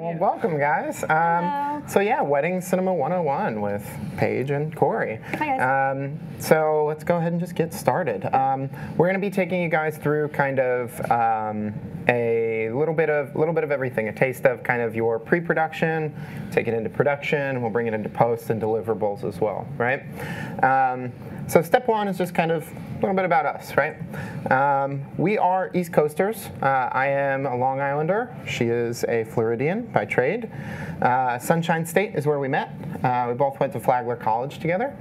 Well, welcome, guys. So yeah, Wedding Cinema 101 with Paige and Corey. Hi, guys. So let's go ahead and just get started. We're going to be taking you guys through kind of a little bit of everything, a taste of kind of your pre-production, take it into production, we'll bring it into post and deliverables as well, right? So step one is just kind of a little bit about us, right? We are East Coasters. I am a Long Islander. She is a Floridian by trade. Sunshine State is where we met. We both went to Flagler College together.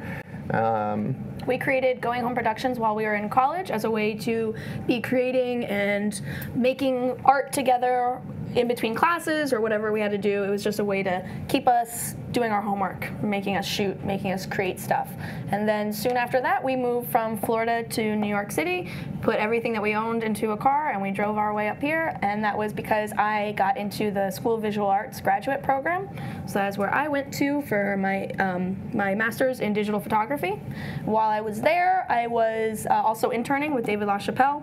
We created Going Home Productions while we were in college as a way to be creating and making art together in between classes or whatever we had to do. It was just a way to keep us doing our homework, making us shoot, making us create stuff. And then soon after that, we moved from Florida to New York City, put everything that we owned into a car, and we drove our way up here. And that was because I got into the School of Visual Arts graduate program. So that's where I went to for my, my master's in digital photography. While I was there, I was also interning with David LaChapelle,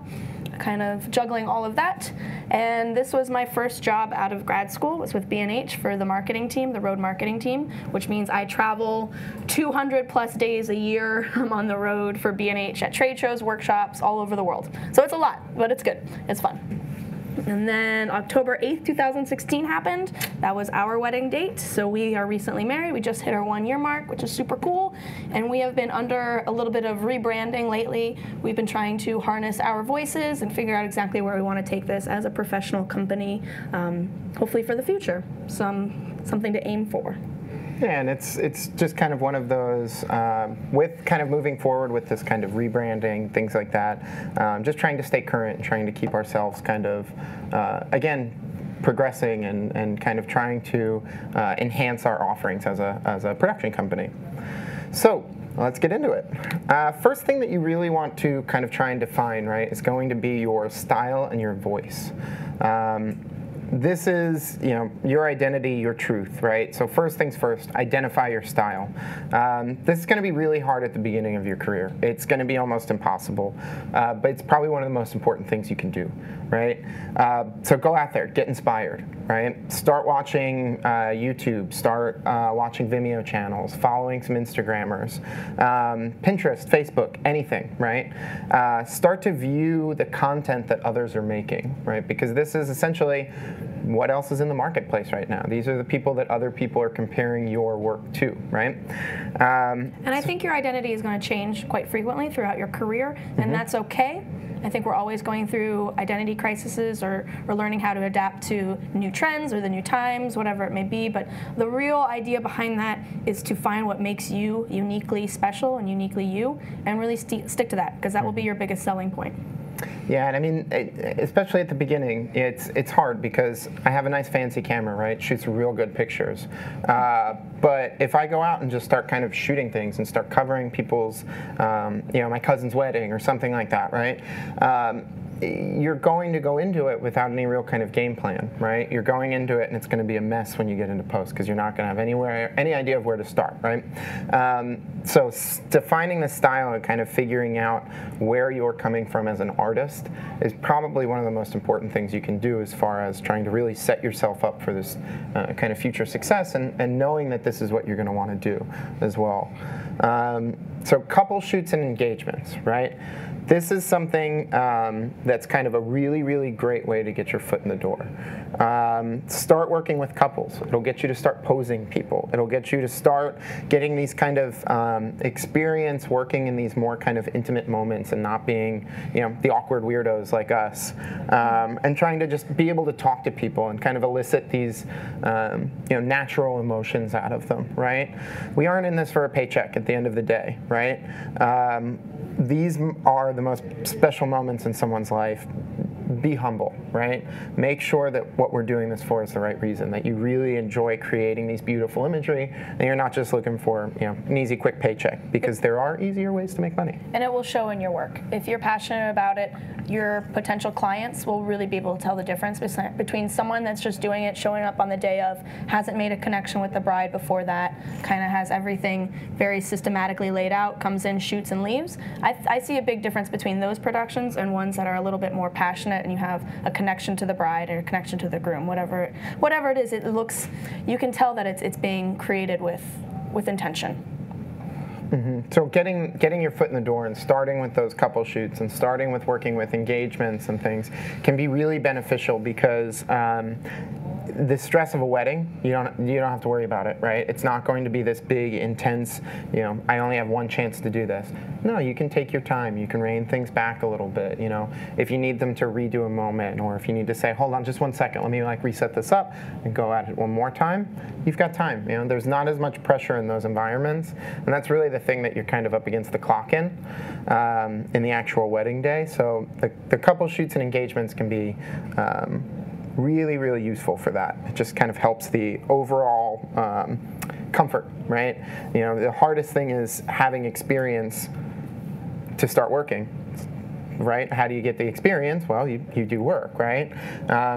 kind of juggling all of that. And this was my first job out of grad school. It was with B&H for the marketing team, the road marketing team, which means I travel 200 plus days a year on the road for B&H at trade shows, workshops, all over the world. So it's a lot, but it's good. It's fun. And then October 8th, 2016 happened. That was our wedding date. So we are recently married. We just hit our 1-year mark, which is super cool. And we have been under a little bit of rebranding lately. We've been trying to harness our voices and figure out exactly where we want to take this as a professional company, hopefully for the future. Something to aim for. Yeah, and it's just kind of one of those, with kind of moving forward with this kind of rebranding, things like that, just trying to stay current and trying to keep ourselves kind of, again, progressing and kind of trying to enhance our offerings as a production company. So let's get into it. First thing that you really want to kind of try and define, right, is going to be your style and your voice. This is, you know, your identity, your truth, right? So first things first, identify your style. This is going to be really hard at the beginning of your career. It's going to be almost impossible, but it's probably one of the most important things you can do, right? So go out there, get inspired, right? Start watching YouTube, start watching Vimeo channels, following some Instagrammers, Pinterest, Facebook, anything, right? Start to view the content that others are making, right? Because this is essentially what else is in the marketplace right now. These are the people that other people are comparing your work to, right? And I think your identity is going to change quite frequently throughout your career, and that's okay. I think we're always going through identity crises or learning how to adapt to new trends or the new times, whatever it may be. But the real idea behind that is to find what makes you uniquely special and uniquely you, and really stick to that, because that will be your biggest selling point. Yeah, and I mean, especially at the beginning, it's hard because I have a nice fancy camera, right? Shoots real good pictures. But if I go out and just start kind of shooting things and start covering people's, you know, my cousin's wedding or something like that, right? You're going to go into it without any real kind of game plan, right? You're going into it and it's going to be a mess when you get into post because you're not going to have any idea of where to start, right? So defining the style and kind of figuring out where you're coming from as an artist is probably one of the most important things you can do as far as trying to really set yourself up for this kind of future success and knowing that this is what you're going to want to do as well. So couple shoots and engagements, right? This is something that's kind of a really, really great way to get your foot in the door. Start working with couples. It'll get you to start posing people. It'll get you to start getting these kind of experience working in these more kind of intimate moments and not being, you know, the awkward weirdos like us, and trying to just be able to talk to people and kind of elicit these, you know, natural emotions out of them, right? We aren't in this for a paycheck at the end of the day, right? These are the most special moments in someone's life. Be humble, right? Make sure that what we're doing this for is the right reason, that you really enjoy creating these beautiful imagery, and you're not just looking for, you know, an easy, quick paycheck, because there are easier ways to make money. And it will show in your work. If you're passionate about it, your potential clients will really be able to tell the difference between someone that's just doing it, showing up on the day of, hasn't made a connection with the bride before that, kind of has everything very systematically laid out, comes in, shoots, and leaves. I see a big difference between those productions and ones that are a little bit more passionate content and you have a connection to the bride or a connection to the groom, whatever it is, it looks, you can tell that it's being created with intention. So getting your foot in the door and starting with those couple shoots and starting with working with engagements and things can be really beneficial because the stress of a wedding, you don't have to worry about it, right? It's not going to be this big, intense, I only have one chance to do this. No, you can take your time. You can rein things back a little bit, If you need them to redo a moment, or if you need to say, hold on just 1 second, let me reset this up and go at it one more time, you've got time. There's not as much pressure in those environments, and that's really the thing that you're kind of up against the clock in the actual wedding day. So the couple shoots and engagements can be really, really useful for that. It just kind of helps the overall comfort, right? The hardest thing is having experience to start working, right? How do you get the experience? Well, you do work, right?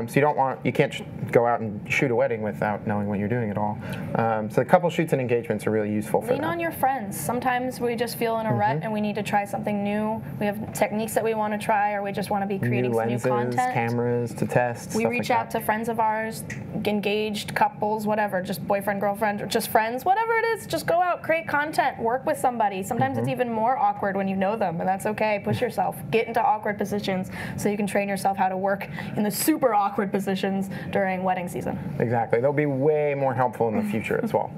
So you can't go out and shoot a wedding without knowing what you're doing at all. So the couple shoots and engagements are really useful for that. Lean on your friends. Sometimes we just feel in a rut and we need to try something new. We have techniques that we want to try, or we just want to be creating new lenses, some new content. Cameras to test. We reach out to friends of ours, engaged couples, whatever, just boyfriend, girlfriend, or just friends, whatever it is, just go out, create content, work with somebody. Sometimes it's even more awkward when you know them, and that's okay. Push yourself. Get into awkward positions so you can train yourself how to work in the super awkward positions during wedding season. Exactly. They'll be way more helpful in the future as well.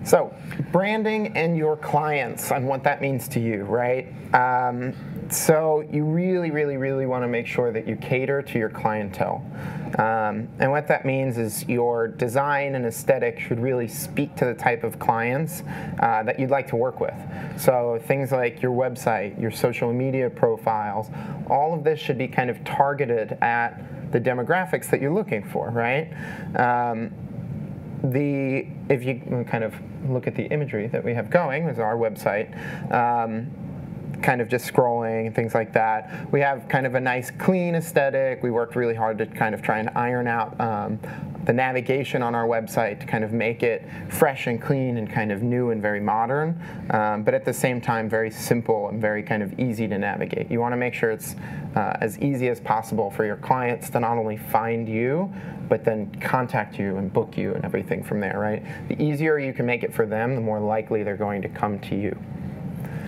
So, branding and your clients and what that means to you, right? So you really, really, really want to make sure that you cater to your clientele. And what that means is your design and aesthetic should really speak to the type of clients that you'd like to work with. So things like your website, your social media profiles, all of this should be kind of targeted at the demographics that you're looking for, right? If you kind of look at the imagery that we have going, is our website, kind of just scrolling and things like that. We have kind of a nice clean aesthetic. We worked really hard to kind of try and iron out the navigation on our website to kind of make it fresh and clean and kind of new and very modern, but at the same time very simple and very kind of easy to navigate. You want to make sure it's as easy as possible for your clients to not only find you, but then contact you and book you and everything from there, right? The easier you can make it for them, the more likely they're going to come to you.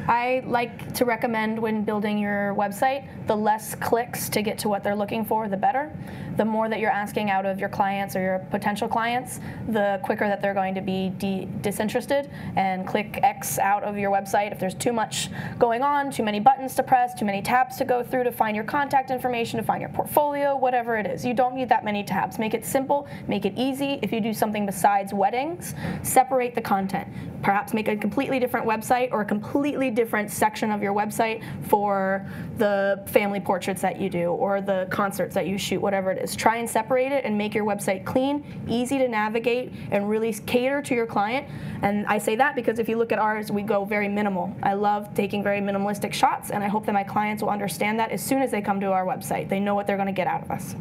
I like to recommend when building your website, the less clicks to get to what they're looking for, the better. The more that you're asking out of your clients or your potential clients, the quicker that they're going to be disinterested and click X out of your website. If there's too much going on, too many buttons to press, too many tabs to go through to find your contact information, to find your portfolio, whatever it is. You don't need that many tabs. Make it simple, make it easy. If you do something besides weddings, separate the content. Perhaps make a completely different website or a completely different section of your website for the family portraits that you do or the concerts that you shoot, whatever it is. Try and separate it and make your website clean, easy to navigate, and really cater to your client. And I say that because if you look at ours, we go very minimal. I love taking very minimalistic shots, and I hope that my clients will understand that as soon as they come to our website. They know what they're going to get out of us.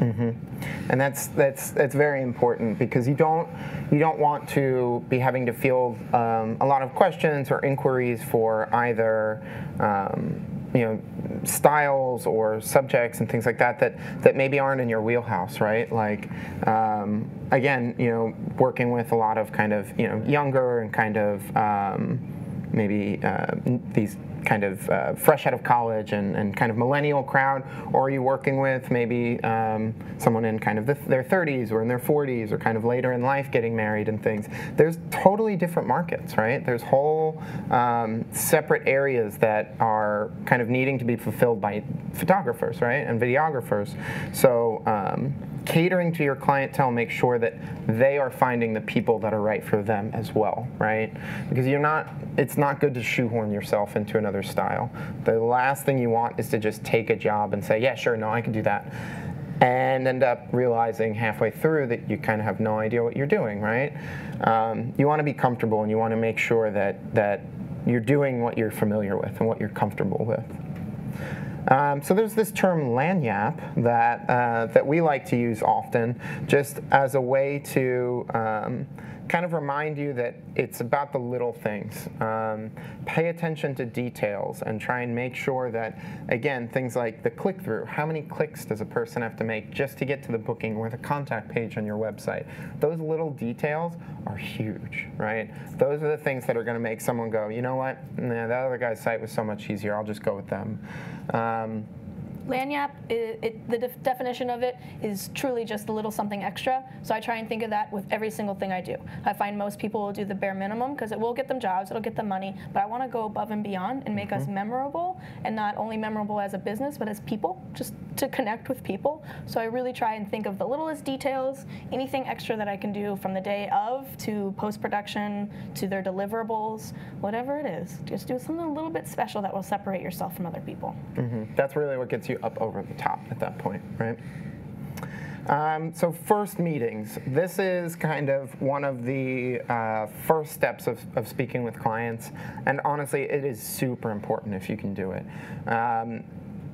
Mm-hmm. And that's very important because you don't want to be having to field a lot of questions or inquiries for either styles or subjects and things like that maybe aren't in your wheelhouse, right? Like again, working with a lot of kind of younger and kind of maybe these kind of fresh out of college and kind of millennial crowd, or are you working with maybe someone in kind of their 30s or in their 40s or kind of later in life getting married and things? There's totally different markets, right? There's whole separate areas that are kind of needing to be fulfilled by photographers, right, and videographers. So catering to your clientele, make sure that they are finding the people that are right for them as well, right? Because it's not good to shoehorn yourself into another style. The last thing you want is to just take a job and say, yeah, sure, no, I can do that, and end up realizing halfway through that you kind of have no idea what you're doing, right? You want to be comfortable, and you want to make sure that you're doing what you're familiar with and what you're comfortable with. So there's this term lanyap that we like to use often, just as a way to kind of remind you that it's about the little things. Pay attention to details and try and make sure that, again, things like the click-through. How many clicks does a person have to make just to get to the booking or the contact page on your website? Those little details are huge, right? Those are the things that are going to make someone go, you know what? Nah, that other guy's site was so much easier. I'll just go with them. Lanyap, the definition of it is truly just a little something extra. So I try and think of that with every single thing I do. I find most people will do the bare minimum because it will get them jobs, it'll get them money, but I want to go above and beyond and make us memorable, and not only memorable as a business, but as people, just to connect with people. So I really try and think of the littlest details, anything extra that I can do from the day of to post-production to their deliverables, whatever it is. Just do something a little bit special that will separate yourself from other people. That's really what gets you up over the top at that point, right? So first meetings. This is kind of one of the first steps of speaking with clients, and honestly, it is super important if you can do it.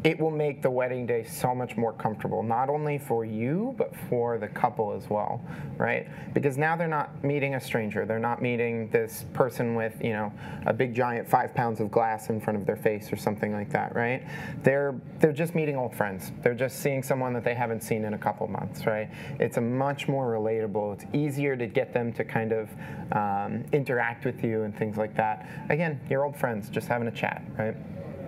It will make the wedding day so much more comfortable, not only for you, but for the couple as well, right? Because now they're not meeting a stranger. They're not meeting this person with, you know, a big giant 5 pounds of glass in front of their face or something like that, right? They're just meeting old friends. They're just seeing someone that they haven't seen in a couple months, right? It's a much more relatable. It's easier to get them to kind of interact with you and things like that. Again, you're old friends, just having a chat, right?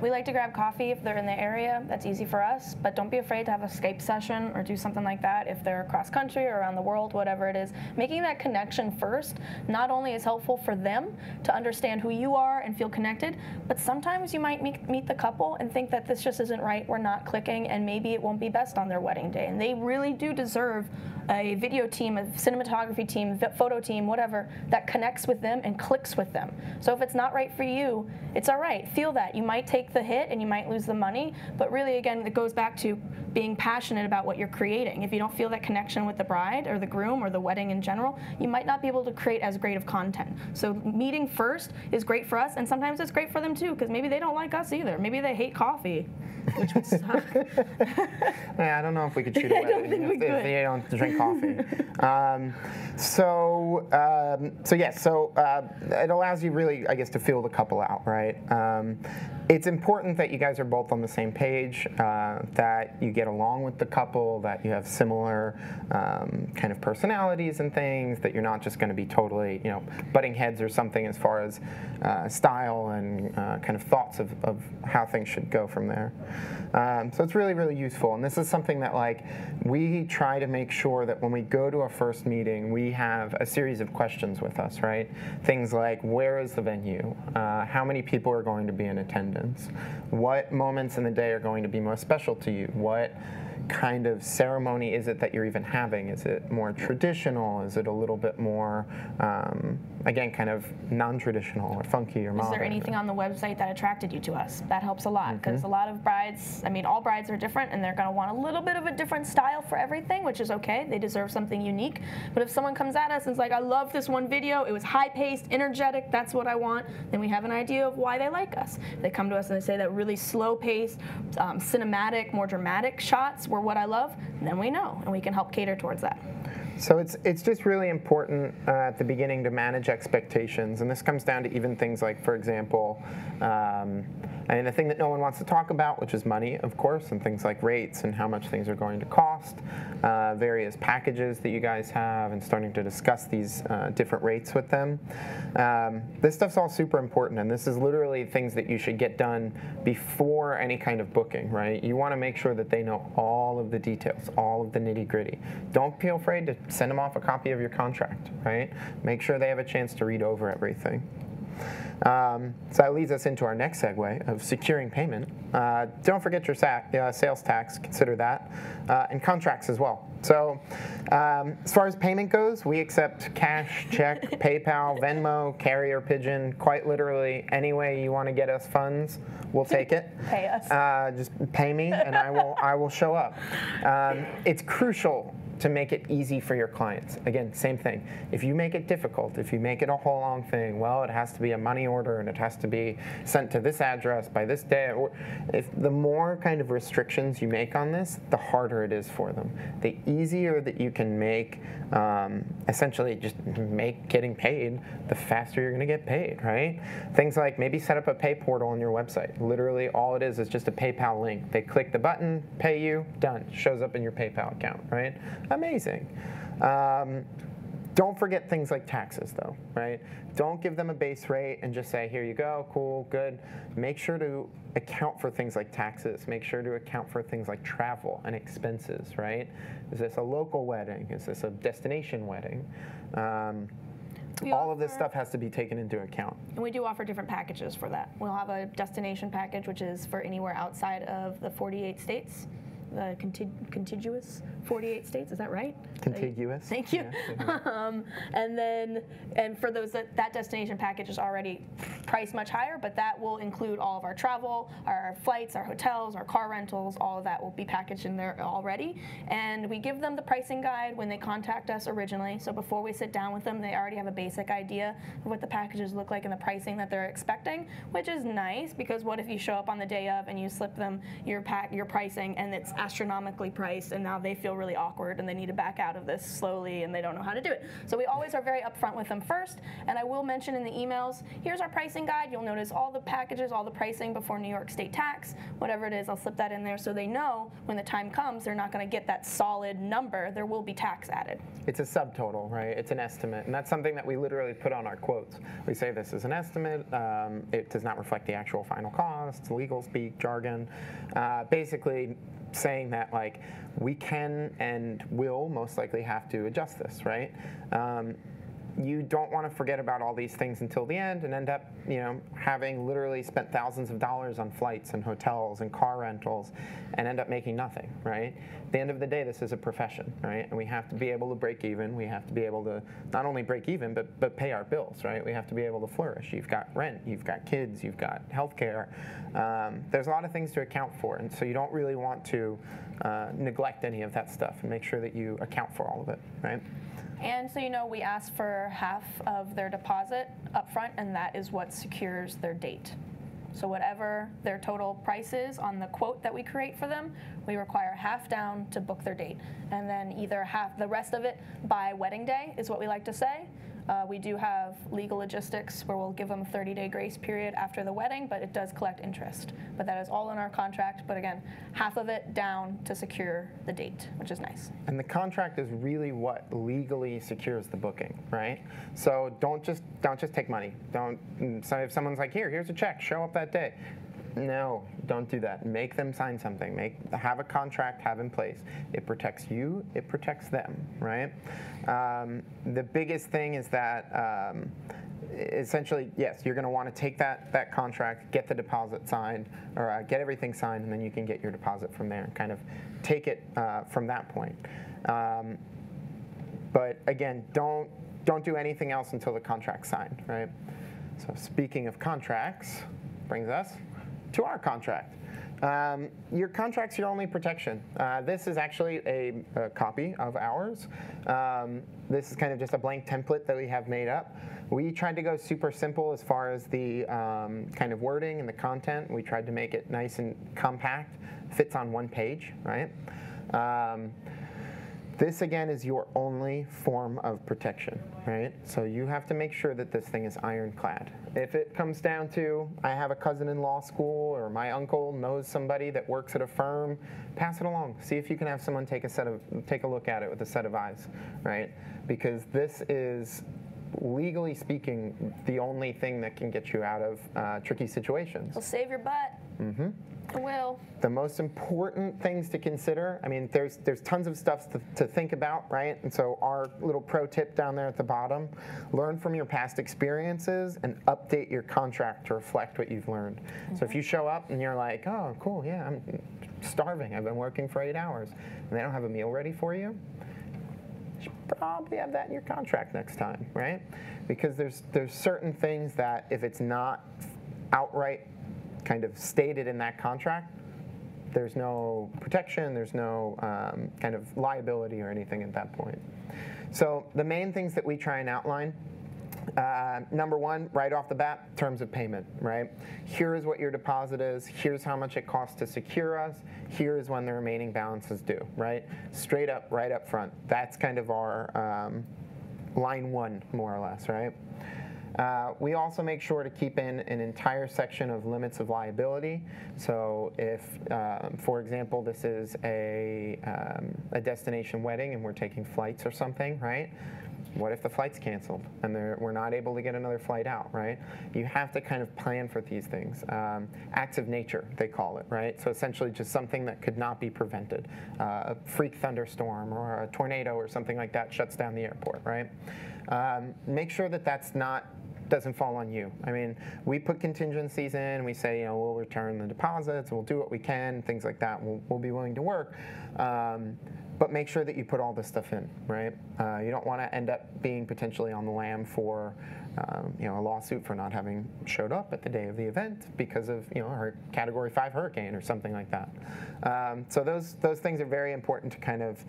We like to grab coffee if they're in the area. That's easy for us, but don't be afraid to have a Skype session or do something like that if they're across country or around the world, whatever it is. Making that connection first not only is helpful for them to understand who you are and feel connected, but sometimes you might meet the couple and think that this just isn't right, we're not clicking, and maybe it won't be best on their wedding day. And they really do deserve a video team, a cinematography team, photo team, whatever, that connects with them and clicks with them. So if it's not right for you, it's all right. Feel that. You might take the hit and you might lose the money, but really, again, it goes back to being passionate about what you're creating. If you don't feel that connection with the bride or the groom or the wedding in general, you might not be able to create as great of content. So meeting first is great for us, and sometimes it's great for them too, because maybe they don't like us either. Maybe they hate coffee, which would suck. Yeah, I don't know if we could shoot a wedding if they don't drink coffee. So it allows you really, I guess, to feel the couple out, right? It's important that you guys are both on the same page, that you get along with the couple, that you have similar kind of personalities and things, that you're not just going to be totally, you know, butting heads or something as far as style and kind of thoughts of how things should go from there. So it's really, really useful. And this is something that, like, we try to make sure that when we go to a first meeting, we have a series of questions with us, right? Things like, where is the venue? How many people are going to be in attendance? What moments in the day are going to be most special to you? What kind of ceremony is it that you're even having? Is it more traditional? Is it a little bit more, again, kind of non-traditional or funky or modern? Is there anything on the website that attracted you to us? That helps a lot, because a lot of brides, I mean, all brides are different, and they're going to want a little bit of a different style for everything, which is okay. They deserve something unique. But if someone comes at us and is like, I love this one video, it was high-paced, energetic, that's what I want, then we have an idea of why they like us. They come to us and they say that really slow-paced, cinematic, more dramatic shots were what I love, then we know, and we can help cater towards that. So it's just really important at the beginning to manage expectations, and this comes down to even things like, for example, and the thing that no one wants to talk about, which is money, of course, and things like rates and how much things are going to cost, various packages that you guys have, and starting to discuss these different rates with them. This stuff's all super important, and this is literally things that you should get done before any kind of booking, right? You want to make sure that they know all of the details, all of the nitty-gritty. Don't feel afraid to send them off a copy of your contract, right? Make sure they have a chance to read over everything. So that leads us into our next segue of securing payment. Don't forget your sales tax, consider that, and contracts as well. So as far as payment goes, we accept cash, check, PayPal, Venmo, carrier pigeon, quite literally any way you want to get us funds, we'll take it. Pay us. Just pay me and I will show up. It's crucial to make it easy for your clients. Again, same thing. If you make it difficult, if you make it a whole long thing, well, it has to be a money order and it has to be sent to this address by this day. Or if the more kind of restrictions you make on this, the harder it is for them. The easier that you can make, essentially just make getting paid, the faster you're going to get paid, right? Things like maybe set up a pay portal on your website. Literally all it is just a PayPal link. They click the button, pay you, done. Shows up in your PayPal account, right? Amazing. Don't forget things like taxes, though, right? Don't give them a base rate and just say, here you go, cool, good. Make sure to account for things like taxes. Make sure to account for things like travel and expenses, right? Is this a local wedding? Is this a destination wedding? All of this stuff has to be taken into account. And we do offer different packages for that. We'll have a destination package, which is for anywhere outside of the 48 states. The contiguous 48 states, is that right? Contiguous. Thank you. Yeah. And for those that destination package is already priced much higher, but that will include all of our travel, our flights, our hotels, our car rentals, all of that will be packaged in there already. And we give them the pricing guide when they contact us originally. So before we sit down with them, they already have a basic idea of what the packages look like and the pricing that they're expecting, which is nice because what if you show up on the day of and you slip them your pricing and it's astronomically priced and now they feel really awkward and they need to back out of this slowly and they don't know how to do it. So we always are very upfront with them first, and I will mention in the emails, here's our pricing guide. You'll notice all the packages, all the pricing before New York State tax, whatever it is, I'll slip that in there so they know when the time comes they're not going to get that solid number. There will be tax added. It's a subtotal, right? It's an estimate, and that's something that we literally put on our quotes. We say this is an estimate. It does not reflect the actual final cost, legal speak, jargon. Basically saying that like we can and will most likely have to adjust this, right? You don't want to forget about all these things until the end and end up, having literally spent thousands of dollars on flights and hotels and car rentals and end up making nothing, right? At the end of the day, this is a profession, right? And we have to be able to break even. We have to be able to not only break even, but pay our bills, right? We have to be able to flourish. You've got rent, you've got kids, you've got healthcare. There's a lot of things to account for, and so you don't really want to neglect any of that stuff and make sure that you account for all of it, right? And so we ask for half of their deposit up front, and that is what secures their date. So whatever their total price is on the quote that we create for them, we require half down to book their date. And then either half, the rest of it by wedding day is what we like to say. We do have legal logistics where we'll give them a 30-day grace period after the wedding, but it does collect interest. But that is all in our contract. But again, half of it down to secure the date, which is nice. And the contract is really what legally secures the booking, right? So don't just take money. So if someone's like, here's a check, show up that day. No, don't do that. Make them sign something. Have a contract, have in place. It protects you, it protects them, right? The biggest thing is that essentially, yes, you're going to want to take that contract, get the deposit signed, or get everything signed, and then you can get your deposit from there and kind of take it from that point. But again, don't do anything else until the contract's signed, right? So speaking of contracts, brings us to our contract. Your contract's your only protection. This is actually a copy of ours. This is kind of just a blank template that we have made up. We tried to go super simple as far as the kind of wording and the content. We tried to make it nice and compact, fits on one page, right? This, again, is your only form of protection, right? So you have to make sure that this thing is ironclad. If it comes down to, I have a cousin in law school or my uncle knows somebody that works at a firm, pass it along. See if you can have someone take a look at it with a set of eyes, right? Because this is, legally speaking, the only thing that can get you out of tricky situations. It'll save your butt. Mm-hmm. It will. The most important things to consider, I mean, there's tons of stuff to think about, right? And so our little pro tip down there at the bottom, learn from your past experiences and update your contract to reflect what you've learned. Mm-hmm. So if you show up and you're like, oh, cool, yeah, I'm starving. I've been working for 8 hours, and they don't have a meal ready for you, you should probably have that in your contract next time, right? Because there's certain things that if it's not outright kind of stated in that contract, There's no protection, there's no kind of liability or anything at that point. So the main things that we try and outline, number one, right off the bat, terms of payment, right? Here is what your deposit is, here's how much it costs to secure us, here is when the remaining balance is due, right? Straight up, right up front. That's kind of our line one, more or less, right? We also make sure to keep in an entire section of limits of liability. So if, for example, this is a destination wedding and we're taking flights or something, right? What if the flight's canceled and we're not able to get another flight out, right? You have to kind of plan for these things. Acts of nature, they call it, right? So essentially just something that could not be prevented. A freak thunderstorm or a tornado or something like that shuts down the airport, right? Make sure that doesn't fall on you. I mean, we put contingencies in, we say, we'll return the deposits, we'll do what we can, things like that, we'll be willing to work. But make sure that you put all this stuff in, right? You don't want to end up being potentially on the lam for a lawsuit for not having showed up at the day of the event because of a Category 5 hurricane or something like that. So those things are very important to kind of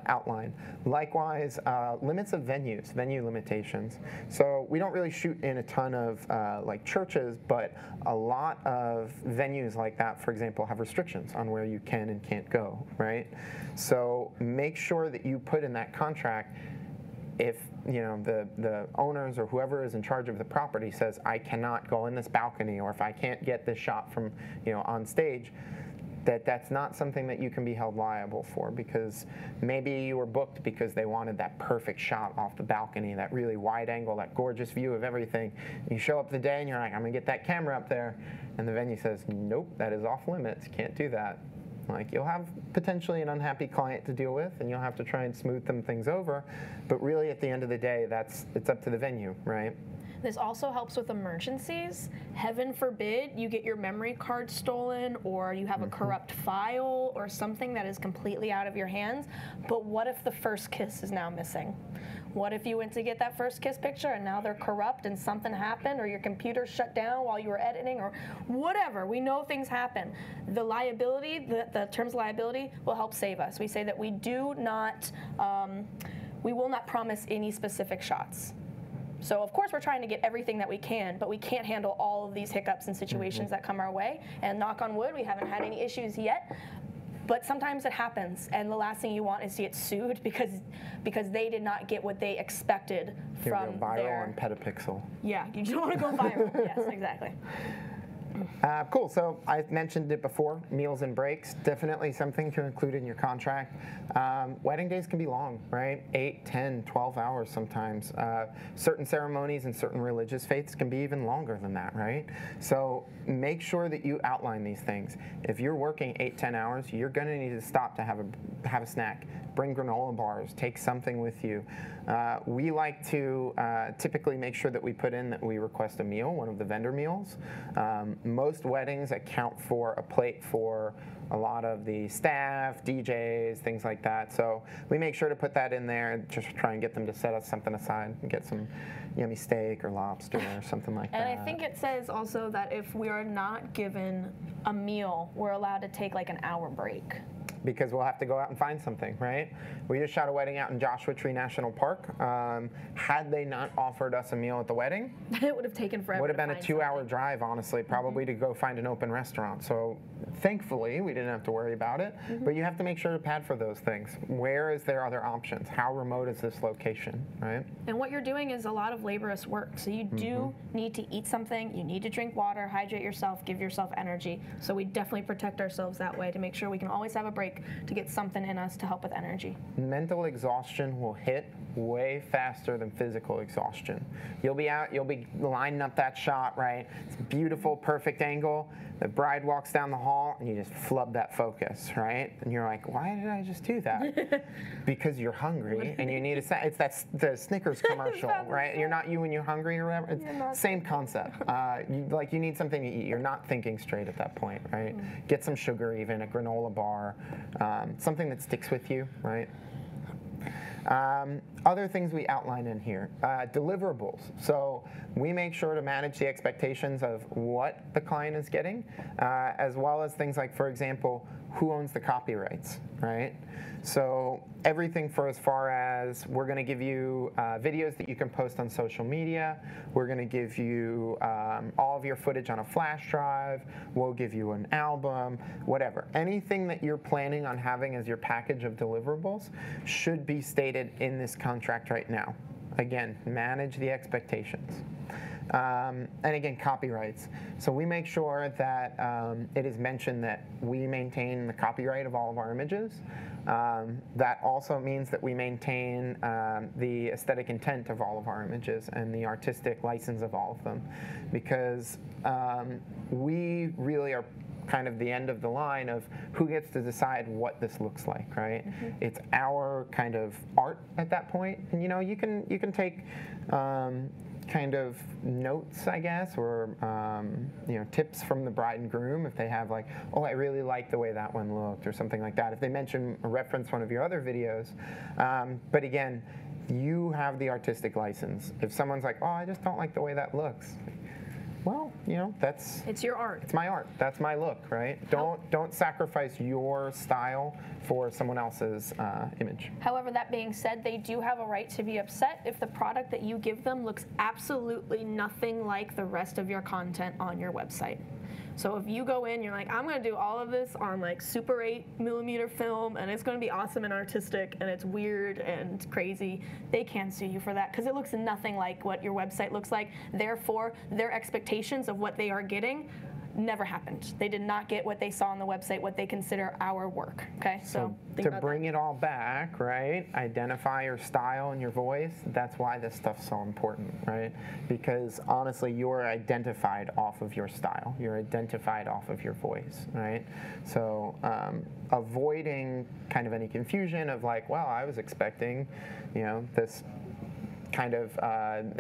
outline. Likewise, limits of venues, venue limitations. So we don't really shoot in a ton of like churches, but a lot of venues like that, for example, have restrictions on where you can and can't go, right? So make sure that you put in that contract, if the owners or whoever is in charge of the property says I cannot go in this balcony, or if I can't get this shot from on stage, that's not something that you can be held liable for, because maybe you were booked because they wanted that perfect shot off the balcony, that really wide angle, that gorgeous view of everything. You show up the day and you're like, I'm gonna get that camera up there, and the venue says, nope, that is off limits, can't do that. Like, you'll have potentially an unhappy client to deal with, and you'll have to try and smooth them things over, but really at the end of the day, it's up to the venue, right? This also helps with emergencies. Heaven forbid you get your memory card stolen, or you have a corrupt file or something that is completely out of your hands. But what if the first kiss is now missing? What if you went to get that first kiss picture and now they're corrupt and something happened, or your computer shut down while you were editing, or whatever? We know things happen. The liability, the terms of liability will help save us. We say that we will not promise any specific shots. So of course we're trying to get everything that we can, but we can't handle all of these hiccups and situations that come our way. And knock on wood, we haven't had any issues yet. But sometimes it happens, and the last thing you want is to get sued because they did not get what they expected from go viral on Petapixel. Yeah, you don't want to go viral. Yes, exactly. Cool, so I mentioned it before, meals and breaks, definitely something to include in your contract. Wedding days can be long, right? 8, 10, 12 hours sometimes. Certain ceremonies and certain religious faiths can be even longer than that, right? So make sure that you outline these things. If you're working 8, 10 hours, you're gonna need to stop to have a snack. Bring granola bars, take something with you. We like to typically make sure that we put in that we request a meal, one of the vendor meals. Most weddings account for a plate for a lot of the staff, DJs, things like that. So we make sure to put that in there and just try and get them to set us something aside and get some yummy steak or lobster or something like that. And I think it says also that if we are not given a meal, we're allowed to take like an hour break. Because we'll have to go out and find something, right? We just shot a wedding out in Joshua Tree National Park. Had they not offered us a meal at the wedding, it would have taken forever. Would have been a 2-hour drive, honestly, probably to go find an open restaurant. So thankfully, we didn't have to worry about it. But you have to make sure to pad for those things. Where is there other options? How remote is this location, right? And what you're doing is a lot of laborious work. So you do need to eat something. You need to drink water, hydrate yourself, give yourself energy. So we definitely protect ourselves that way to make sure we can always have a break to get something in us to help with energy. Mental exhaustion will hit way faster than physical exhaustion. You'll be out, you'll be lining up that shot, right? It's a beautiful, perfect angle. The bride walks down the hall and you just flub that focus, right? And you're like, why did I just do that? Because you're hungry and you need a snack. It's the Snickers commercial, right? You're not you when you're hungry or whatever. It's same concept. You need something to eat. You're not thinking straight at that point, right? Get some sugar, even a granola bar, something that sticks with you, right? other things we outline in here, deliverables. So we make sure to manage the expectations of what the client is getting, as well as things like, for example, who owns the copyrights, right? So everything for as far as we're going to give you videos that you can post on social media. We're going to give you all of your footage on a flash drive. We'll give you an album, whatever. Anything that you're planning on having as your package of deliverables should be stated in this contract right now. Again, manage the expectations. And again, copyrights. So we make sure that it is mentioned that we maintain the copyright of all of our images. That also means that we maintain the aesthetic intent of all of our images and the artistic license of all of them, because we really are kind of the end of the line of who gets to decide what this looks like, right? Mm-hmm. It's our kind of art at that point, and you can take kind of notes, I guess, or tips from the bride and groom if they have like, oh, I really like the way that one looked, or something like that. If they mention or reference one of your other videos, but again, you have the artistic license. If someone's like, oh, I just don't like the way that looks, well, it's your art. It's my art. That's my look, right? Don't sacrifice your style for someone else's image. However, that being said, they do have a right to be upset if the product that you give them looks absolutely nothing like the rest of your content on your website. So if you go in, you're like, I'm going to do all of this on like Super 8mm film, and it's going to be awesome and artistic, and it's weird and crazy, they can sue you for that because it looks nothing like what your website looks like. Therefore, their expectations of what they are getting never happened. They did not get what they saw on the website, what they consider our work. Okay, so to bring it all back, right? Identify your style and your voice. That's why this stuff's so important, right? Because honestly, you're identified off of your style. You're identified off of your voice, right? So avoiding kind of any confusion of like, well, I was expecting, this kind of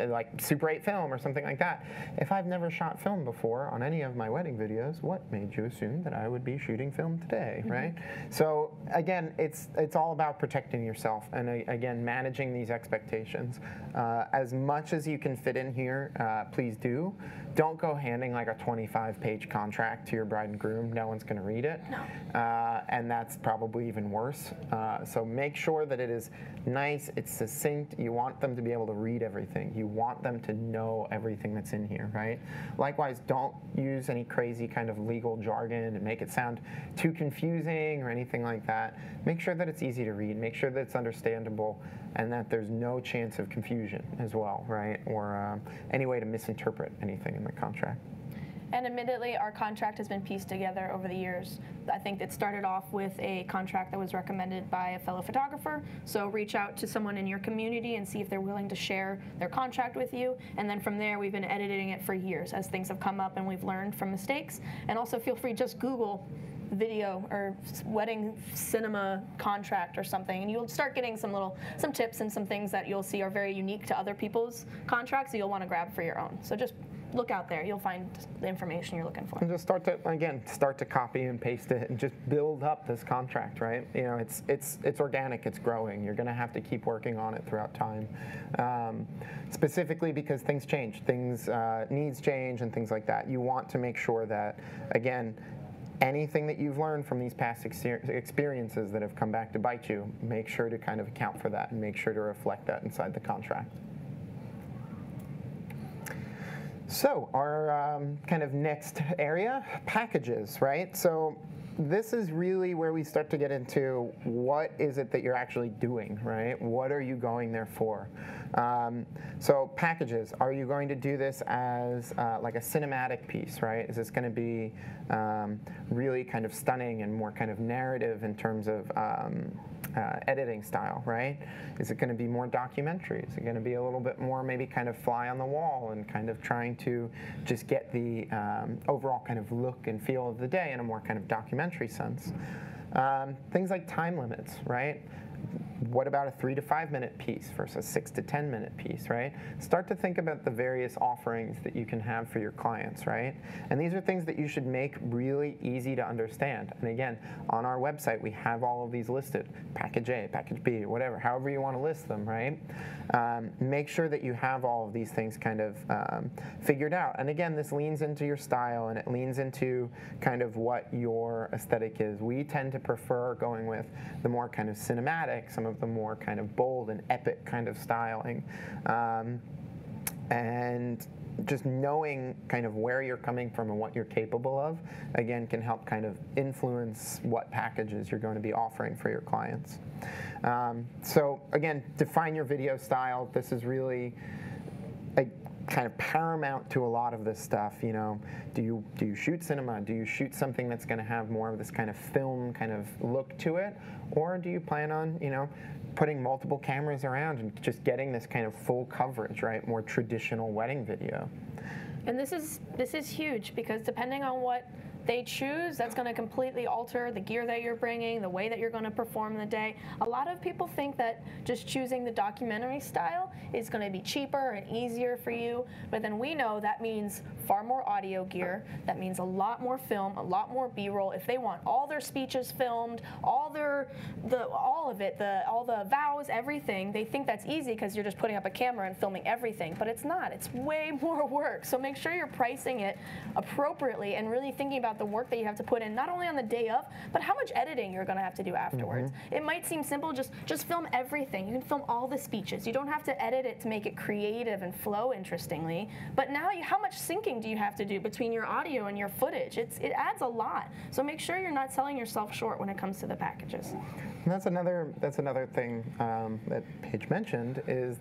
like Super 8 film or something like that. If I've never shot film before on any of my wedding videos, what made you assume that I would be shooting film today, right? So again, it's all about protecting yourself and again, managing these expectations. As much as you can fit in here, please do. Don't go handing like a 25-page contract to your bride and groom. No one's going to read it. No. And that's probably even worse. So make sure that it is nice, it's succinct. You want them to be able to read everything. You want them to know everything that's in here, right? Likewise, don't use any crazy kind of legal jargon and make it sound too confusing or anything like that. Make sure that it's easy to read. Make sure that it's understandable and that there's no chance of confusion as well, right? Or any way to misinterpret anything in the contract. And admittedly, our contract has been pieced together over the years. I think it started off with a contract that was recommended by a fellow photographer. So reach out to someone in your community and see if they're willing to share their contract with you. And then from there, we've been editing it for years as things have come up and we've learned from mistakes. And also feel free, just Google video or wedding cinema contract or something, and you'll start getting some tips and some things that you'll see are very unique to other people's contracts that you'll want to grab for your own. So just look out there. You'll find the information you're looking for. And just start to copy and paste it and just build up this contract, right? It's organic, it's growing. You're going to have to keep working on it throughout time. Specifically because things change, needs change and things like that. You want to make sure that, again, anything that you've learned from these past experiences that have come back to bite you, make sure to kind of account for that and make sure to reflect that inside the contract. So our kind of next area, packages, right? So this is really where we start to get into what is it that you're actually doing, right? What are you going there for? So packages, are you going to do this as like a cinematic piece, right? Is this going to be really kind of stunning and more kind of narrative in terms of editing style, right? Is it going to be more documentary? Is it going to be a little bit more maybe kind of fly on the wall and kind of trying to just get the overall kind of look and feel of the day in a more kind of documentary sense? Things like time limits, right? what about a 3 to 5 minute piece versus a 6 to 10 minute piece, right? Start to think about the various offerings that you can have for your clients, right? And these are things that you should make really easy to understand. And again, on our website, we have all of these listed, package A, package B, whatever, however you want to list them, right? Make sure that you have all of these things kind of figured out. And again, this leans into your style and it leans into kind of what your aesthetic is. We tend to prefer going with the more kind of cinematic, some of the more kind of bold and epic kind of styling. And just knowing kind of where you're coming from and what you're capable of, again, can help kind of influence what packages you're going to be offering for your clients. So again, define your video style. This is really kind of paramount to a lot of this stuff. You know, do you shoot cinema? Do you shoot something that's going to have more of this kind of film kind of look to it, or do you plan on, you know, putting multiple cameras around and just getting this kind of full coverage, right? More traditional wedding video. And this is huge, because depending on what they choose, that's going to completely alter the gear that you're bringing, the way that you're going to perform the day. A lot of people think that just choosing the documentary style is going to be cheaper and easier for you, but then we know that means far more audio gear, that means a lot more film, a lot more B-roll. If they want all their speeches filmed, all the vows, everything, they think that's easy because you're just putting up a camera and filming everything, but it's not. It's way more work. So make sure you're pricing it appropriately and really thinking about the work that you have to put in, not only on the day of, but how much editing you're going to have to do afterwards. It might seem simple, just film everything. You can film all the speeches. You don't have to edit it to make it creative and flow interestingly. But now, how much syncing do you have to do between your audio and your footage? It adds a lot. So make sure you're not selling yourself short when it comes to the packages. And that's another thing that Paige mentioned is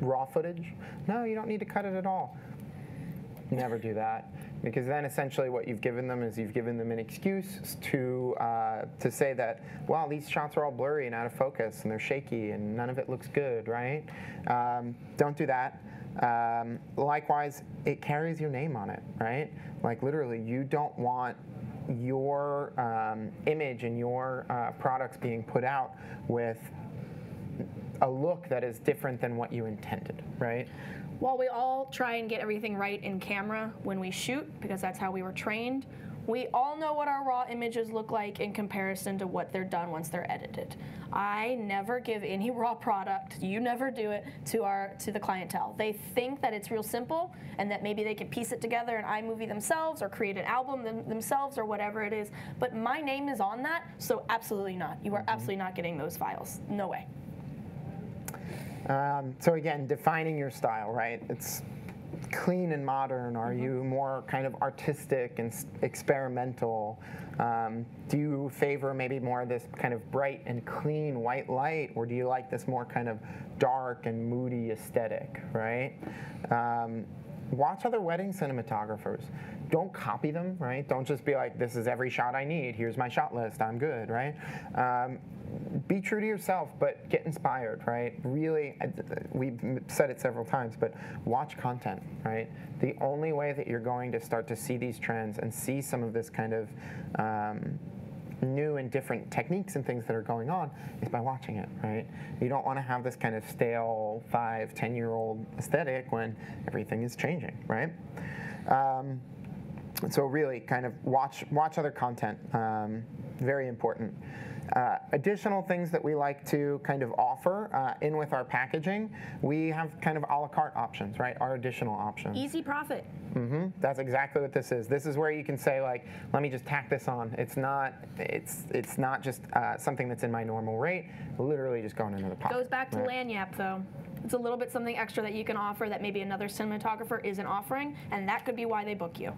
raw footage. No, you don't need to cut it at all. Never do that, because then essentially what you've given them is you've given them an excuse to say that, well, these shots are all blurry and out of focus and they're shaky and none of it looks good, right? Don't do that. Likewise, it carries your name on it, right? Like literally, you don't want your image and your products being put out with a look that is different than what you intended, right? While we all try and get everything right in camera when we shoot, because that's how we were trained, we all know what our raw images look like in comparison to what they're done once they're edited. I never give any raw product, you never do it, to the clientele. They think that it's real simple and that maybe they can piece it together in iMovie themselves or create an album themselves or whatever it is, but my name is on that, so absolutely not. You are absolutely not getting those files. No way. So again, defining your style, right? It's clean and modern. Are you more kind of artistic and experimental? Do you favor maybe more of this kind of bright and clean white light, or do you like this more kind of dark and moody aesthetic, right? Watch other wedding cinematographers. Don't copy them, right? Don't just be like, this is every shot I need. Here's my shot list. I'm good, right? Be true to yourself, but get inspired, right? Really, we've said it several times, but watch content, right? The only way that you're going to start to see these trends and see some of this kind of new and different techniques and things that are going on is by watching it, right? You don't want to have this kind of stale 5-10-year-old aesthetic when everything is changing, right? So really kind of watch other content, very important. Additional things that we like to kind of offer in with our packaging, we have kind of a la carte options, right? Our additional options. Easy profit. That's exactly what this is. This is where you can say, like, let me just tack this on. It's not just something that's in my normal rate. Literally just going into the pocket. Goes back to Lanyap though. It's a little bit something extra that you can offer that maybe another cinematographer isn't offering, and that could be why they book you.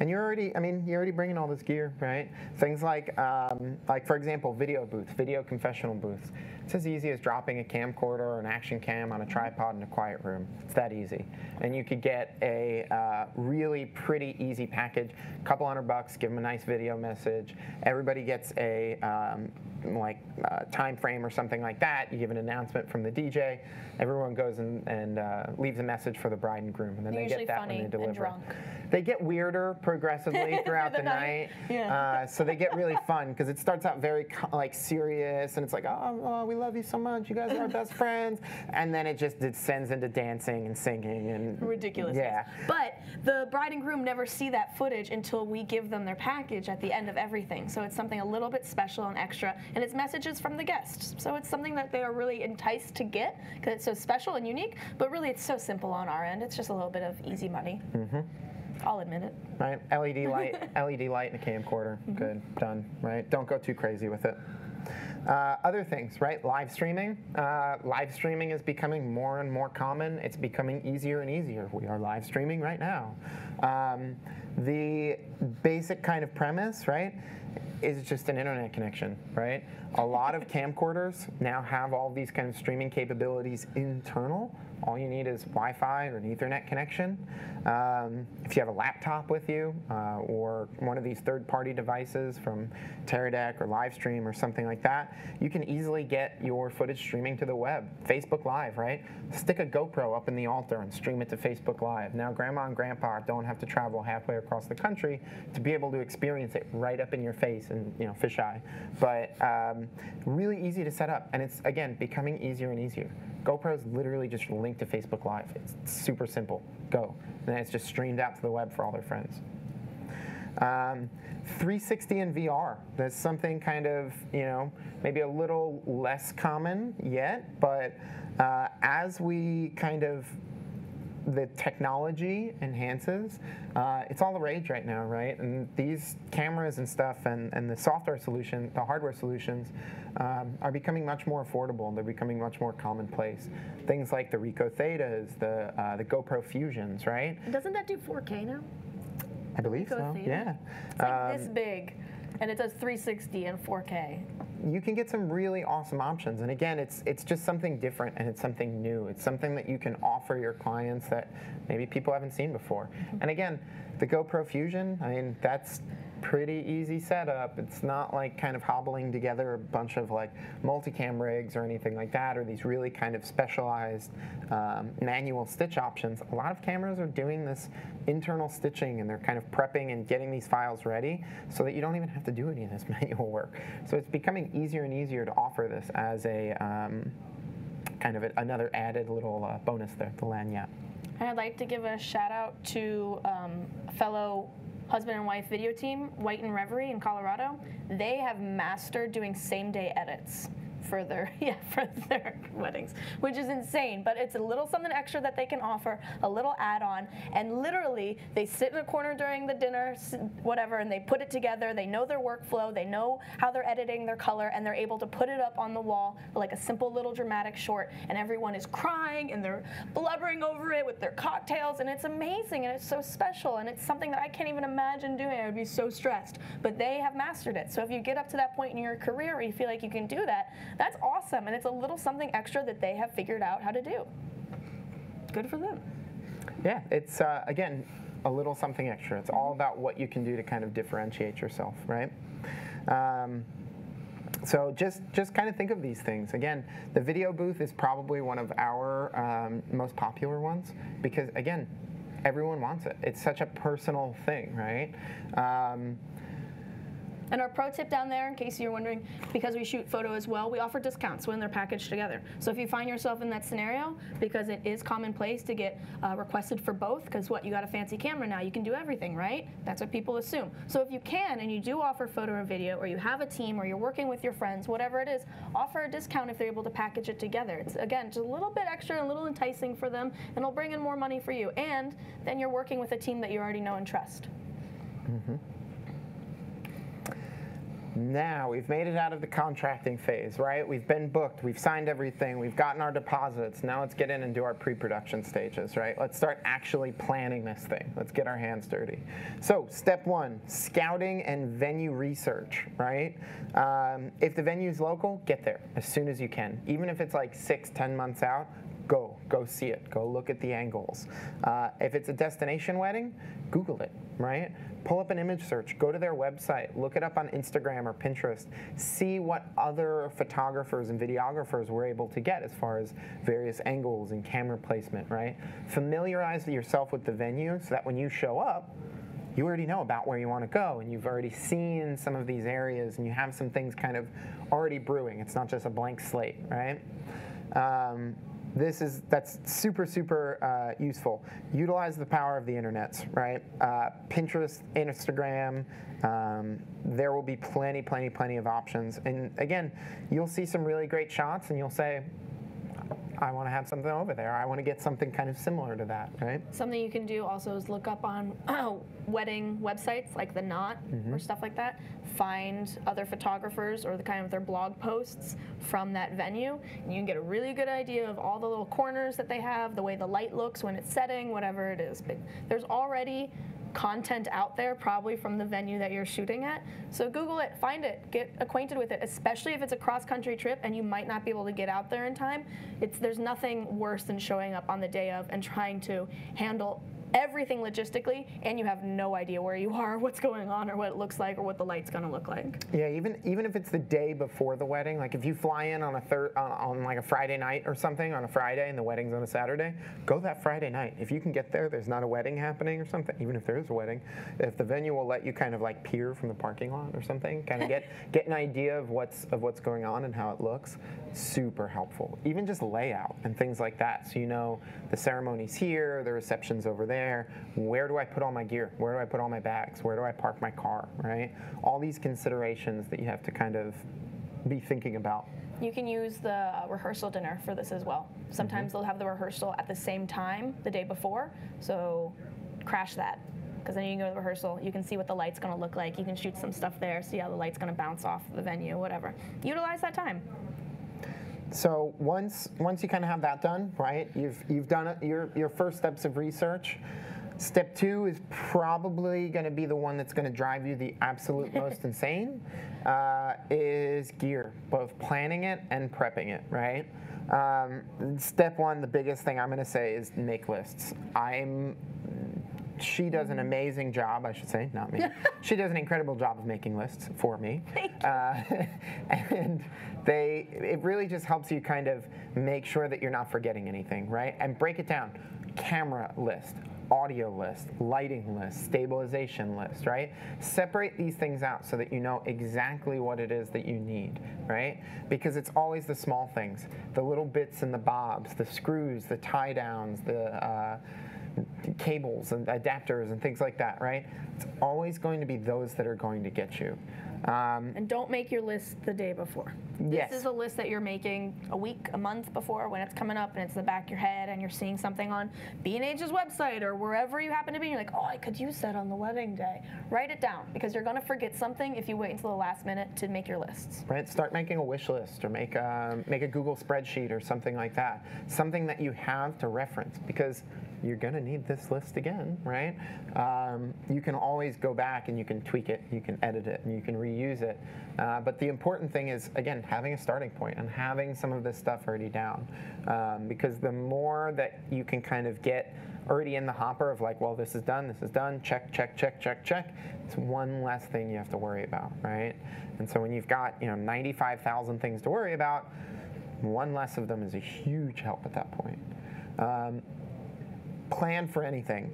And you're already bringing all this gear, right? Things like for example, video booths, video confessional booths. It's as easy as dropping a camcorder or an action cam on a tripod in a quiet room. It's that easy. And you could get a really pretty easy package, a couple $100, give them a nice video message. Everybody gets a like time frame or something like that. You give an announcement from the DJ. Everyone goes and leaves a message for the bride and groom, and then they get that when they deliver. And drunk. They get weirder progressively throughout the night. Yeah. So they get really fun because it starts out very like serious, and it's like, oh, we love you so much. You guys are our best friends. And then it just descends into dancing and singing and ridiculous. Yeah. But the bride and groom never see that footage until we give them their package at the end of everything. So it's something a little bit special and extra, and it's messages from the guests. So it's something that they are really enticed to get because it's so special and unique. But really, it's so simple on our end. It's just a little bit of easy money. Mm-hmm. I'll admit it. Right, LED light, LED light and a camcorder. Mm-hmm. Good, done. Right, don't go too crazy with it. Other things, right? Live streaming. Live streaming is becoming more and more common. It's becoming easier and easier. We are live streaming right now. The basic kind of premise, right, is just an internet connection, right? A lot of camcorders now have all these kind of streaming capabilities internal. All you need is Wi-Fi or an Ethernet connection. If you have a laptop with you or one of these third-party devices from Teradek or Livestream or something like that, you can easily get your footage streaming to the web. Facebook Live, right? Stick a GoPro up in the altar and stream it to Facebook Live. Now Grandma and Grandpa don't have to travel halfway across the country to be able to experience it right up in your face and, you know, fisheye. But really easy to set up, and it's, again, becoming easier and easier. GoPro's literally just linked to Facebook Live. It's super simple. Go. And then it's just streamed out to the web for all their friends. 360 and VR. That's something kind of, you know, maybe a little less common yet, but as we kind of the technology enhances, it's all the rage right now, right? And these cameras and stuff and the software solution, the hardware solutions, are becoming much more affordable. They're becoming much more commonplace. Things like the Ricoh Thetas, the GoPro Fusions, right? Doesn't that do 4K now? I believe so, Theta? yeah. It's like this big, and it does 360 and 4K. You can get some really awesome options, and again, it's just something different and it's something new. It's something that you can offer your clients that maybe people haven't seen before. And again, the GoPro Fusion, I mean, that's pretty easy setup. It's not like kind of hobbling together a bunch of like multicam rigs or anything like that, or these really kind of specialized manual stitch options. A lot of cameras are doing this internal stitching, and they're kind of prepping and getting these files ready so that you don't even have to do any of this manual work. So it's becoming easier and easier to offer this as a kind of another added little bonus there, the lanyard. And I'd like to give a shout out to a fellow husband and wife video team, White and Reverie in Colorado. They have mastered doing same-day edits for their weddings, which is insane. But it's a little something extra that they can offer, a little add-on. And literally, they sit in a corner during the dinner, whatever, and they put it together. They know their workflow. They know how they're editing their color, and they're able to put it up on the wall like a simple little dramatic short. And everyone is crying, and they're blubbering over it with their cocktails, and it's amazing, and it's so special, and it's something that I can't even imagine doing. I would be so stressed. But they have mastered it. So if you get up to that point in your career where you feel like you can do that, that's awesome, and it's a little something extra that they have figured out how to do. Good for them. Yeah, it's, again, a little something extra. It's all about what you can do to kind of differentiate yourself, right? So just kind of think of these things. Again, the video booth is probably one of our most popular ones because, again, everyone wants it. It's such a personal thing, right? And our pro tip down there, in case you're wondering, because we shoot photo as well, we offer discounts when they're packaged together. So if you find yourself in that scenario, because it is commonplace to get requested for both, because what, you got a fancy camera now, you can do everything, right? That's what people assume. So if you can, and you do offer photo or video, or you have a team, or you're working with your friends, whatever it is, offer a discount if they're able to package it together. It's, again, just a little bit extra, a little enticing for them, and it'll bring in more money for you. And then you're working with a team that you already know and trust. Mm-hmm. Now, we've made it out of the contracting phase, right? We've been booked, we've signed everything, we've gotten our deposits. Now let's get in and do our pre-production stages, right? Let's start actually planning this thing. Let's get our hands dirty. So, step one, scouting and venue research, right? If the venue's local, get there as soon as you can. Even if it's like 6-10 months out, go see it. Go look at the angles. If it's a destination wedding, Google it, right? Pull up an image search, go to their website, look it up on Instagram or Pinterest, see what other photographers and videographers were able to get as far as various angles and camera placement, right? Familiarize yourself with the venue so that when you show up, you already know about where you want to go, and you've already seen some of these areas, and you have some things kind of already brewing. It's not just a blank slate, right? That's super useful. Utilize the power of the internets, right? Pinterest, Instagram, there will be plenty of options. And again, you'll see some really great shots, and you'll say, I want to have something over there. I want to get something kind of similar to that, right? Something you can do also is look up on wedding websites like The Knot or stuff like that. Find other photographers or the kind of their blog posts from that venue. And you can get a really good idea of all the little corners that they have, the way the light looks when it's setting, whatever it is. But there's already content out there, probably from the venue that you're shooting at. So Google it, find it, get acquainted with it, especially if it's a cross-country trip and you might not be able to get out there in time. There's nothing worse than showing up on the day of and trying to handle everything logistically, and you have no idea where you are, what's going on, or what it looks like, or what the light's going to look like. Yeah, even if it's the day before the wedding, like if you fly in on on like a Friday night or something on a Friday and the wedding's on a Saturday, go that Friday night. If you can get there, there's not a wedding happening or something. Even if there is a wedding, if the venue will let you kind of like peer from the parking lot or something, kind of get an idea of what's going on and how it looks, super helpful. Even just layout and things like that, so you know the ceremony's here, the reception's over there. Where do I put all my gear? Where do I put all my bags? Where do I park my car, right? All these considerations that you have to kind of be thinking about. You can use the rehearsal dinner for this as well. Sometimes they'll have the rehearsal at the same time the day before, so crash that. Because then you can go to the rehearsal, you can see what the light's going to look like, you can shoot some stuff there, see how the light's going to bounce off the venue, whatever. Utilize that time. So once you kind of have that done, right? You've done your first steps of research. Step 2 is probably going to be the one that's going to drive you the absolute most insane. Is gear, both planning it and prepping it, right? Step 1, the biggest thing I'm going to say is make lists. She does an amazing job, I should say, not me. She does an incredible job of making lists for me. And it really just helps you kind of make sure that you're not forgetting anything, right? And break it down. Camera list, audio list, lighting list, stabilization list, right? Separate these things out so that you know exactly what it is that you need, right? Because it's always the small things, the little bits and the bobs, the screws, the tie downs, the cables and adapters and things like that, right? It's always going to be those that are going to get you. And don't make your list the day before. Yes. This is a list that you're making a week, a month before when it's coming up and it's in the back of your head and you're seeing something on B&H's website or wherever you happen to be. You're like, oh, I could use that on the wedding day. Write it down because you're going to forget something if you wait until the last minute to make your lists. Right. Start making a wish list or make a Google spreadsheet or something like that. Something that you have to reference because you're going to need this list again, right? You can always go back and you can tweak it, you can edit it, and you can reuse it. But the important thing is, again, having a starting point and having some of this stuff already down. Because the more that you can kind of get already in the hopper of like, well, this is done, check, check, check, check, check, it's one less thing you have to worry about, right? And so when you've got 95,000 things to worry about, one less of them is a huge help at that point. Plan for anything.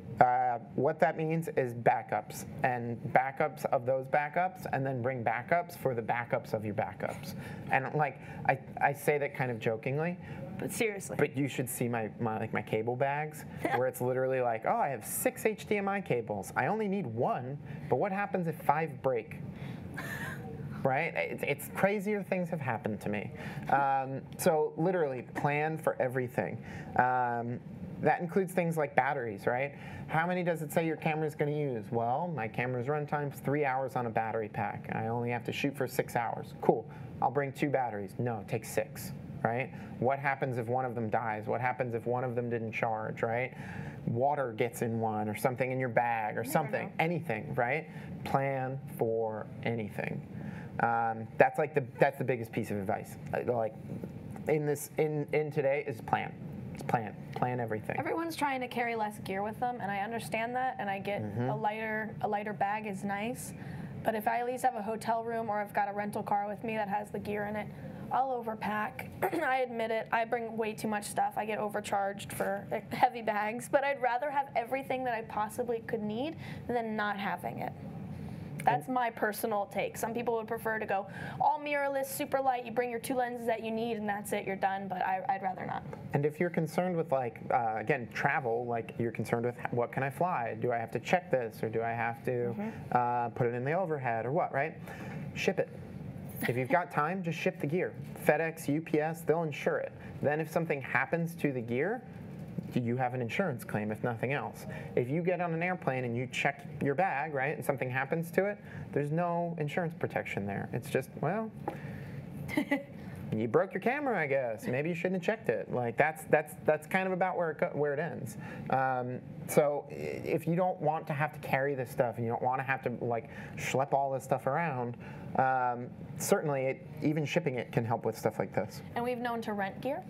What that means is backups and backups of those backups, and then bring backups for the backups of your backups. And like I say that kind of jokingly, but seriously. But you should see my cable bags where it's literally like, oh, I have 6 HDMI cables. I only need 1, but what happens if 5 break? Right? It's crazier things have happened to me. So literally plan for everything. That includes things like batteries, right? How many does it say your camera's going to use? Well, my camera's runtime's 3 hours on a battery pack. I only have to shoot for 6 hours. Cool. I'll bring 2 batteries. No, it takes 6, right? What happens if one of them dies? What happens if one of them didn't charge, right? Water gets in one or something in your bag or something, anything, right? Plan for anything. That's the biggest piece of advice. Like in today is plan. Just plan everything. Everyone's trying to carry less gear with them, and I understand that, and I get a lighter bag is nice. But if I at least have a hotel room or I've got a rental car with me that has the gear in it, I'll overpack. I admit it. I bring way too much stuff. I get overcharged for heavy bags, but I'd rather have everything that I possibly could need than not having it. That's my personal take. Some people would prefer to go all mirrorless, super light. You bring your 2 lenses that you need, and that's it. You're done. But I'd rather not. And if you're concerned with again, travel, like you're concerned with what can I fly? Do I have to check this, or do I have to put it in the overhead, or what? Right? Ship it. If you've got time, just ship the gear. FedEx, UPS, they'll insure it. Then if something happens to the gear, you have an insurance claim, if nothing else. If you get on an airplane and you check your bag, right, and something happens to it, there's no insurance protection there. It's just, well, you broke your camera, I guess. Maybe you shouldn't have checked it. Like that's kind of about where it ends. So if you don't want to have to carry this stuff and you don't want to have to like schlep all this stuff around, certainly even shipping it can help with stuff like this. And we've known to rent gear.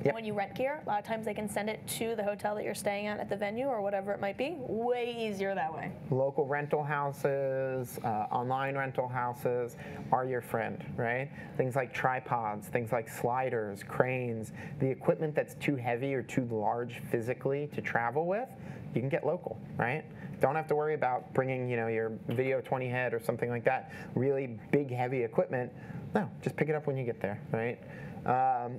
Yep. When you rent gear, a lot of times they can send it to the hotel that you're staying at the venue or whatever it might be. Way easier that way. Local rental houses, online rental houses are your friend, right? Things like tripods, things like sliders, cranes, the equipment that's too heavy or too large physically to travel with, you can get local, right? Don't have to worry about bringing, your Video 20 head or something like that, really big, heavy equipment. No, just pick it up when you get there, right?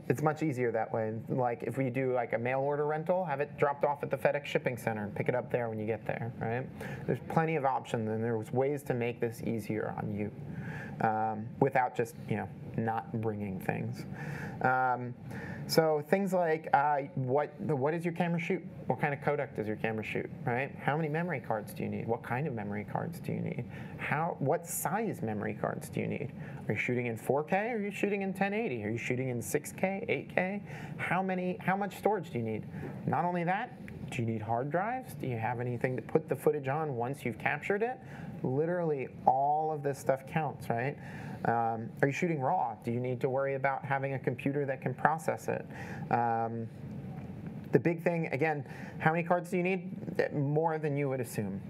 It's much easier that way. Like if we do like a mail order rental, have it dropped off at the FedEx shipping center and pick it up there when you get there, right? There's plenty of options, and there's ways to make this easier on you without just, not bringing things. So things like what does your camera shoot? What kind of codec does your camera shoot, right? How many memory cards do you need? What kind of memory cards do you need? What size memory cards do you need? Are you shooting in 4K? Or are you shooting in 1080? Are you shooting in 6K, 8K? How much storage do you need? Not only that, do you need hard drives? Do you have anything to put the footage on once you've captured it? Literally all of this stuff counts, right? Are you shooting RAW? Do you need to worry about having a computer that can process it? The big thing, again, how many cards do you need? More than you would assume.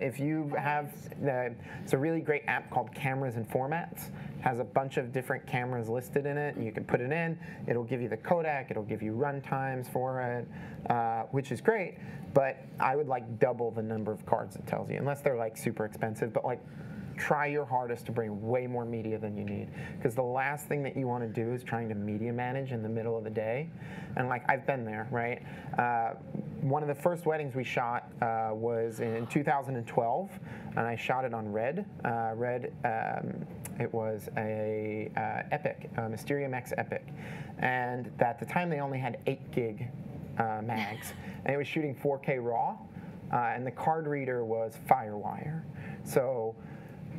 If you have, it's a really great app called Cameras and Formats. It has a bunch of different cameras listed in it. You can put it in. It'll give you the codec. It'll give you run times for it, which is great. But I would like double the number of cards it tells you, unless they're like super expensive. But like, try your hardest to bring way more media than you need, because the last thing that you want to do is trying to media manage in the middle of the day. And like, I've been there, right? One of the first weddings we shot was in 2012, and I shot it on Red. It was a Epic, Mysterium X Epic, and at the time they only had 8 gig mags, and it was shooting 4K RAW, and the card reader was Firewire. So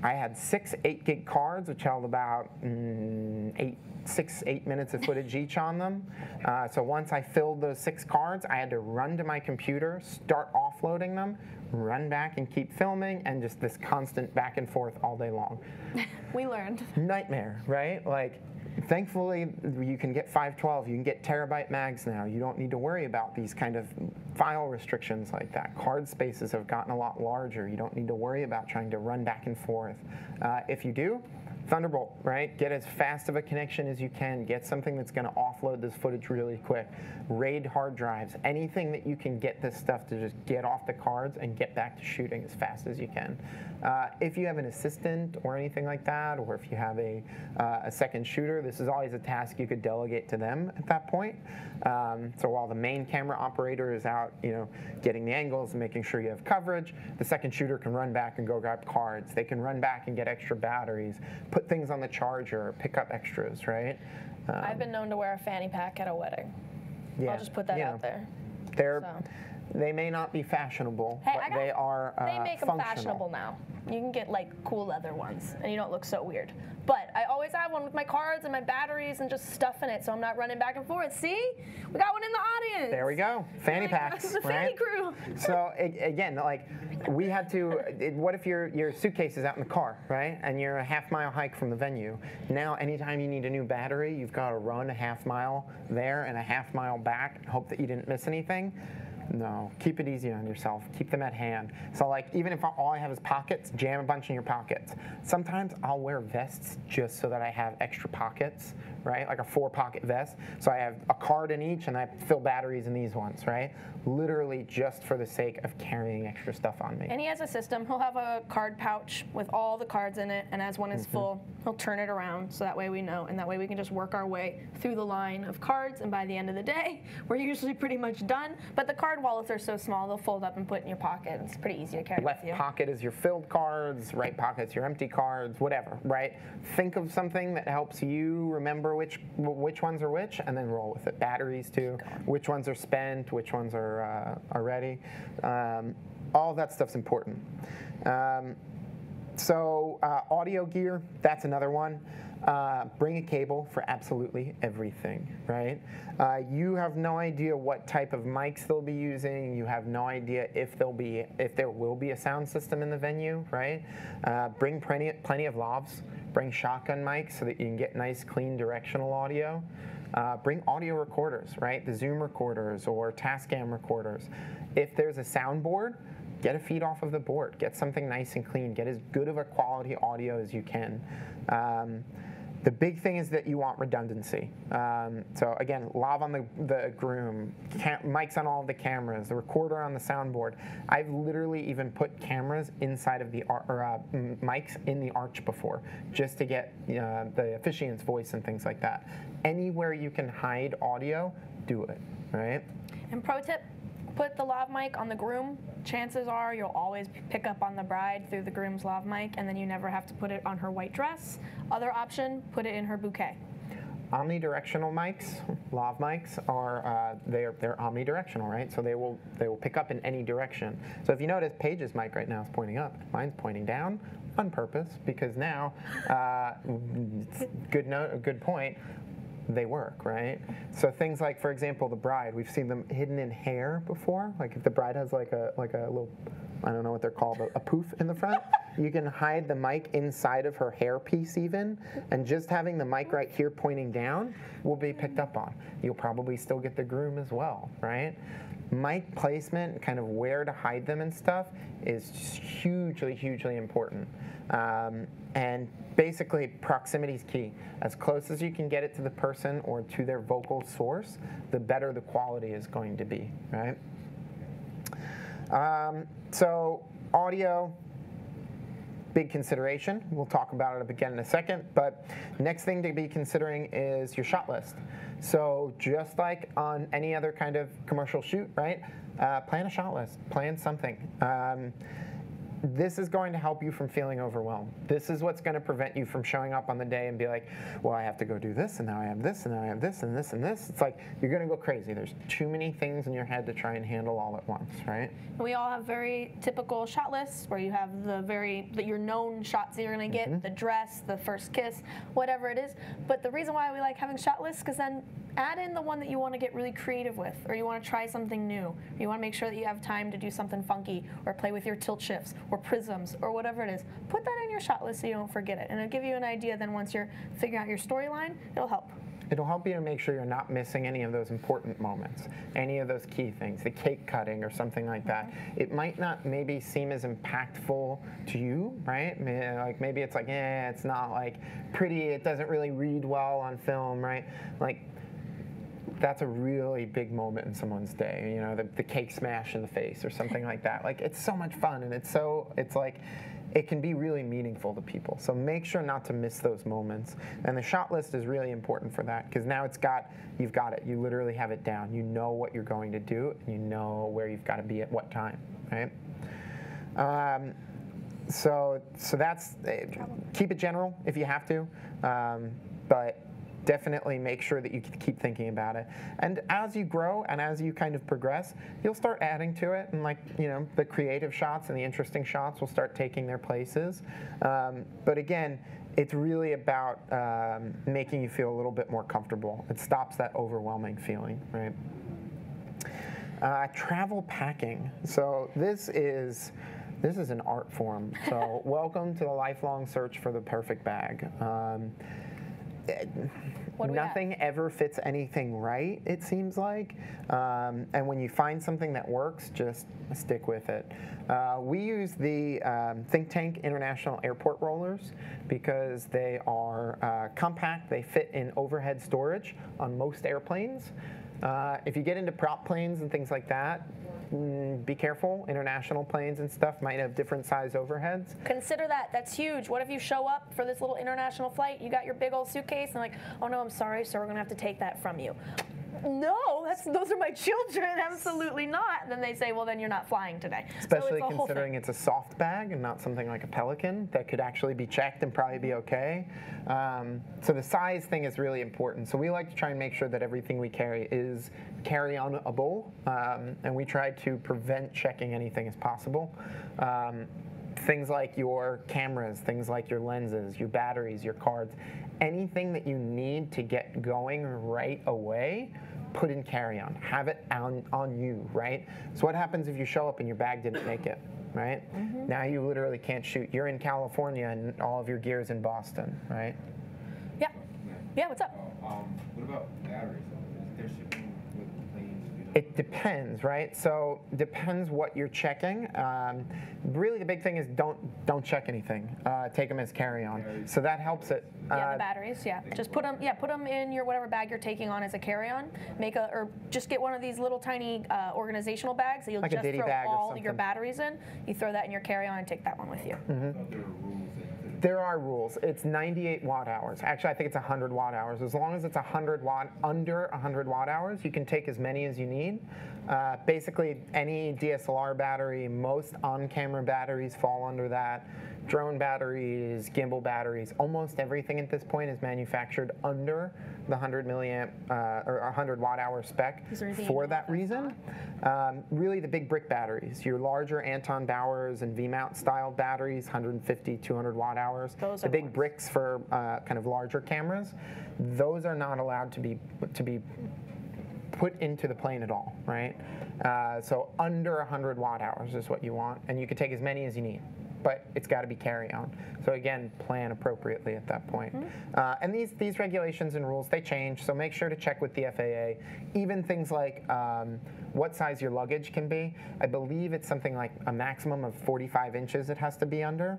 I had 6 8-gig cards, which held about 8 minutes of footage each on them. So once I filled those 6 cards, I had to run to my computer, start offloading them, run back and keep filming, and just this constant back and forth all day long. We learned. Nightmare, right? Like, thankfully, you can get 512, you can get terabyte mags now. You don't need to worry about these kind of file restrictions like that. Card spaces have gotten a lot larger. You don't need to worry about trying to run back and forth. If you do, Thunderbolt, right? Get as fast of a connection as you can. Get something that's going to offload this footage really quick. RAID hard drives, anything that you can get this stuff to just get off the cards and get back to shooting as fast as you can. If you have an assistant or anything like that, or if you have a second shooter, this is always a task you could delegate to them at that point. So while the main camera operator is out, getting the angles and making sure you have coverage, the second shooter can run back and go grab cards. They can run back and get extra batteries, put things on the charger, pick up extras, right? I've been known to wear a fanny pack at a wedding. Yeah, I'll just put that out there. They may not be fashionable, hey, but they are They make them functional. fashionable now. You can get like cool leather ones, and you don't look so weird. But I always have one with my cards and my batteries and just stuff in it, so I'm not running back and forth. See, we got one in the audience. There we go, fanny packs, the fanny crew. So again, like we had to. What if your suitcase is out in the car, right? And you're a half-mile hike from the venue. Now, anytime you need a new battery, you've got to run a half-mile there and a half-mile back. Hope that you didn't miss anything. No, keep it easy on yourself. Keep them at hand. So like, even if all I have is pockets, jam a bunch in your pockets. Sometimes I'll wear vests just so that I have extra pockets, right? Like a 4-pocket vest. So I have a card in each and I fill batteries in these ones, right? Literally just for the sake of carrying extra stuff on me. And he has a system. He'll have a card pouch with all the cards in it, and as one is full, he'll turn it around so that way we know, and that way we can just work our way through the line of cards, and by the end of the day, we're usually pretty much done. But the card wallets are so small, they'll fold up and put in your pocket. It's pretty easy to carry with you. Left pocket is your filled cards, right pocket's your empty cards, whatever, right? Think of something that helps you remember which ones are which, and then roll with it. Batteries too, which ones are spent, which ones are ready. All that stuff's important. So audio gear, that's another one. Bring a cable for absolutely everything, right? You have no idea what type of mics they'll be using. You have no idea if there will be a sound system in the venue, right? Bring plenty of lavs. Bring shotgun mics so that you can get nice, clean directional audio. Bring audio recorders, right? The Zoom recorders or Tascam recorders. If there's a soundboard, get a feed off of the board. Get something nice and clean. Get as good of a quality audio as you can. The big thing is that you want redundancy. So again, lav on the groom, mics on all of the cameras, the recorder on the soundboard. I've literally even put cameras inside of the mics in the arch before, just to get the officiant's voice and things like that. Anywhere you can hide audio, do it, right? And pro tip, put the lav mic on the groom. Chances are you'll always pick up on the bride through the groom's lav mic, and then you never have to put it on her white dress. Other option, put it in her bouquet. Omnidirectional mics, lav mics, are they're omnidirectional, right? So they will pick up in any direction. So if you notice, Paige's mic right now is pointing up. Mine's pointing down on purpose because now, good point. They work, right? So things like, for example, the bride, we've seen them hidden in hair before. Like if the bride has like a little, I don't know what they're called, a poof in the front, you can hide the mic inside of her hair piece even, and just having the mic right here pointing down will be picked up on. You'll probably still get the groom as well, right? Mic placement, kind of where to hide them and stuff, is hugely, hugely important. And basically, proximity is key. As close as you can get it to the person or to their vocal source, the better the quality is going to be, right? So audio, big consideration. We'll talk about it again in a second, but next thing to be considering is your shot list. So just like on any other kind of commercial shoot, right? Plan a shot list, plan something. This is going to help you from feeling overwhelmed. This is what's going to prevent you from showing up on the day and be like, well, I have to go do this, and now I have this, and now I have this, and this, and this. It's like, you're going to go crazy. There's too many things in your head to try and handle all at once, right? We all have very typical shot lists where you have your known shots that you're going to get, the dress, the first kiss, whatever it is. But the reason why we like having shot lists, because then add in the one that you want to get really creative with, or you want to try something new, or you want to make sure that you have time to do something funky, or play with your tilt shifts, or prisms, or whatever it is. Put that in your shot list so you don't forget it, and it'll give you an idea. Then once you're figuring out your storyline, it'll help. It'll help you to make sure you're not missing any of those important moments, any of those key things, the cake cutting or something like that. It might not maybe seem as impactful to you, right? Like maybe it's like, it's not like pretty, it doesn't really read well on film, right? Like, that's a really big moment in someone's day, you know, the cake smash in the face or something like that. Like, it's so much fun, and it's like, it can be really meaningful to people. So make sure not to miss those moments. And the shot list is really important for that, because now you've got it. You literally have it down. You know what you're going to do, and you know where you've got to be at what time, right? So that's, keep it general if you have to, but definitely make sure that you keep thinking about it. And as you grow and as you kind of progress, you'll start adding to it, and like, you know, the creative shots and the interesting shots will start taking their places. But again, it's really about making you feel a little bit more comfortable. It stops that overwhelming feeling, right? Travel packing. So this is an art form. So welcome to the lifelong search for the perfect bag. Nothing ever fits anything right, it seems like. And when you find something that works, just stick with it. We use the Think Tank International Airport rollers because they are compact. They fit in overhead storage on most airplanes. If you get into prop planes and things like that, be careful. International planes and stuff might have different size overheads. Consider that. That's huge. What if you show up for this little international flight, you got your big old suitcase, and like, oh no, I'm sorry, sir, we're going to have to take that from you. No, those are my children. Absolutely not. Then they say, well, then you're not flying today. Especially so considering it's a soft bag and not something like a Pelican that could actually be checked and probably be okay. So the size thing is really important. So we like to try and make sure that everything we carry is carry-on-able, and we try to prevent checking anything as possible. Things like your cameras, things like your lenses, your batteries, your cards, anything that you need to get going right away, put in carry-on. Have it on you, right? So what happens if you show up and your bag didn't make it, right? Mm-hmm. Now you literally can't shoot. You're in California and all of your gear's in Boston, right? Yeah. Yeah, what's up? What about batteries? Is there shipping with planes? It depends, right? So depends what you're checking. Really, the big thing is don't check anything. Take them as carry-on. So that helps it. Yeah, the batteries. Yeah, just put them. Yeah, put them in your whatever bag you're taking on as a carry-on. Or just get one of these little tiny organizational bags that you'll like just throw all your something. Batteries in. You throw that in your carry-on and take that one with you. Mm-hmm. There are rules. It's 98 watt hours. Actually, I think it's 100 watt hours. As long as it's 100 watt, under 100 watt hours, you can take as many as you need. Basically, any DSLR battery, most on-camera batteries fall under that. Drone batteries, gimbal batteries, almost everything at this point is manufactured under the 100 milliamp or 100 watt hour spec for that reason. Really, the big brick batteries, your larger Anton Bowers and V-mount style batteries, 150, 200 watt hours. The big bricks for kind of larger cameras, those are not allowed to be put into the plane at all, right? So under 100 watt hours is what you want, and you can take as many as you need, but it's got to be carry-on. So again, plan appropriately at that point. Mm-hmm. And these regulations and rules, they change, so make sure to check with the FAA. Even things like what size your luggage can be. I believe it's something like a maximum of 45 inches it has to be under.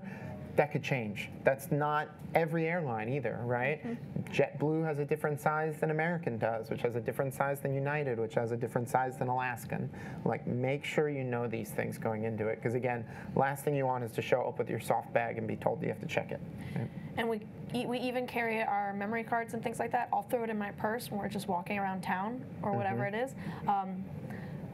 That could change. That's not every airline either, right? Mm-hmm. JetBlue has a different size than American does, which has a different size than United, which has a different size than Alaskan. Like, make sure you know these things going into it, because again, last thing you want is to show up with your soft bag and be told you have to check it. Right? And we even carry our memory cards and things like that. I'll throw it in my purse when we're just walking around town or whatever it is.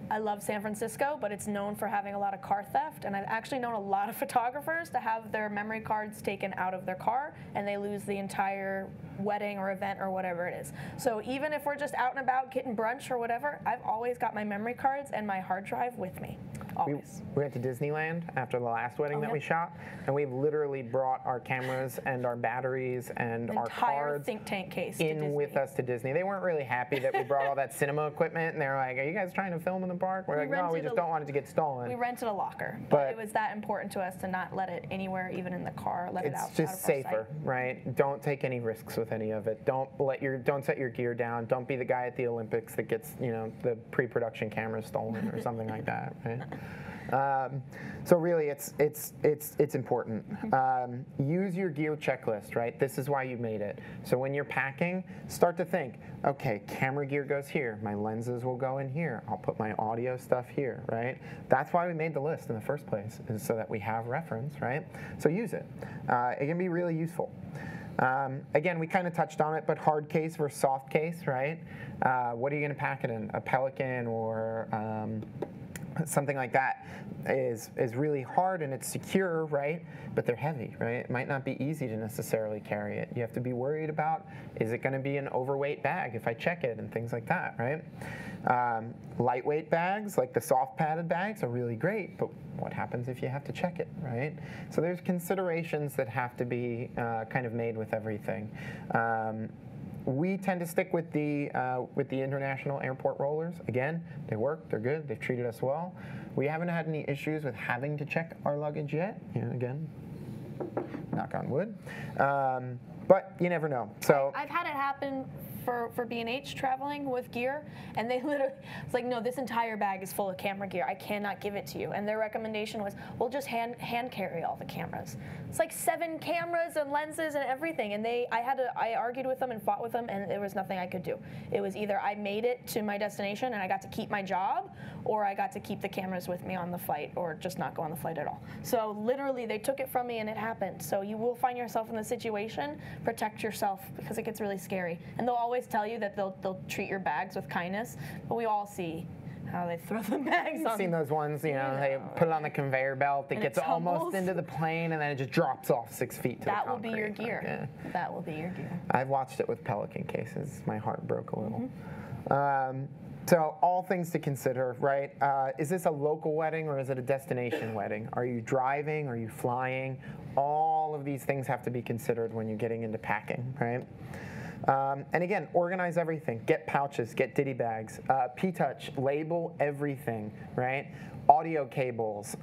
I love San Francisco, but it's known for having a lot of car theft, and I've actually known a lot of photographers to have their memory cards taken out of their car, and they lose the entire wedding or event or whatever it is. So even if we're just out and about getting brunch or whatever, I've always got my memory cards and my hard drive with me. Always. We went to Disneyland after the last wedding that we shot, and we've literally brought our cameras and our batteries and our cards Think Tank case in with us to Disney. They weren't really happy that we brought all that cinema equipment, and they were like, "Are you guys trying to film in the park?" We're like, "No, we just don't want it to get stolen." We rented a locker, but it was that important to us to not let it anywhere, even in the car. Let it out. It's just safer, right? Don't take any risks with any of it. Don't set your gear down. Don't be the guy at the Olympics that gets the pre-production camera stolen or something like that, right? So really, it's important. Use your gear checklist, right? This is why you made it. So when you're packing, start to think, okay, camera gear goes here. My lenses will go in here. I'll put my audio stuff here, right? That's why we made the list in the first place, is so that we have reference, right? So use it. It can be really useful. Again, we kind of touched on it, but hard case versus soft case, right? What are you going to pack it in? A Pelican or something like that is really hard and it's secure, right? But they're heavy, right? It might not be easy to necessarily carry it. You have to be worried about, is it going to be an overweight bag if I check it, and things like that, right? Lightweight bags, like the soft padded bags, are really great, but what happens if you have to check it, right? So there's considerations that have to be kind of made with everything. We tend to stick with the international airport rollers. Again, they work, they're good, they've treated us well. We haven't had any issues with having to check our luggage yet. Again, knock on wood. But you never know. So I've had it happen for B&H traveling with gear, and they literally, it's like, no, this entire bag is full of camera gear. I cannot give it to you. And their recommendation was, well, just hand carry all the cameras. It's like 7 cameras and lenses and everything. And I argued with them and fought with them, and there was nothing I could do. It was either I made it to my destination and I got to keep my job, or I got to keep the cameras with me on the flight, or just not go on the flight at all. So literally, they took it from me, and it happened. So you will find yourself in the situation. Protect yourself, because it gets really scary. And they'll always tell you that they'll treat your bags with kindness, but we all see how they throw the bags on. I've seen those ones, they put it on the conveyor belt, it gets almost into the plane, and then it just drops off 6 feet to the concrete. That will be your gear. Yeah. That will be your gear. I've watched it with Pelican cases. My heart broke a little. So all things to consider, right? Is this a local wedding or is it a destination wedding? Are you driving? Are you flying? All of these things have to be considered when you're getting into packing, right? And again, organize everything. Get pouches, get ditty bags. P-Touch, label everything, right? Audio cables,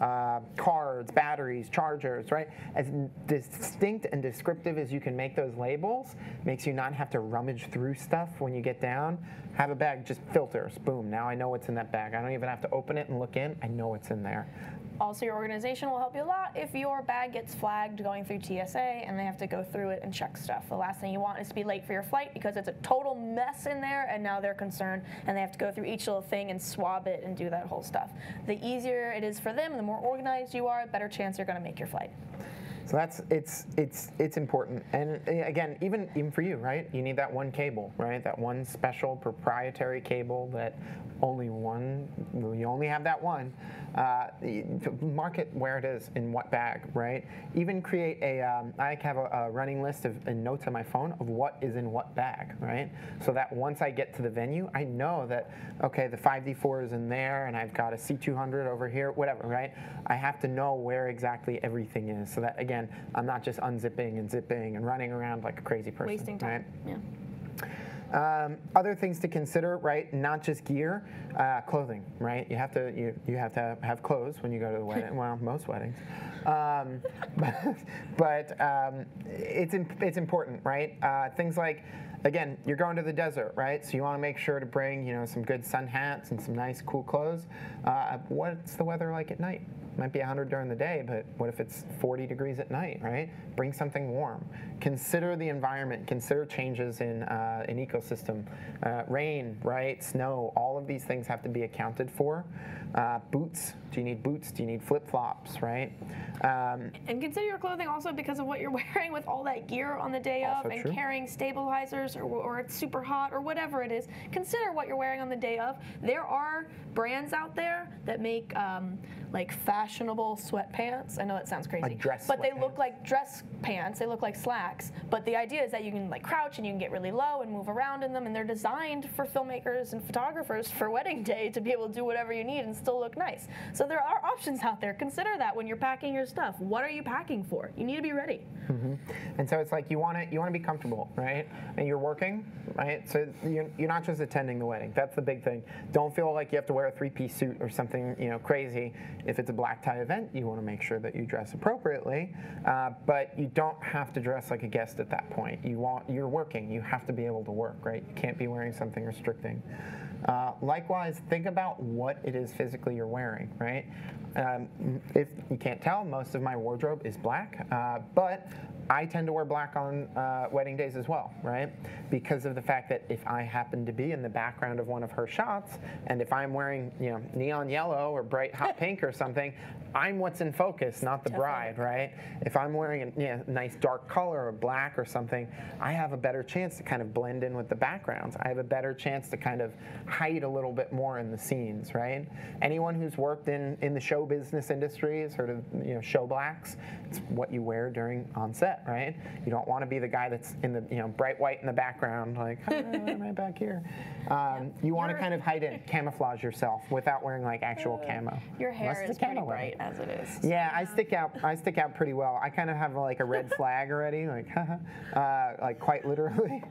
cards, batteries, chargers, right? As distinct and descriptive as you can make those labels, makes you not have to rummage through stuff when you get down. Have a bag, just filters, boom, now I know what's in that bag. I don't even have to open it and look in, I know what's in there. Also, your organization will help you a lot if your bag gets flagged going through TSA and they have to go through it and check stuff. The last thing you want is to be late for your flight because it's a total mess in there, and now they're concerned and they have to go through each little thing and swab it and do that whole stuff. The easier it is for them, the more organized you are, the better chance you're going to make your flight. So it's important, and again, even for you, right? You need that one cable, right? That one special proprietary cable that you only have that one. Mark it where it is in what bag, right? Even create I have a running list of notes on my phone of what is in what bag, right? So that once I get to the venue, I know that, okay, the 5D4 is in there, and I've got a C200 over here, whatever, right? I have to know where exactly everything is, so that, again, I'm not just unzipping and zipping and running around like a crazy person. Wasting time, right? Yeah. Other things to consider, right? Not just gear, clothing, right? You have to have clothes when you go to the wedding. Well, most weddings, but it's important, right? Things like, again, you're going to the desert, right? So you want to make sure to bring, some good sun hats and some nice cool clothes. What's the weather like at night? Might be 100 during the day, but what if it's 40 degrees at night, right? Bring something warm. Consider the environment. Consider changes in ecosystem. Rain, right? Snow. All of these things have to be accounted for. Boots. Do you need boots? Do you need flip-flops, right? And consider your clothing also because of what you're wearing with all that gear on the day of, and carrying stabilizers or it's super hot or whatever it is. Consider what you're wearing on the day of. There are brands out there that make like fashionable sweatpants. I know that sounds crazy, like dress but they sweatpants. look like dress pants. They look like slacks. But the idea is that you can like crouch and you can get really low and move around in them, and they're designed for filmmakers and photographers for wedding day to be able to do whatever you need and still look nice. So there are options out there. Consider that when you're packing your stuff. What are you packing for? You need to be ready. Mm-hmm. And so it's like you want to be comfortable, right? And you're working, right? So you're not just attending the wedding. That's the big thing. Don't feel like you have to wear a 3-piece suit or something crazy. If it's a black tie event, you want to make sure that you dress appropriately, but you don't have to dress like a guest at that point. You're working. You have to be able to work, right? You can't be wearing something restricting. Likewise, think about what it is physically you're wearing, right? If you can't tell, most of my wardrobe is black, but I tend to wear black on wedding days as well, right? Because of the fact that if I happen to be in the background of one of her shots, and if I'm wearing neon yellow or bright hot pink or something, I'm what's in focus, not the bride, right? If I'm wearing a nice dark color or black or something, I have a better chance to kind of blend in with the backgrounds. I have a better chance to kind of hide a little bit more in the scenes, right? Anyone who's worked in the show business industry has heard of show blacks. It's what you wear during on set, right? You don't want to be the guy that's in the bright white in the background, like right back here. You want to kind of hide it, camouflage yourself without wearing like actual camo. Your hair is pretty bright as it is. Yeah, I stick out pretty well. I kind of have like a red flag already, like like quite literally.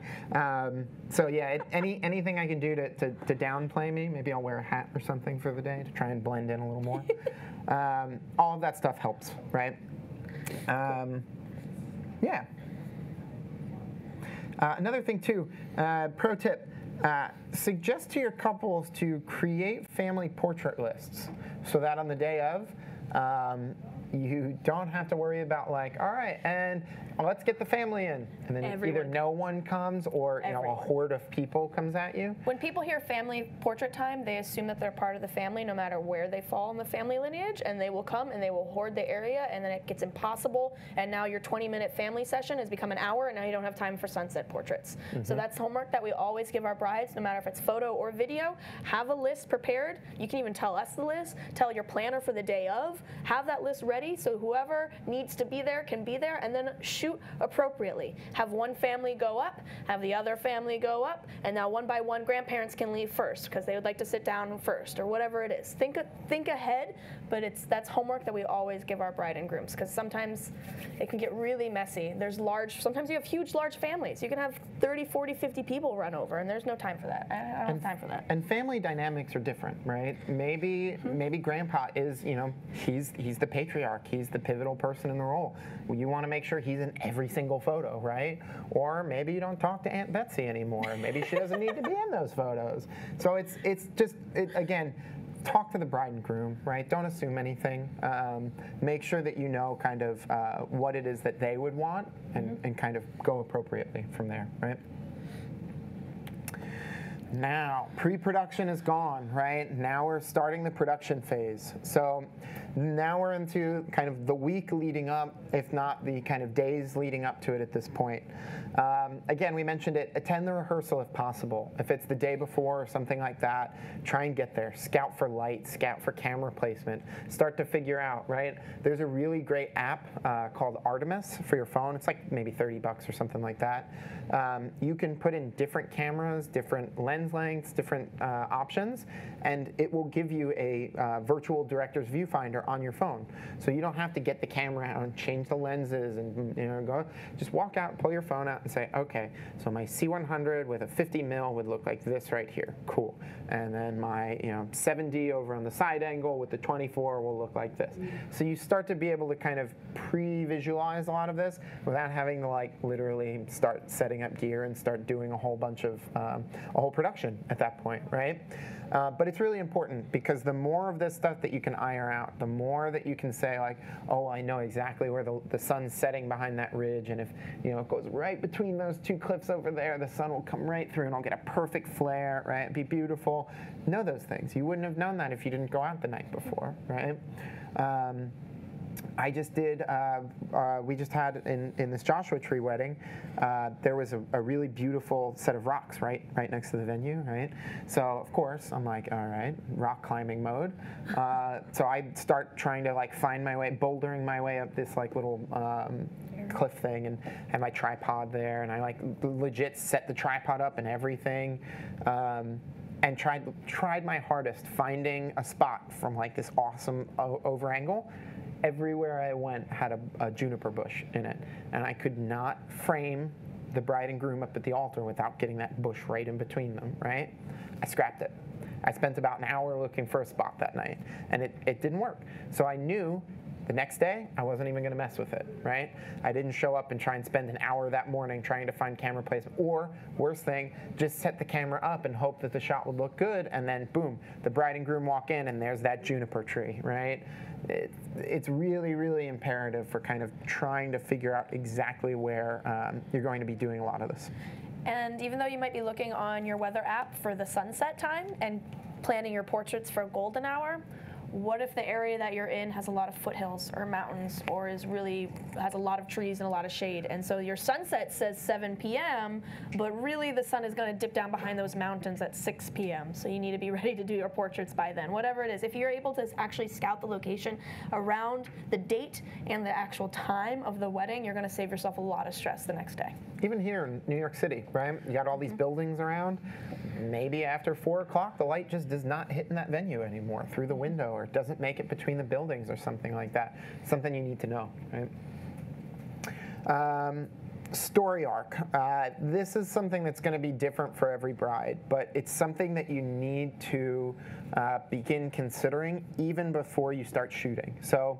So yeah, anything I can do to downplay me. Maybe I'll wear a hat or something for the day to try and blend in a little more. All of that stuff helps, right? Yeah. Another thing too, pro tip. Suggest to your couples to create family portrait lists so that on the day of, you don't have to worry about like, all right, and let's get the family in, and then either no one comes or a horde of people comes at you. When people hear family portrait time, they assume that they're part of the family no matter where they fall in the family lineage, and they will come and they will hoard the area, and then it gets impossible, and now your 20-minute family session has become an hour, and now you don't have time for sunset portraits. So that's homework that we always give our brides, no matter if it's photo or video. Have a list prepared. You can even tell us the list, tell your planner for the day of, have that list ready so whoever needs to be there can be there, and then shoot appropriately. Have one family go up, have the other family go up, and now one by one grandparents can leave first because they would like to sit down first or whatever it is. Think ahead, but that's homework that we always give our bride and grooms because sometimes it can get really messy. Sometimes you have huge, large families. You can have 30, 40, 50 people run over, and there's no time for that. I don't have time for that. And family dynamics are different, right? Maybe grandpa is, he's the patriarch. He's the pivotal person in the role. You want to make sure he's in every single photo, right? Or maybe you don't talk to Aunt Betsy anymore. Maybe she doesn't need to be in those photos. So again, talk to the bride and groom, right? Don't assume anything. Make sure that you know kind of what it is that they would want and kind of go appropriately from there, right? Now, pre-production is gone, right? Now we're starting the production phase. So now we're into kind of the week leading up, if not the kind of days leading up to it at this point. Again, we mentioned it, attend the rehearsal if possible. If it's the day before or something like that, try and get there. Scout for light, scout for camera placement. Start to figure out, right? There's a really great app called Artemis for your phone. It's like maybe $30 or something like that. You can put in different cameras, different lens lengths, different options, and it will give you a virtual director's viewfinder on your phone. So you don't have to get the camera out and change the lenses and go. Just walk out, pull your phone out, and say, okay, so my C100 with a 50 mil would look like this right here. Cool. And then my 7D over on the side angle with the 24 will look like this. So you start to be able to kind of pre-visualize a lot of this without having to like literally start setting up gear and start doing a whole bunch of a whole production at that point, right? But it's really important because the more of this stuff that you can iron out, the more that you can say like, oh, I know exactly where the sun's setting behind that ridge, and if it goes right between those two cliffs over there, the sun will come right through and I'll get a perfect flare, right? It'd be beautiful. Know those things. You wouldn't have known that if you didn't go out the night before, right? I just did, we just had in this Joshua Tree wedding, there was a really beautiful set of rocks right next to the venue, right? So of course I'm like, all right, rock climbing mode. So I start trying to like find my way, bouldering my way up this like little cliff thing, and had my tripod there, and I like legit set the tripod up and everything. And tried my hardest finding a spot from like this awesome over angle. Everywhere I went had a juniper bush in it, and I could not frame the bride and groom up at the altar without getting that bush right in between them, right? I scrapped it. I spent about an hour looking for a spot that night, and it didn't work. So I knew the next day, I wasn't even going to mess with it, right? I didn't show up and try and spend an hour that morning trying to find camera placement. Or, worst thing, just set the camera up and hope that the shot would look good, and then boom, the bride and groom walk in and there's that juniper tree, right? It's really, really imperative for kind of trying to figure out exactly where you're going to be doing a lot of this. And even though you might be looking on your weather app for the sunset time and planning your portraits for golden hour, what if the area that you're in has a lot of foothills or mountains or has a lot of trees and a lot of shade, and so your sunset says 7 p.m., but really the sun is going to dip down behind those mountains at 6 p.m., so you need to be ready to do your portraits by then. Whatever it is, if you're able to actually scout the location around the date and the actual time of the wedding, you're going to save yourself a lot of stress the next day. Even here in New York City, right? You got all these buildings around. Maybe after 4 o'clock, the light just does not hit in that venue anymore through the window, or it doesn't make it between the buildings or something like that. Something you need to know, right? Story arc. This is something that's going to be different for every bride, but it's something that you need to begin considering even before you start shooting. So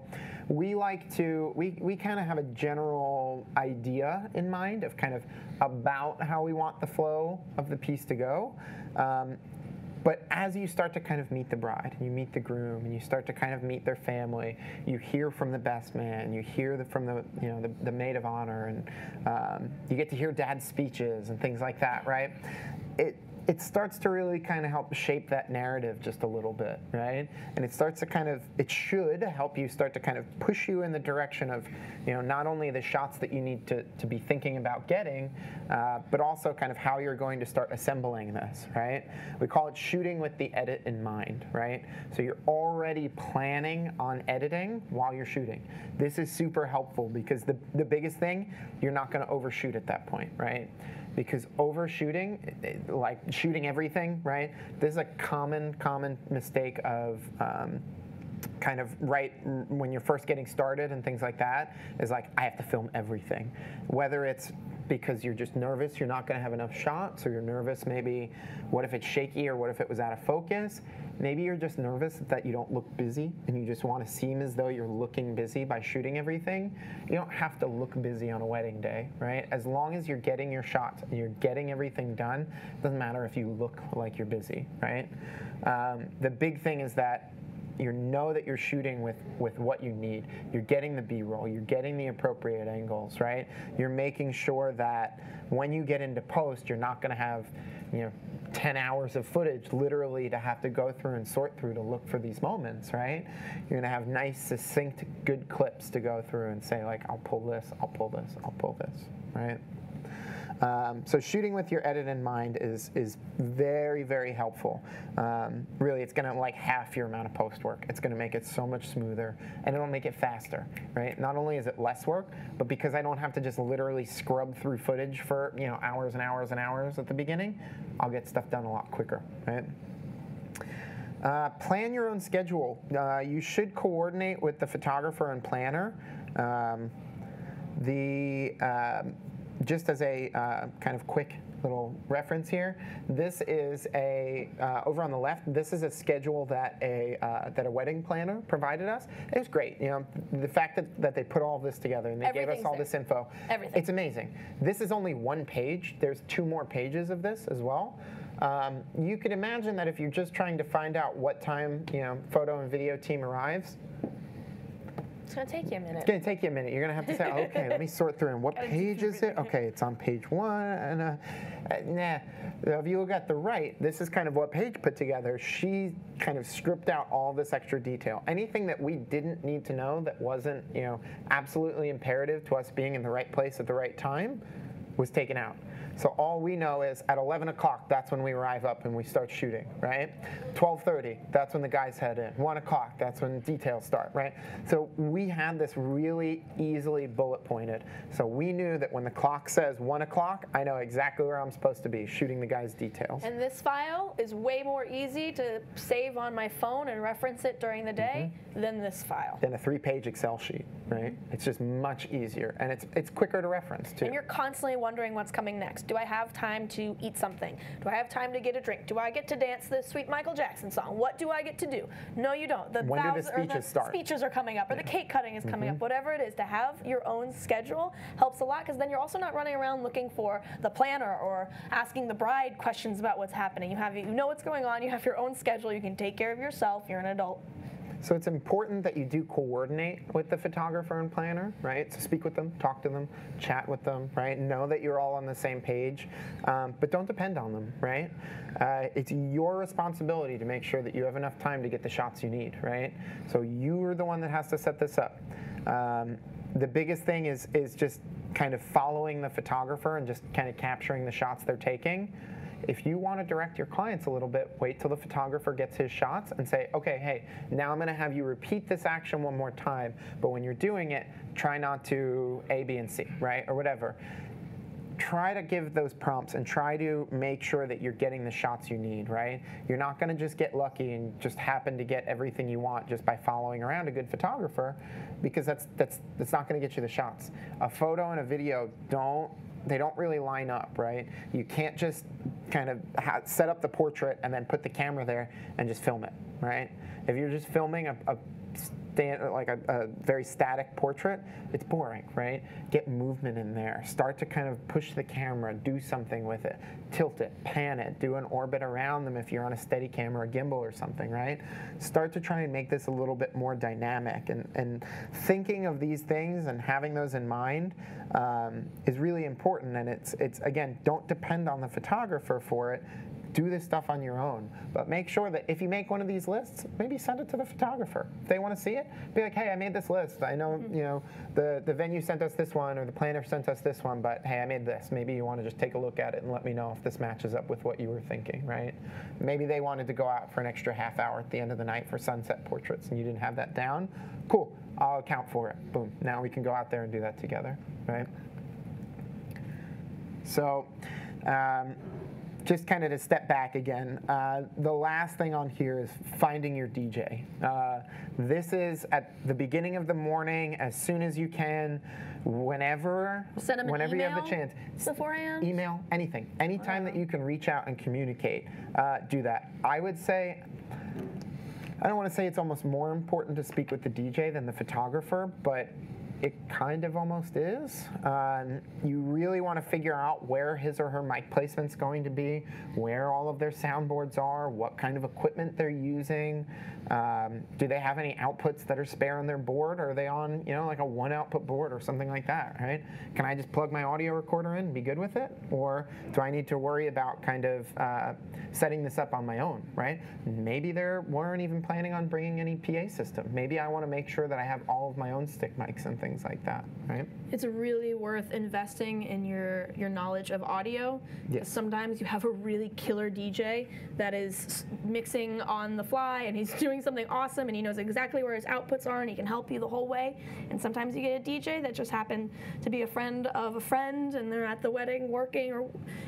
we kind of have a general idea in mind of kind of about how we want the flow of the piece to go. But as you start to kind of meet the bride, and you meet the groom, and you start to kind of meet their family, you hear from the best man, you hear from the maid of honor, and you get to hear dad's speeches and things like that, right? It starts to really kind of help shape that narrative just a little bit, right? And it starts to it should help you start to kind of push you in the direction of, not only the shots that you need to be thinking about getting, but also kind of how you're going to start assembling this, right? We call it shooting with the edit in mind, right? So you're already planning on editing while you're shooting. This is super helpful because the biggest thing, you're not going to overshoot at that point, right? Because overshooting, like shooting everything, right? This is a common mistake of kind of right when you're first getting started and things like that, is like, I have to film everything. Whether it's because you're just nervous, you're not going to have enough shots, or you're nervous maybe, what if it's shaky, or what if it was out of focus? Maybe you're just nervous that you don't look busy and you just want to seem as though you're looking busy by shooting everything. You don't have to look busy on a wedding day, right? As long as you're getting your shots and you're getting everything done, it doesn't matter if you look like you're busy, right? The big thing is that you know that you're shooting with what you need. You're getting the B-roll. You're getting the appropriate angles, right? You're making sure that when you get into post, you're not going to have 10 hours of footage literally to have to go through and sort through to look for these moments, right? You're going to have nice, succinct, good clips to go through and say, like, I'll pull this, I'll pull this, I'll pull this, right? So shooting with your edit in mind is very, very helpful. Really, it's going to like half your amount of post work. It's going to make it so much smoother, and it'll make it faster, right? Not only is it less work, but because I don't have to just literally scrub through footage for hours and hours and hours at the beginning, I'll get stuff done a lot quicker, right? Plan your own schedule. You should coordinate with the photographer and planner. Just as a kind of quick little reference here, this is over on the left, this is a schedule that a wedding planner provided us. It was great. The fact that they put all this together and they gave us all this info. Everything. It's amazing. This is only one page. There's 2 more pages of this as well. You could imagine that if you're just trying to find out what time photo and video team arrives, it's going to take you a minute. It's going to take you a minute. You're going to have to say, okay, let me sort through. And what page is it? Okay, it's on page 1. And if you look at the right, this is kind of what Paige put together. She kind of stripped out all this extra detail. Anything that we didn't need to know that wasn't, absolutely imperative to us being in the right place at the right time was taken out. So all we know is at 11 o'clock, that's when we arrive up and we start shooting, right? 12:30, that's when the guys head in. 1 o'clock, that's when details start, right? So we had this really easily bullet pointed. So we knew that when the clock says 1 o'clock, I know exactly where I'm supposed to be, shooting the guys' details. And this file is way more easy to save on my phone and reference it during the day than this file. Than a 3-page Excel sheet, right? It's just much easier, and it's quicker to reference, too. And you're constantly wondering what's coming next. Do I have time to eat something? Do I have time to get a drink? Do I get to dance the sweet Michael Jackson song? What do I get to do? No, you don't. When do the speeches start? Speeches are coming up, or the cake cutting is coming up. Whatever it is, to have your own schedule helps a lot, because then you're also not running around looking for the planner or asking the bride questions about what's happening. You know what's going on. You have your own schedule. You can take care of yourself. You're an adult. So it's important that you do coordinate with the photographer and planner, right? So speak with them, talk to them, chat with them, right? Know that you're all on the same page, but don't depend on them, right? It's your responsibility to make sure that you have enough time to get the shots you need, right? So you're the one that has to set this up. The biggest thing is just kind of following the photographer and just kind of capturing the shots they're taking. If you want to direct your clients a little bit, wait till the photographer gets his shots and say, okay, hey, now I'm going to have you repeat this action one more time, but when you're doing it, try not to A, B, and C, right, or whatever. Try to give those prompts and try to make sure that you're getting the shots you need, right? You're not going to just get lucky and just happen to get everything you want just by following around a good photographer, because that's not going to get you the shots. A photo and a video they don't really line up, right? You can't just kind of set up the portrait and then put the camera there and just film it, right? If you're just filming a very static portrait, it's boring, right? Get movement in there. Start to kind of push the camera, do something with it, tilt it, pan it, do an orbit around them if you're on a steady camera, a gimbal or something, right? Start to try and make this a little bit more dynamic, and thinking of these things and having those in mind is really important. And it's again, don't depend on the photographer for it. Do this stuff on your own, but make sure that if you make one of these lists, maybe send it to the photographer. If they want to see it, be like, hey, I made this list. I know, the venue sent us this one, or the planner sent us this one, but hey, I made this. Maybe you want to just take a look at it and let me know if this matches up with what you were thinking, right? Maybe they wanted to go out for an extra half hour at the end of the night for sunset portraits, and you didn't have that down. Cool, I'll account for it. Boom, now we can go out there and do that together, right? So, just kind of to step back again, the last thing on here is finding your DJ. This is at the beginning of the morning, as soon as you can, whenever you have the chance. Beforehand? Email, anything. Anytime that you can reach out and communicate, do that. I would say, I don't want to say it's almost more important to speak with the DJ than the photographer, but it kind of almost is. You really want to figure out where his or her mic placement's going to be, where all of their soundboards are, what kind of equipment they're using. Do they have any outputs that are spare on their board? Or are they on, like a one output board or something like that, right? Can I just plug my audio recorder in and be good with it? Or do I need to worry about kind of setting this up on my own, right? Maybe they weren't even planning on bringing any PA system. Maybe I want to make sure that I have all of my own stick mics and things like that, right? It's really worth investing in your knowledge of audio. Yes. Sometimes you have a really killer DJ that is mixing on the fly and he's doing something awesome and he knows exactly where his outputs are and he can help you the whole way. And sometimes you get a DJ that just happened to be a friend of a friend and they're at the wedding working,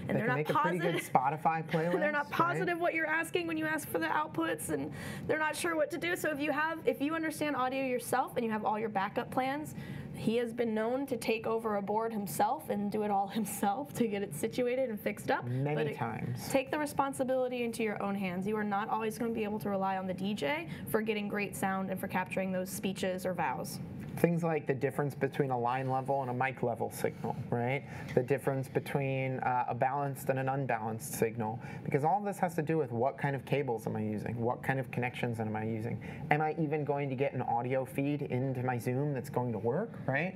and they're not positive. Make a pretty good Spotify playlist. They're not positive what you're asking when you ask for the outputs, and they're not sure what to do. So if you understand audio yourself and you have all your backup plans, he has been known to take over a board himself and do it all himself to get it situated and fixed up. Many times. Take the responsibility into your own hands. You are not always going to be able to rely on the DJ for getting great sound and for capturing those speeches or vows. Things like the difference between a line level and a mic level signal, right? The difference between a balanced and an unbalanced signal. Because all of this has to do with what kind of cables am I using? What kind of connections am I using? Am I even going to get an audio feed into my Zoom that's going to work, right?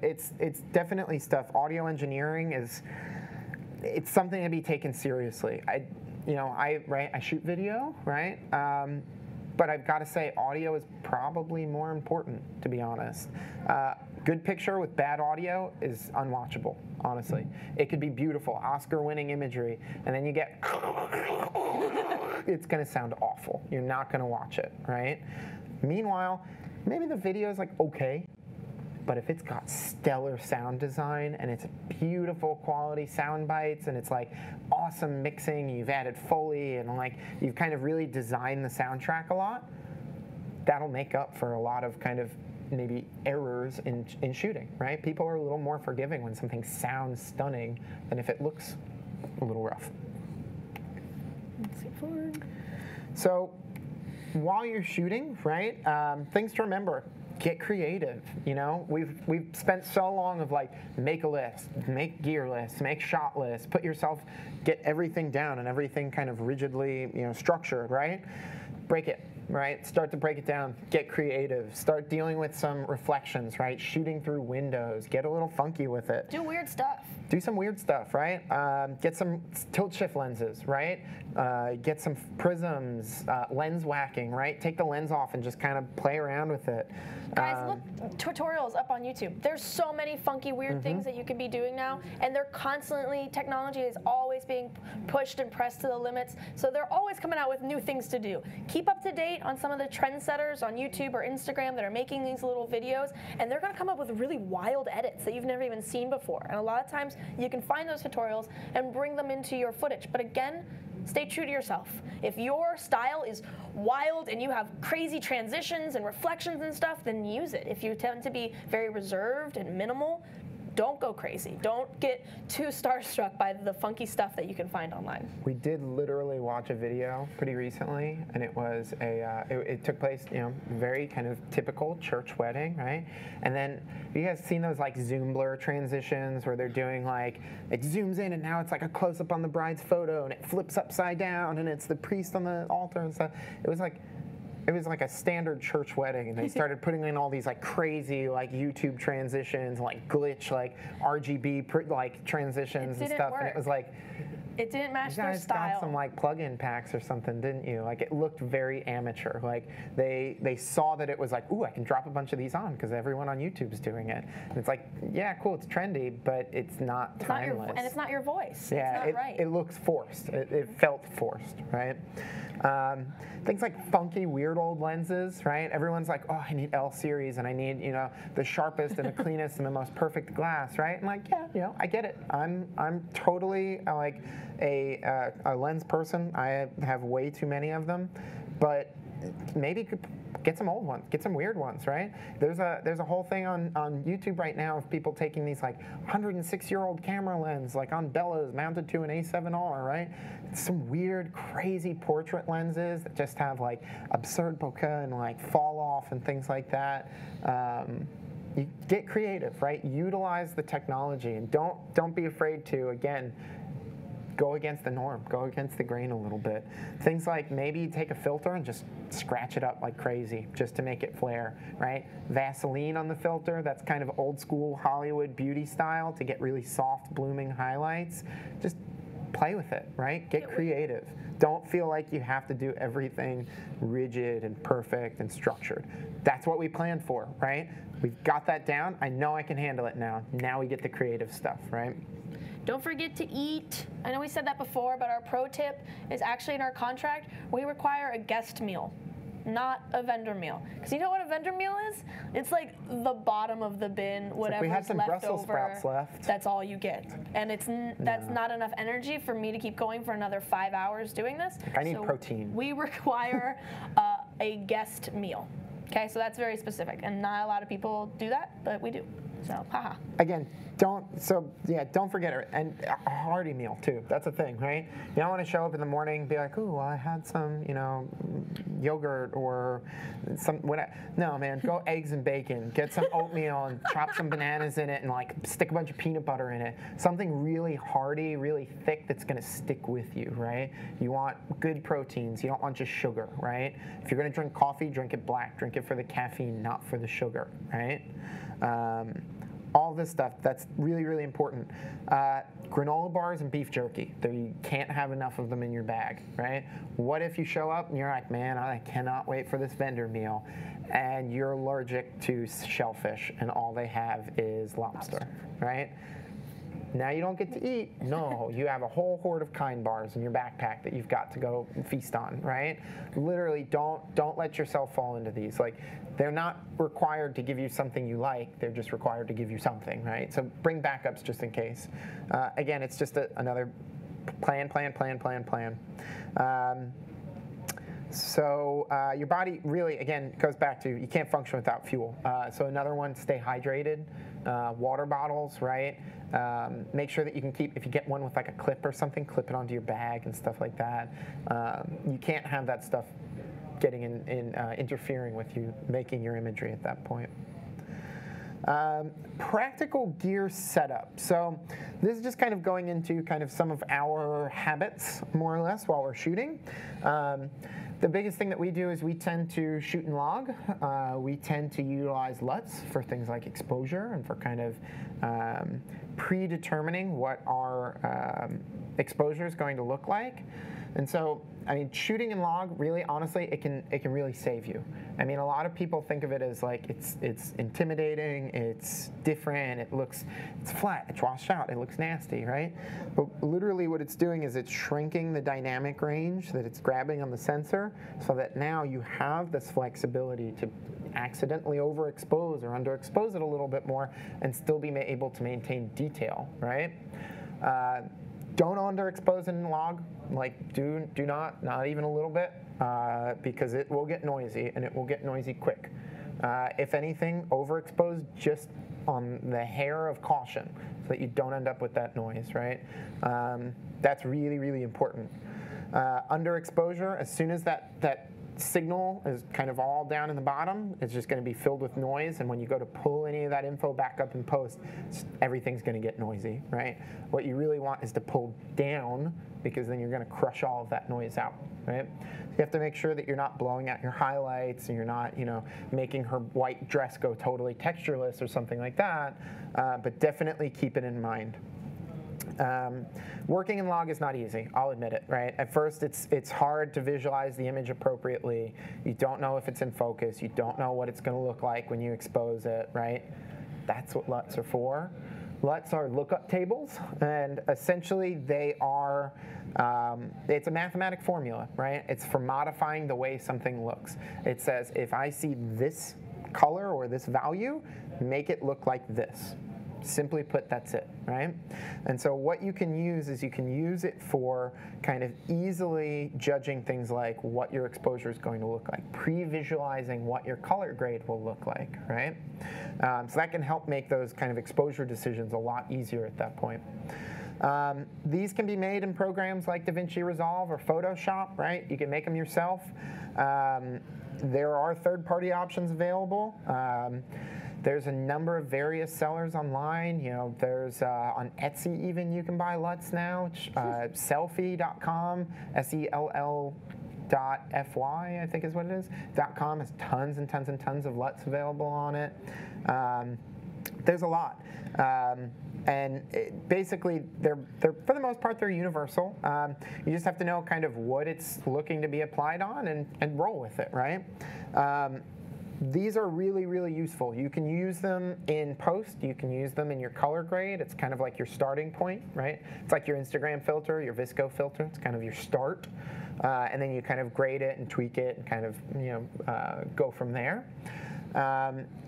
It's definitely stuff. Audio engineering it's something to be taken seriously. I shoot video, right? But I've got to say, audio is probably more important, to be honest. Good picture with bad audio is unwatchable, honestly. It could be beautiful, Oscar-winning imagery, and then you get, it's going to sound awful. You're not going to watch it, right? Meanwhile, maybe the video is like okay, but if it's got stellar sound design and it's beautiful quality sound bites and it's like awesome mixing, you've added Foley and like you've kind of really designed the soundtrack a lot, that'll make up for a lot of kind of maybe errors in shooting, right? People are a little more forgiving when something sounds stunning than if it looks a little rough. So while you're shooting, right, things to remember. Get creative, We've spent so long of like, make a list, make gear lists, make shot lists, get everything down and everything kind of rigidly, structured, right? Break it. right? Start to break it down, get creative, start dealing with some reflections, right? Shooting through windows, get a little funky with it. Do weird stuff. Do some weird stuff, right? Get some tilt shift lenses, right? Get some prisms, lens whacking, right? Take the lens off and just kind of play around with it. Guys, look, tutorials up on YouTube. There's so many funky, weird things that you can be doing now, and they're constantly, technology is always being pushed and pressed to the limits, so they're always coming out with new things to do. Keep up to date on some of the trendsetters on YouTube or Instagram that are making these little videos, and they're gonna come up with really wild edits that you've never even seen before. And a lot of times, you can find those tutorials and bring them into your footage. But again, stay true to yourself. If your style is wild and you have crazy transitions and reflections and stuff, then use it. If you tend to be very reserved and minimal, don't go crazy. Don't get too starstruck by the funky stuff that you can find online. We did literally watch a video pretty recently, and it was it took place, very kind of typical church wedding, right? And then you guys seen those like zoom blur transitions where they're doing like, it zooms in and now it's like a close up on the bride's photo and it flips upside down and it's the priest on the altar and stuff. It was like a standard church wedding, and they started putting in all these like crazy like YouTube transitions, like glitch, like RGB like transitions and stuff. Work. And it was like, it didn't match you their guys style. got some like plug-in packs or something, didn't you? Like it looked very amateur. Like they saw that it was like, ooh, I can drop a bunch of these on because everyone on YouTube's doing it. And it's like, yeah, cool, it's trendy, but it's not timeless. And it's not your voice. Yeah, it's not right. It looks forced. It felt forced, right? Things like funky, weird old lenses, right? Everyone's like, oh, I need L series and I need, the sharpest and the cleanest and the most perfect glass, right? And like, yeah, I get it. I'm totally like a lens person. I have way too many of them, but maybe get some old ones, get some weird ones, right? There's a whole thing on YouTube right now of people taking these like 106-year-old camera lens, like on bellows mounted to an A7R, right? Some weird, crazy portrait lenses that just have like absurd bokeh and like fall off and things like that. You get creative, right? Utilize the technology and don't be afraid to, again, go against the norm, go against the grain a little bit. Things like maybe take a filter and just scratch it up like crazy just to make it flare, right? Vaseline on the filter, that's kind of old school Hollywood beauty style to get really soft blooming highlights. Just play with it, right? Get creative. Don't feel like you have to do everything rigid and perfect and structured. That's what we planned for, right? We've got that down. I know I can handle it now. Now we get the creative stuff, right? Don't forget to eat. I know we said that before, but our pro tip is actually in our contract. We require a guest meal, not a vendor meal. Because you know what a vendor meal is? It's like the bottom of the bin, whatever's we had some left Brussels over. sprouts left. That's all you get, and that's not enough energy for me to keep going for another 5 hours doing this. I need protein. We require a guest meal. Okay, so that's very specific, and not a lot of people do that, but we do. So, haha. Again, don't forget it. And a hearty meal too. That's a thing, right? You don't want to show up in the morning and be like, ooh, I had some, yogurt or some whatever. No, man, go eggs and bacon. Get some oatmeal and chop some bananas in it and like stick a bunch of peanut butter in it. Something really hearty, really thick that's gonna stick with you, right? You want good proteins. You don't want just sugar, right? If you're gonna drink coffee, drink it black. Drink it for the caffeine, not for the sugar, right? All this stuff, that's really, really important. Granola bars and beef jerky. You can't have enough of them in your bag, right? What if you show up and you're like, man, I cannot wait for this vendor meal, and you're allergic to shellfish and all they have is lobster, right? Now you don't get to eat. No, you have a whole horde of Kind bars in your backpack that you've got to go feast on, right? Literally, don't let yourself fall into these. Like, they're not required to give you something you like. They're just required to give you something, right? So bring backups just in case. Again, it's just another plan. So your body really, again, goes back to you can't function without fuel. So another one, stay hydrated. Water bottles, right? Make sure that you can keep, if you get one with like a clip or something, clip it onto your bag and stuff like that. You can't have that stuff getting interfering with you making your imagery at that point. Practical gear setup. So this is just kind of going into kind of some of our habits, more or less, while we're shooting. The biggest thing that we do is we tend to shoot and log. We tend to utilize LUTs for things like exposure and for kind of predetermining what our exposure is going to look like. And so, I mean, shooting in log, really, honestly, it can really save you. I mean, a lot of people think of it as like it's intimidating, it's different, it's flat, it's washed out, it looks nasty, right? But literally what it's doing is it's shrinking the dynamic range that it's grabbing on the sensor so that now you have this flexibility to accidentally overexpose or underexpose it a little bit more and still be able to maintain detail, right? Don't underexpose in log, like do not even a little bit, because it will get noisy and it will get noisy quick. If anything, overexpose just on the hair of caution so that you don't end up with that noise, right? That's really, really important. Underexposure, as soon as that signal is kind of all down in the bottom, it's just going to be filled with noise, and when you go to pull any of that info back up in post, everything's going to get noisy, right? What you really want is to pull down, because then you're going to crush all of that noise out, right? So you have to make sure that you're not blowing out your highlights and you're not, making her white dress go totally textureless or something like that, but definitely keep it in mind. Working in log is not easy, I'll admit it, right? At first, it's hard to visualize the image appropriately. You don't know if it's in focus. You don't know what it's going to look like when you expose it, right? That's what LUTs are for. LUTs are lookup tables, and essentially they are, it's a mathematic formula, right? It's for modifying the way something looks. It says, if I see this color or this value, make it look like this. Simply put, that's it, right? And so what you can use is you can use it for kind of easily judging things like what your exposure is going to look like, pre-visualizing what your color grade will look like, right? So that can help make those kind of exposure decisions a lot easier at that point. These can be made in programs like DaVinci Resolve or Photoshop, right? You can make them yourself. There are third-party options available. There's a number of various sellers online. There's on Etsy even you can buy LUTs now. Selfie.com, SELL.FY, I think is what it is. .com has tons and tons and tons of LUTs available on it. There's a lot. And basically, they're for the most part, they're universal. You just have to know kind of what it's looking to be applied on and roll with it, right? These are really, really useful. You can use them in post. You can use them in your color grade. It's kind of like your starting point, right? It's like your Instagram filter, your Visco filter. It's kind of your start. And then you kind of grade it and tweak it and kind of, go from there.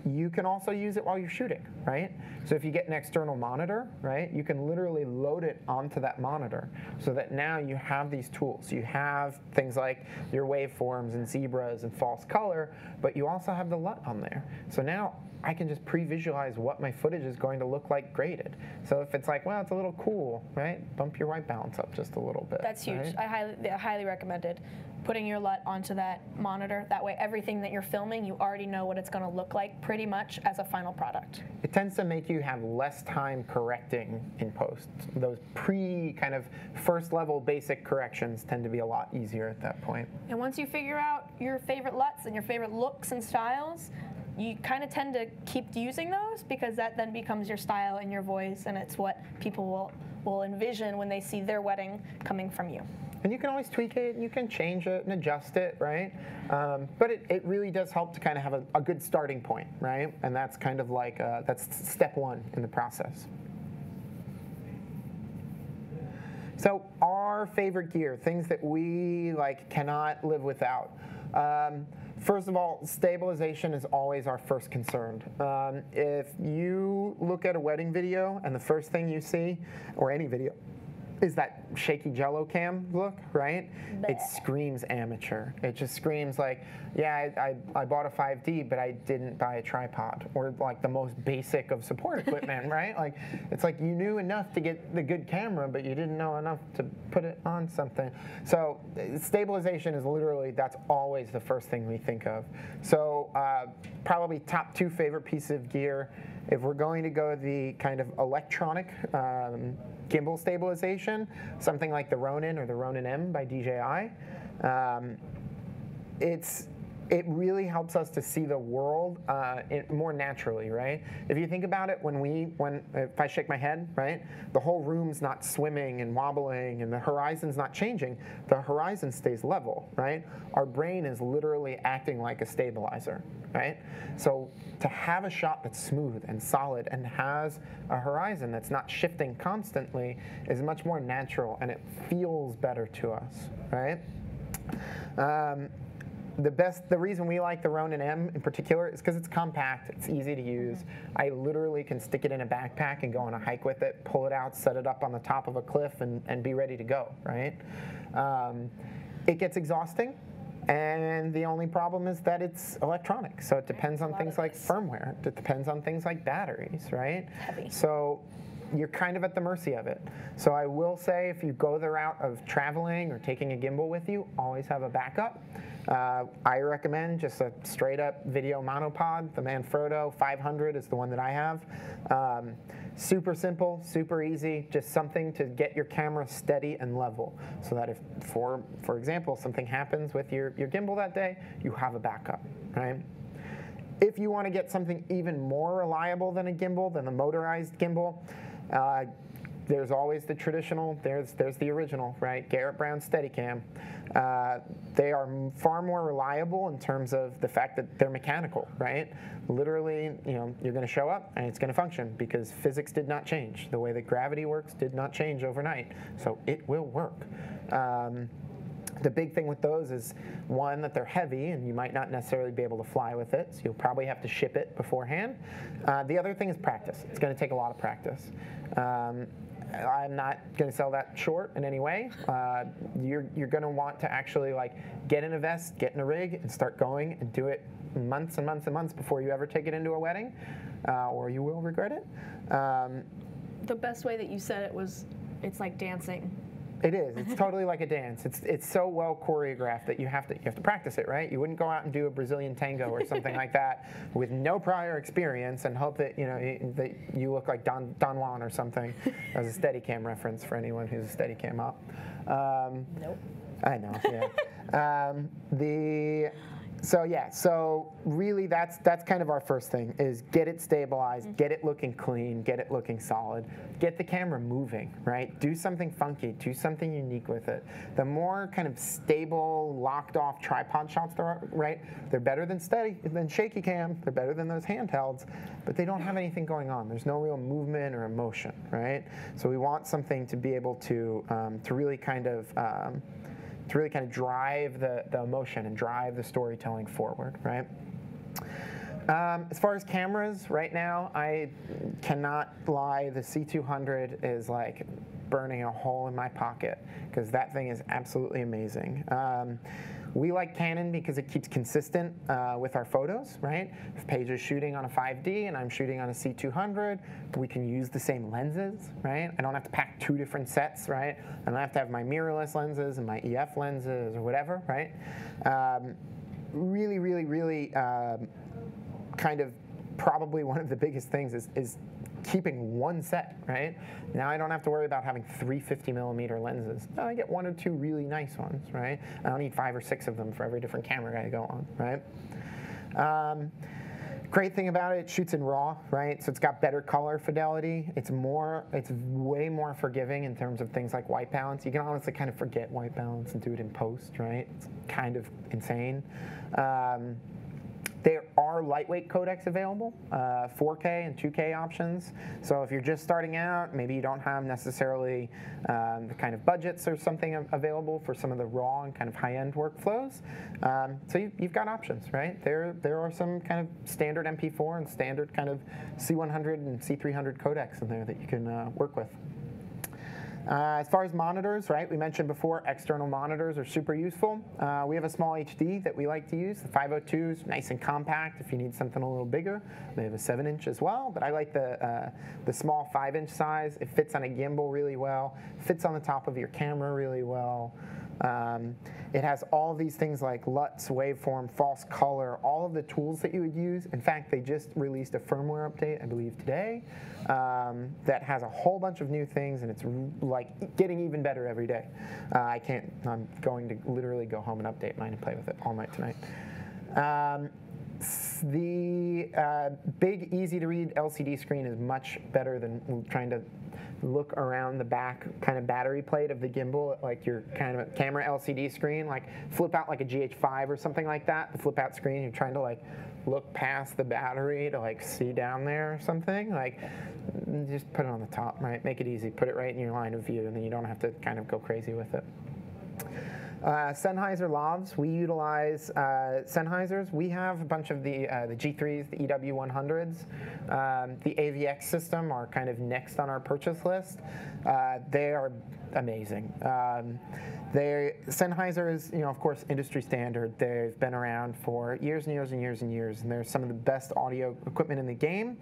You can also use it while you're shooting, right? So if you get an external monitor, right, you can literally load it onto that monitor so that now you have these tools. You have things like your waveforms and zebras and false color, but you also have the LUT on there. So now I can just pre-visualize what my footage is going to look like graded. So if it's like, well, it's a little cool, right? Bump your white balance up just a little bit. That's huge. Right? I highly recommend it. Putting your LUT onto that monitor. That way, everything that you're filming, you already know what it's going to look like pretty much as a final product. It tends to make you have less time correcting in post. Those kind of first level basic corrections tend to be a lot easier at that point. And once you figure out your favorite LUTs and your favorite looks and styles, you kind of tend to keep using those because that then becomes your style and your voice, and it's what people will envision when they see their wedding coming from you. And you can always tweak it, and you can change it and adjust it, right? But it really does help to kind of have a good starting point, right? And that's kind of like, that's step one in the process. So our favorite gear, things that we cannot live without. First of all, stabilization is always our first concern. If you look at a wedding video and the first thing you see, or any video, is that shaky Jello cam look, right? Blech. It screams amateur. It just screams like, yeah, I bought a 5D, but I didn't buy a tripod, or like the most basic of support equipment, right? Like, it's like you knew enough to get the good camera, but you didn't know enough to put it on something. So stabilization is literally, that's always the first thing we think of. So probably top 2 favorite pieces of gear. If we're going to go the kind of electronic gimbal stabilization, something like the Ronin or the Ronin M by DJI. it really helps us to see the world more naturally, right? If you think about it, if I shake my head, right, the whole room's not swimming and wobbling and the horizon's not changing. The horizon stays level, right? Our brain is literally acting like a stabilizer, right? So to have a shot that's smooth and solid and has a horizon that's not shifting constantly is much more natural and it feels better to us, right? The reason we like the Ronin M in particular is because it's compact, it's easy to use. I literally can stick it in a backpack and go on a hike with it, pull it out, set it up on the top of a cliff, and be ready to go, right? It gets exhausting, and the only problem is that it's electronic, so it depends on things like firmware. It depends on things like batteries, right? Heavy. So you're kind of at the mercy of it. So I will say if you go the route of traveling or taking a gimbal with you, always have a backup. I recommend just a straight up video monopod. The Manfrotto 500 is the one that I have. Super simple, super easy, just something to get your camera steady and level so that if, for example, something happens with your gimbal that day, you have a backup, right? If you want to get something even more reliable than a gimbal, than the motorized gimbal, there's always the traditional, there's the original, right? Garrett Brown Steadicam. They are far more reliable in terms of the fact that they're mechanical, right? Literally, you're going to show up and it's going to function because physics did not change. The way that gravity works did not change overnight, so it will work. The big thing with those is, one, that they're heavy and you might not necessarily be able to fly with it, so you'll probably have to ship it beforehand. The other thing is practice. It's going to take a lot of practice. I'm not going to sell that short in any way. You're going to want to actually get in a vest, get in a rig, and start going and do it months and months and months before you ever take it into a wedding, or you will regret it. The best way that you said it was, it's like dancing. It is. It's totally like a dance. It's so well choreographed that you have to practice it, right? You wouldn't go out and do a Brazilian tango or something like that with no prior experience and hope that that you look like Don Juan or something. As a Steadicam reference for anyone who's a Steadicam op. Nope. I know. Yeah. So really that's kind of our first thing is get it stabilized, get it looking clean, get it looking solid, get the camera moving, right? Do something funky, do something unique with it. The more kind of stable, locked off tripod shots there are, right? They're better than shaky cam, they're better than those handhelds, but they don't have anything going on. There's no real movement or emotion, right? So we want something to be able to really kind of drive the emotion and drive the storytelling forward, right? As far as cameras, right now, I cannot lie, the C200 is like burning a hole in my pocket because that thing is absolutely amazing. We like Canon because it keeps consistent with our photos, right? If Paige is shooting on a 5D and I'm shooting on a C200, we can use the same lenses, right? I don't have to pack two different sets, right? I don't have to have my mirrorless lenses and my EF lenses or whatever, right? Really, really, really kind of probably one of the biggest things is keeping one set, right? Now I don't have to worry about having 350mm lenses. I get one or two really nice ones, right? I don't need 5 or 6 of them for every different camera I go on, right? Great thing about it, it shoots in RAW, right? So it's got better color fidelity. It's way more forgiving in terms of things like white balance. You can honestly kind of forget white balance and do it in post, right? It's kind of insane. There are lightweight codecs available, 4K and 2K options. So if you're just starting out, maybe you don't have necessarily the kind of budgets or something available for some of the raw and kind of high-end workflows. So you've got options, right? There are some kind of standard MP4 and standard kind of C100 and C300 codecs in there that you can work with. As far as monitors, right, we mentioned before external monitors are super useful. We have a small HD that we like to use. The 502 is nice and compact if you need something a little bigger. They have a 7-inch as well, but I like the small 5-inch size. It fits on a gimbal really well, fits on the top of your camera really well. It has all these things like LUTs, waveform, false color, all of the tools that you would use. In fact, they just released a firmware update, I believe today, that has a whole bunch of new things, and it's like getting even better every day. I'm going to literally go home and update mine and play with it all night tonight. The big, easy-to-read LCD screen is much better than trying to look around the back kind of battery plate of the gimbal, like your kind of camera LCD screen, like flip out like a GH5 or something like that. The flip out screen, you're trying to like look past the battery to like see down there or something. Like, just put it on the top, right? Make it easy. Put it right in your line of view, and then you don't have to kind of go crazy with it. Sennheiser lavs, we utilize Sennheisers. We have a bunch of the G3s, the EW100s. The AVX system are kind of next on our purchase list. They are amazing. Sennheiser is, of course, industry standard. They've been around for years and years and years and years, and they're some of the best audio equipment in the game.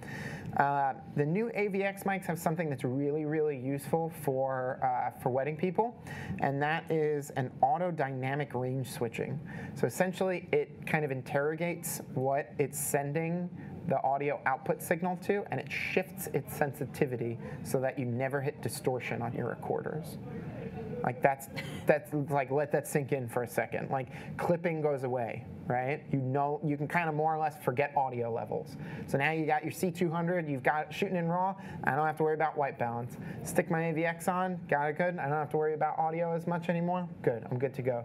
The new AVX mics have something that's really, really useful for wedding people, and that is an auto dynamic range switching. So essentially, it kind of interrogates what it's sending the audio output signal to, and it shifts its sensitivity so that you never hit distortion on your recorders. Like that's like, let that sink in for a second. Like, clipping goes away, right? You can kind of more or less forget audio levels. So now you got your C200, you've got shooting in RAW, I don't have to worry about white balance. Stick my AVX on, got it good, I don't have to worry about audio as much anymore, good, I'm good to go.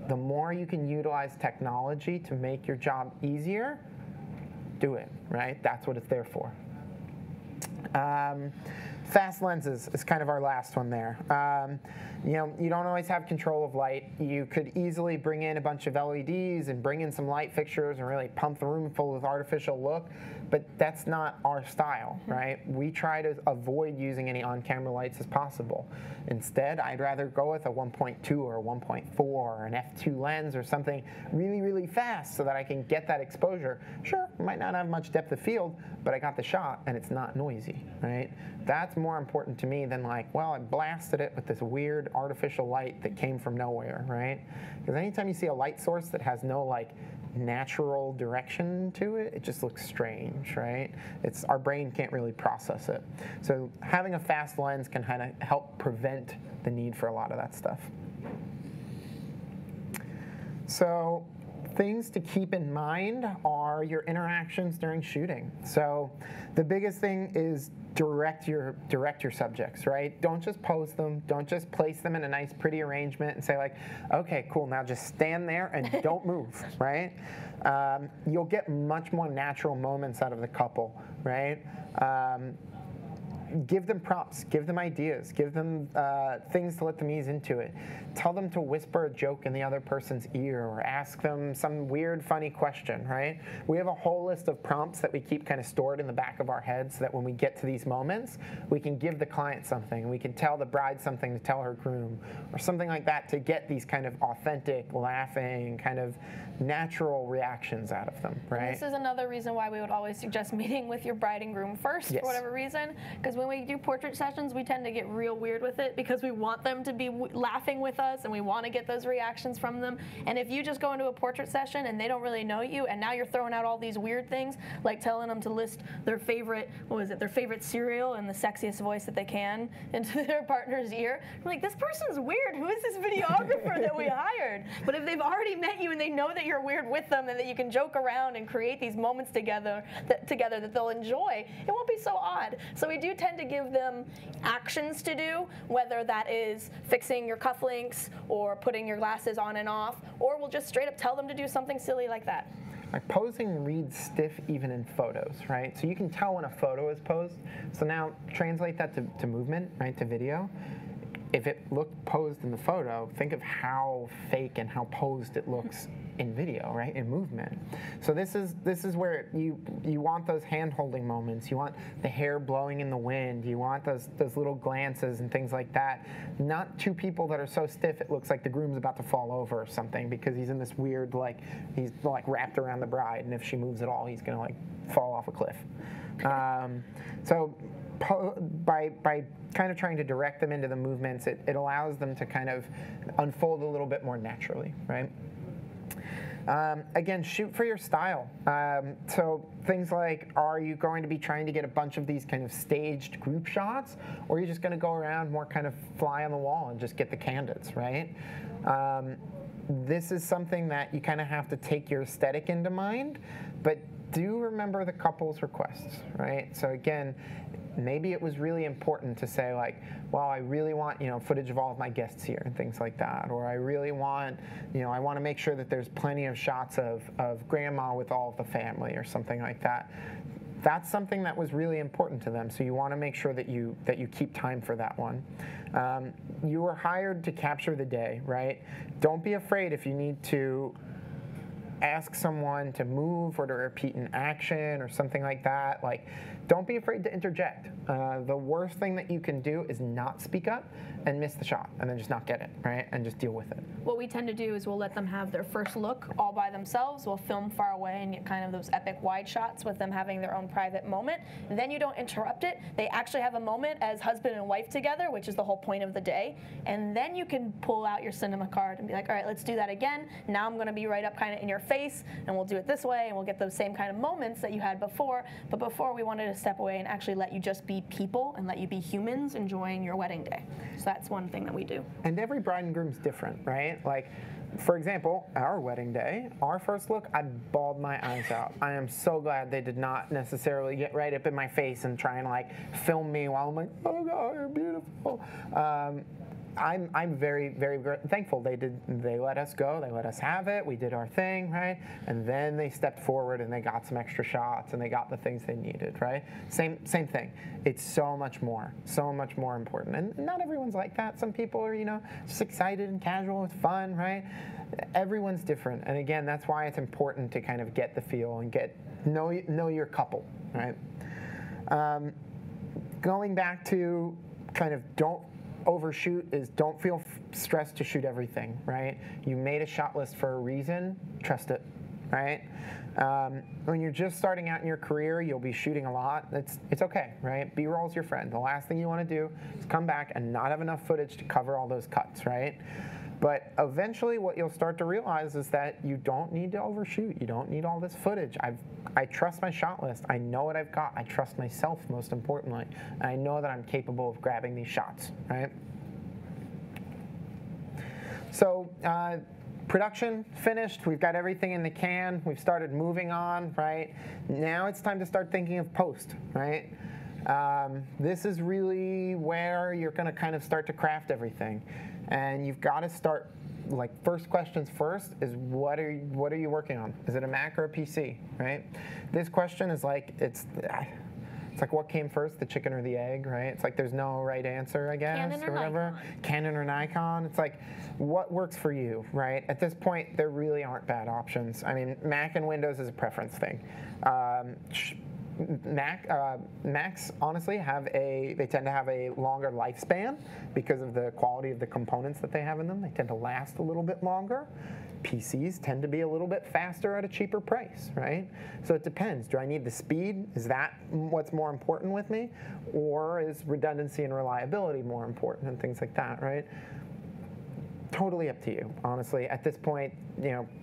The more you can utilize technology to make your job easier, do it, right? That's what it's there for. Fast lenses is kind of our last one there. You don't always have control of light. You could easily bring in a bunch of LEDs and bring in some light fixtures and really pump the room full of artificial look, but that's not our style, right? We try to avoid using any on-camera lights as possible. Instead, I'd rather go with a 1.2 or a 1.4 or an f2 lens or something really, really fast so that I can get that exposure. Sure, might not have much depth of field, but I got the shot and it's not noisy, right? That's more important to me than like, well, I blasted it with this weird artificial light that came from nowhere, right? Because anytime you see a light source that has no like natural direction to it, it just looks strange, right? Our brain can't really process it. So having a fast lens can kind of help prevent the need for a lot of that stuff. So things to keep in mind are your interactions during shooting. So the biggest thing is direct your subjects, right? Don't just pose them. Don't just place them in a nice, pretty arrangement and say like, okay, cool, now just stand there and don't move, right? You'll get much more natural moments out of the couple, right? Give them props, give them ideas, give them things to let them ease into it. Tell them to whisper a joke in the other person's ear or ask them some weird, funny question, right? We have a whole list of prompts that we keep kind of stored in the back of our heads so that when we get to these moments, we can give the client something. We can tell the bride something to tell her groom or something like that to get these kind of authentic, laughing, kind of natural reactions out of them, right? And this is another reason why we would always suggest meeting with your bride and groom first, yes, for whatever reason, because when we do portrait sessions, we tend to get real weird with it because we want them to be laughing with us and we want to get those reactions from them. And if you just go into a portrait session and they don't really know you and now you're throwing out all these weird things, like telling them to list their favorite, their favorite cereal in the sexiest voice that they can into their partner's ear, you're like, this person's weird. Who is this videographer that we hired? But if they've already met you and they know that you're weird with them and that you can joke around and create these moments together that they'll enjoy, it won't be so odd. So we do tend to give them actions to do, whether that is fixing your cufflinks or putting your glasses on and off, or we'll just straight up tell them to do something silly like that. Like posing reads stiff even in photos, right? So you can tell when a photo is posed. So now translate that to movement, right, to video. If it looked posed in the photo, think of how fake and how posed it looks in video, right? In movement. So this is where you want those hand-holding moments. You want the hair blowing in the wind. You want those little glances and things like that. Not two people that are so stiff it looks like the groom's about to fall over or something because he's in this weird he's wrapped around the bride, and if she moves at all, he's gonna fall off a cliff. So by kind of trying to direct them into the movements, it allows them to kind of unfold a little bit more naturally, right? Again, shoot for your style. So things like, are you going to be trying to get a bunch of these kind of staged group shots, or are you just going to go around more kind of fly on the wall and just get the candids, right? This is something that you kind of have to take your aesthetic into mind, but do remember the couple's requests, right? So again, maybe it was really important to say like, well, I really want, footage of all of my guests here and things like that. Or I really want, I want to make sure that there's plenty of shots of grandma with all of the family or something like that. That's something that was really important to them. So you want to make sure that you keep time for that one. You were hired to capture the day, right? Don't be afraid if you need to ask someone to move or to repeat an action or something like that. Like, don't be afraid to interject. The worst thing that you can do is not speak up and miss the shot and then just not get it, right? And just deal with it. What we tend to do is we'll let them have their first look all by themselves. We'll film far away and get kind of those epic wide shots with them having their own private moment. And then you don't interrupt it. They actually have a moment as husband and wife together, which is the whole point of the day. And then you can pull out your cinema card and be like, all right, let's do that again. Now I'm going to be right up kind of in your face, and we'll do it this way, and we'll get those same kind of moments that you had before. But before, we wanted to step away and actually let you just be people and let you be humans enjoying your wedding day. So that's one thing that we do. And every bride and groom's different, right? Like, for example, our wedding day, our first look, I bawled my eyes out. I am so glad they did not necessarily get right up in my face and try and like film me while I'm like, oh God, you're beautiful. I'm very, very thankful they let us go, they let us have it, we did our thing, right? And then they stepped forward and they got some extra shots and they got the things they needed, right? Same thing. It's so much more important. And not everyone's like that. Some people are, just excited and casual, it's fun, right? Everyone's different. And again, that's why it's important to kind of get the feel and know your couple, right? Going back to kind of don't overshoot is don't feel stressed to shoot everything, right? You made a shot list for a reason, trust it, right? When you're just starting out in your career, you'll be shooting a lot. It's okay, right? B-roll's your friend. The last thing you want to do is come back and not have enough footage to cover all those cuts, right? But eventually what you'll start to realize is that you don't need to overshoot. You don't need all this footage. I trust my shot list. I know what I've got. I trust myself, most importantly. And I know that I'm capable of grabbing these shots, right? So production finished. We've got everything in the can. We've started moving on, right? Now it's time to start thinking of post, right? This is really where you're going to kind of start to craft everything. And you've got to start, like, first questions first is what are you working on? Is it a Mac or a PC, right? This question is like, it's like what came first, the chicken or the egg, right? It's like there's no right answer, I guess, Canon or whatever. Nikon. Canon or Nikon. It's like, what works for you, right? At this point, there really aren't bad options. I mean, Mac and Windows is a preference thing. Macs honestly they tend to have a longer lifespan because of the quality of the components that they have in them. They tend to last a little bit longer. PCs tend to be a little bit faster at a cheaper price, right? So it depends. Do I need the speed? Is that what's more important with me? Or is redundancy and reliability more important and things like that, right? Totally up to you, honestly. At this point,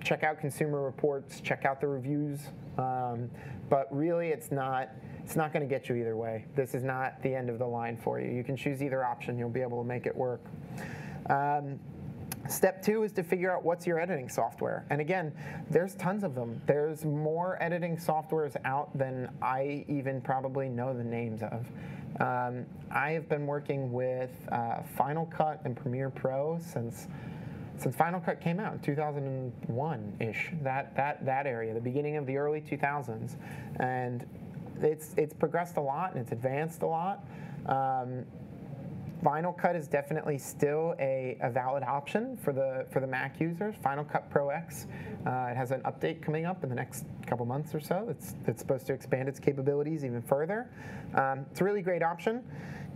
check out consumer reports, check out the reviews, but really it's not going to get you either way. This is not the end of the line for you. You can choose either option. You'll be able to make it work. Step 2 is to figure out what's your editing software. And again, there's tons of them. There's more editing softwares out than I even probably know the names of. I have been working with Final Cut and Premiere Pro since Final Cut came out in 2001-ish, that area, the beginning of the early 2000s. And it's progressed a lot and it's advanced a lot. Final Cut is definitely still a valid option for the Mac users. Final Cut Pro X, it has an update coming up in the next couple months or so. It's supposed to expand its capabilities even further. It's a really great option.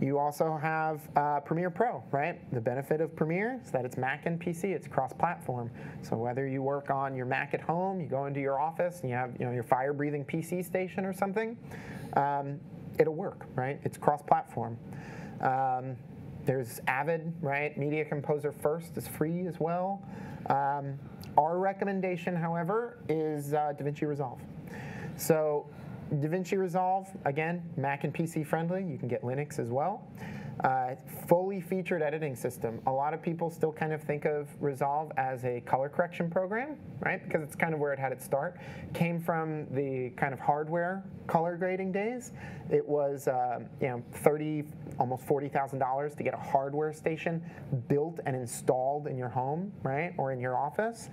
You also have Premiere Pro, right? The benefit of Premiere is that it's Mac and PC. It's cross-platform. So whether you work on your Mac at home, you go into your office and you have your fire-breathing PC station or something, it'll work, right? It's cross-platform. There's Avid, right? Media Composer First is free as well. Our recommendation, however, is DaVinci Resolve. So DaVinci Resolve, again, Mac and PC friendly. You can get Linux as well. Fully featured editing system. A lot of people still kind of think of Resolve as a color correction program, right? Because it's kind of where it had its start. Came from the kind of hardware color grading days. It was almost $40,000 to get a hardware station built and installed in your home, right, or in your office.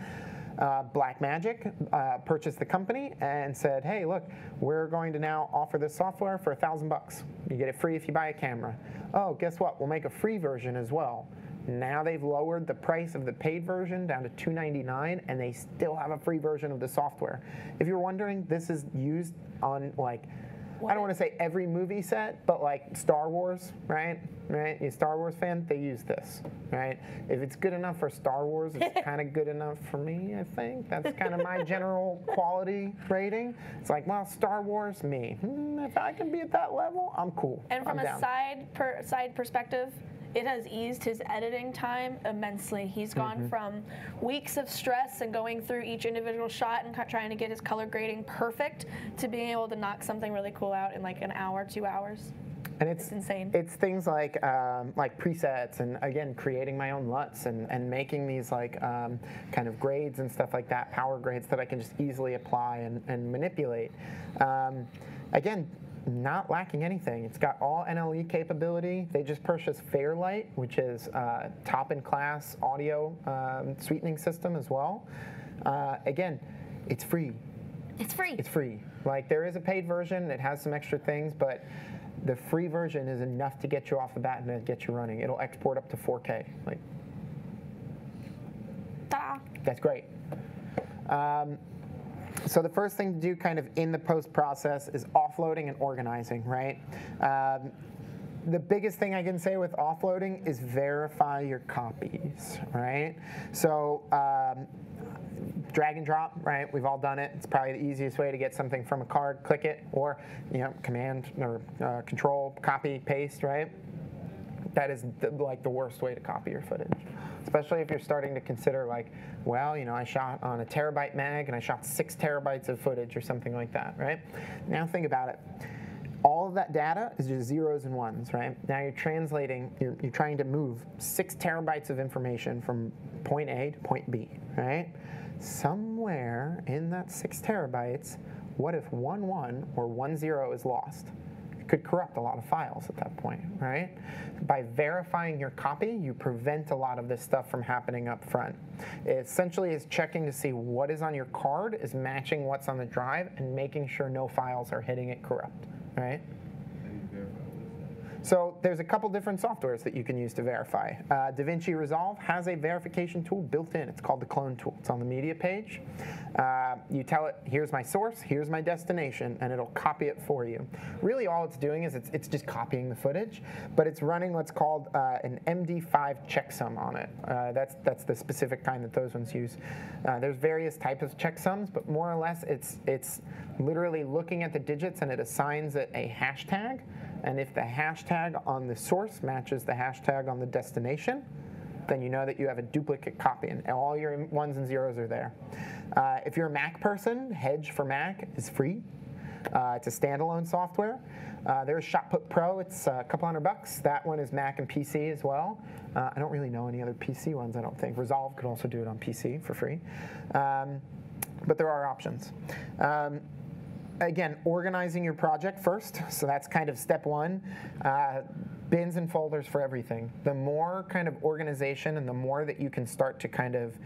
Blackmagic purchased the company and said, hey, look, we're going to now offer this software for $1,000. You get it free if you buy a camera. Oh, guess what? We'll make a free version as well. Now they've lowered the price of the paid version down to $299, and they still have a free version of the software. If you're wondering, this is used on, like, I don't want to say every movie set, but like Star Wars, right? Right? You a Star Wars fan? They use this, right? If it's good enough for Star Wars, it's kind of good enough for me, I think. That's kind of my general quality rating. It's like, well, Star Wars, me. If I can be at that level, I'm cool. And from a side perspective, it has eased his editing time immensely. He's gone from weeks of stress and going through each individual shot and trying to get his color grading perfect to being able to knock something really cool out in like an hour, 2 hours. And it's insane. It's things like presets and, again, creating my own LUTs and making these like kind of grades and stuff like that, power grades that I can just easily apply and manipulate. Again, not lacking anything. It's got all NLE capability. They just purchased Fairlight, which is top-in-class audio sweetening system as well. Again, it's free. It's free. It's free. Like, there is a paid version. It has some extra things, but the free version is enough to get you off the bat and to get you running. It'll export up to 4K. Like, ta-da. That's great. So the first thing to do kind of in the post process is offloading and organizing, right? The biggest thing I can say with offloading is verify your copies, right? So drag and drop, right? We've all done it. It's probably the easiest way to get something from a card, click it, or command or control, copy, paste, right? That is like the worst way to copy your footage. Especially if you're starting to consider like, well, I shot on a terabyte mag and I shot 6 terabytes of footage or something like that, right? Now think about it. All of that data is just zeros and ones, right? Now you're translating, you're trying to move 6 terabytes of information from point A to point B, right? Somewhere in that 6 terabytes, what if 1 or 1 0 is lost? Could corrupt a lot of files at that point, right? By verifying your copy, you prevent a lot of this stuff from happening up front. It essentially is checking to see what is on your card is matching what's on the drive and making sure no files are hitting it corrupt, right? So there's a couple different softwares that you can use to verify. DaVinci Resolve has a verification tool built in. It's called the clone tool. It's on the media page. You tell it, here's my source, here's my destination, and it'll copy it for you. Really all it's doing is it's just copying the footage, but it's running what's called an MD5 checksum on it. That's the specific kind that those ones use. There's various types of checksums, but more or less it's literally looking at the digits and it assigns it a hashtag. And if the hashtag on the source matches the hashtag on the destination, then you know that you have a duplicate copy and all your 1s and 0s are there. If you're a Mac person, Hedge for Mac is free. It's a standalone software. There's ShotPut Pro. It's a couple $100. That one is Mac and PC as well. I don't really know any other PC ones, I don't think. Resolve could also do it on PC for free. But there are options. Again, organizing your project first. So that's kind of step one. Bins and folders for everything. The more kind of organization and the more that you can start to kind of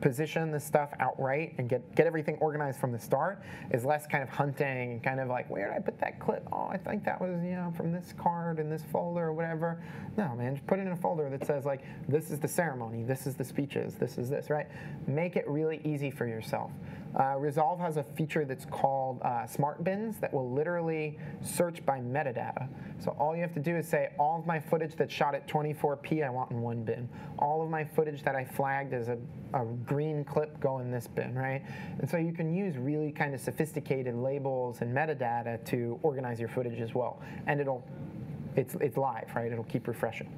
position the stuff outright and get everything organized from the start is less kind of hunting and kind of like, where did I put that clip? Oh, I think that was, from this card in this folder or whatever. No, man, just put it in a folder that says like, this is the ceremony, this is the speeches, this is this, right? Make it really easy for yourself. Resolve has a feature that's called Smart Bins that will literally search by metadata. So all you have to do is say, all of my footage that's shot at 24p I want in one bin. All of my footage that I flagged as a green clip go in this bin, right? And so you can use really kind of sophisticated labels and metadata to organize your footage as well. And it's live, right? It'll keep refreshing.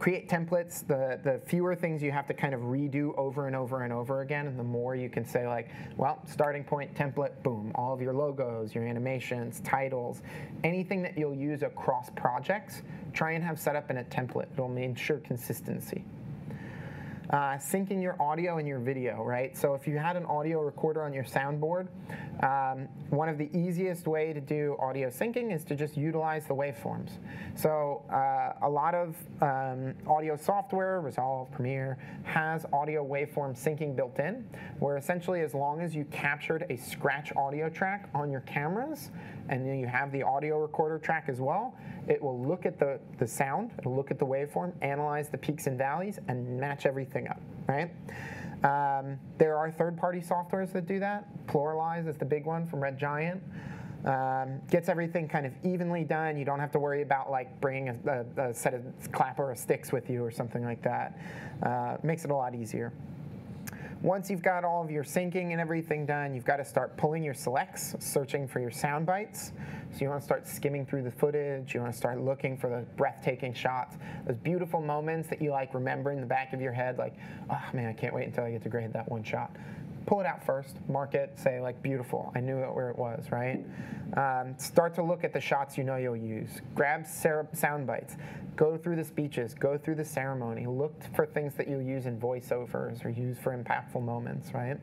Create templates. The fewer things you have to kind of redo over and over and over again, and the more you can say like, well, starting point, template, boom, all of your logos, your animations, titles, anything that you'll use across projects, try and have set up in a template. It'll ensure consistency. Syncing your audio and your video, right? So if you had an audio recorder on your soundboard, one of the easiest way to do audio syncing is to just utilize the waveforms. So a lot of audio software, Resolve, Premiere, has audio waveform syncing built in, where essentially as long as you captured a scratch audio track on your cameras, and then you have the audio recorder track as well, it will look at the sound, it'll look at the waveform, analyze the peaks and valleys, and match everything up, right? There are third-party softwares that do that. Pluralize is the big one from Red Giant. Gets everything kind of evenly done. You don't have to worry about like bringing a set of clapper or sticks with you or something like that. Makes it a lot easier. Once you've got all of your syncing and everything done, you've got to start pulling your selects, searching for your sound bites. So you want to start skimming through the footage. You want to start looking for the breathtaking shots, those beautiful moments that you like remember in the back of your head, like, oh man, I can't wait until I get to grade that one shot. Pull it out first, mark it, say like beautiful, I knew where it was, right? Start to look at the shots you know you'll use. Grab sound bites, go through the speeches, go through the ceremony, look for things that you'll use in voiceovers or use for impactful moments, right?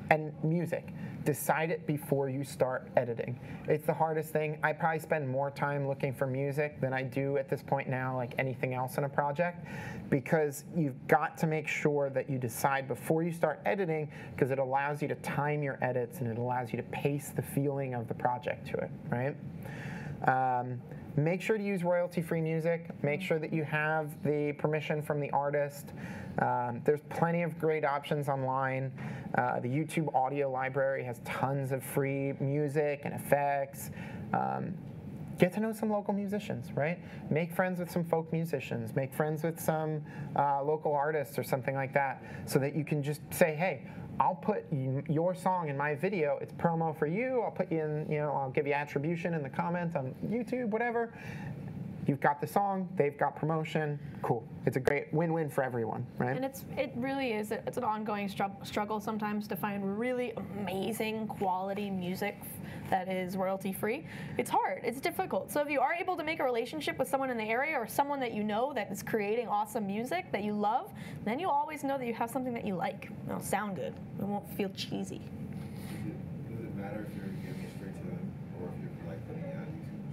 And music. Decide it before you start editing. It's the hardest thing. I probably spend more time looking for music than I do at this point now, like anything else in a project, because you've got to make sure that you decide before you start editing, because it allows you to time your edits and it allows you to pace the feeling of the project to it, right? Make sure to use royalty-free music. Make sure that you have the permission from the artist. There's plenty of great options online. The YouTube audio library has tons of free music and effects. Get to know some local musicians, right? Make friends with some folk musicians. Make friends with some local artists or something like that, so that you can just say, hey, I'll put your song in my video. It's promo for you. I'll put you in, I'll give you attribution in the comments on YouTube, whatever. You've got the song, they've got promotion, cool. It's a great win-win for everyone, right? And it really is, it's an ongoing struggle sometimes to find really amazing quality music that is royalty-free. It's hard, it's difficult. So if you are able to make a relationship with someone in the area or someone that you know that is creating awesome music that you love, then you'll always know that you have something that you like. It'll sound good, it won't feel cheesy. Does it matter if you're giving it straight to them or if you're like putting it on YouTube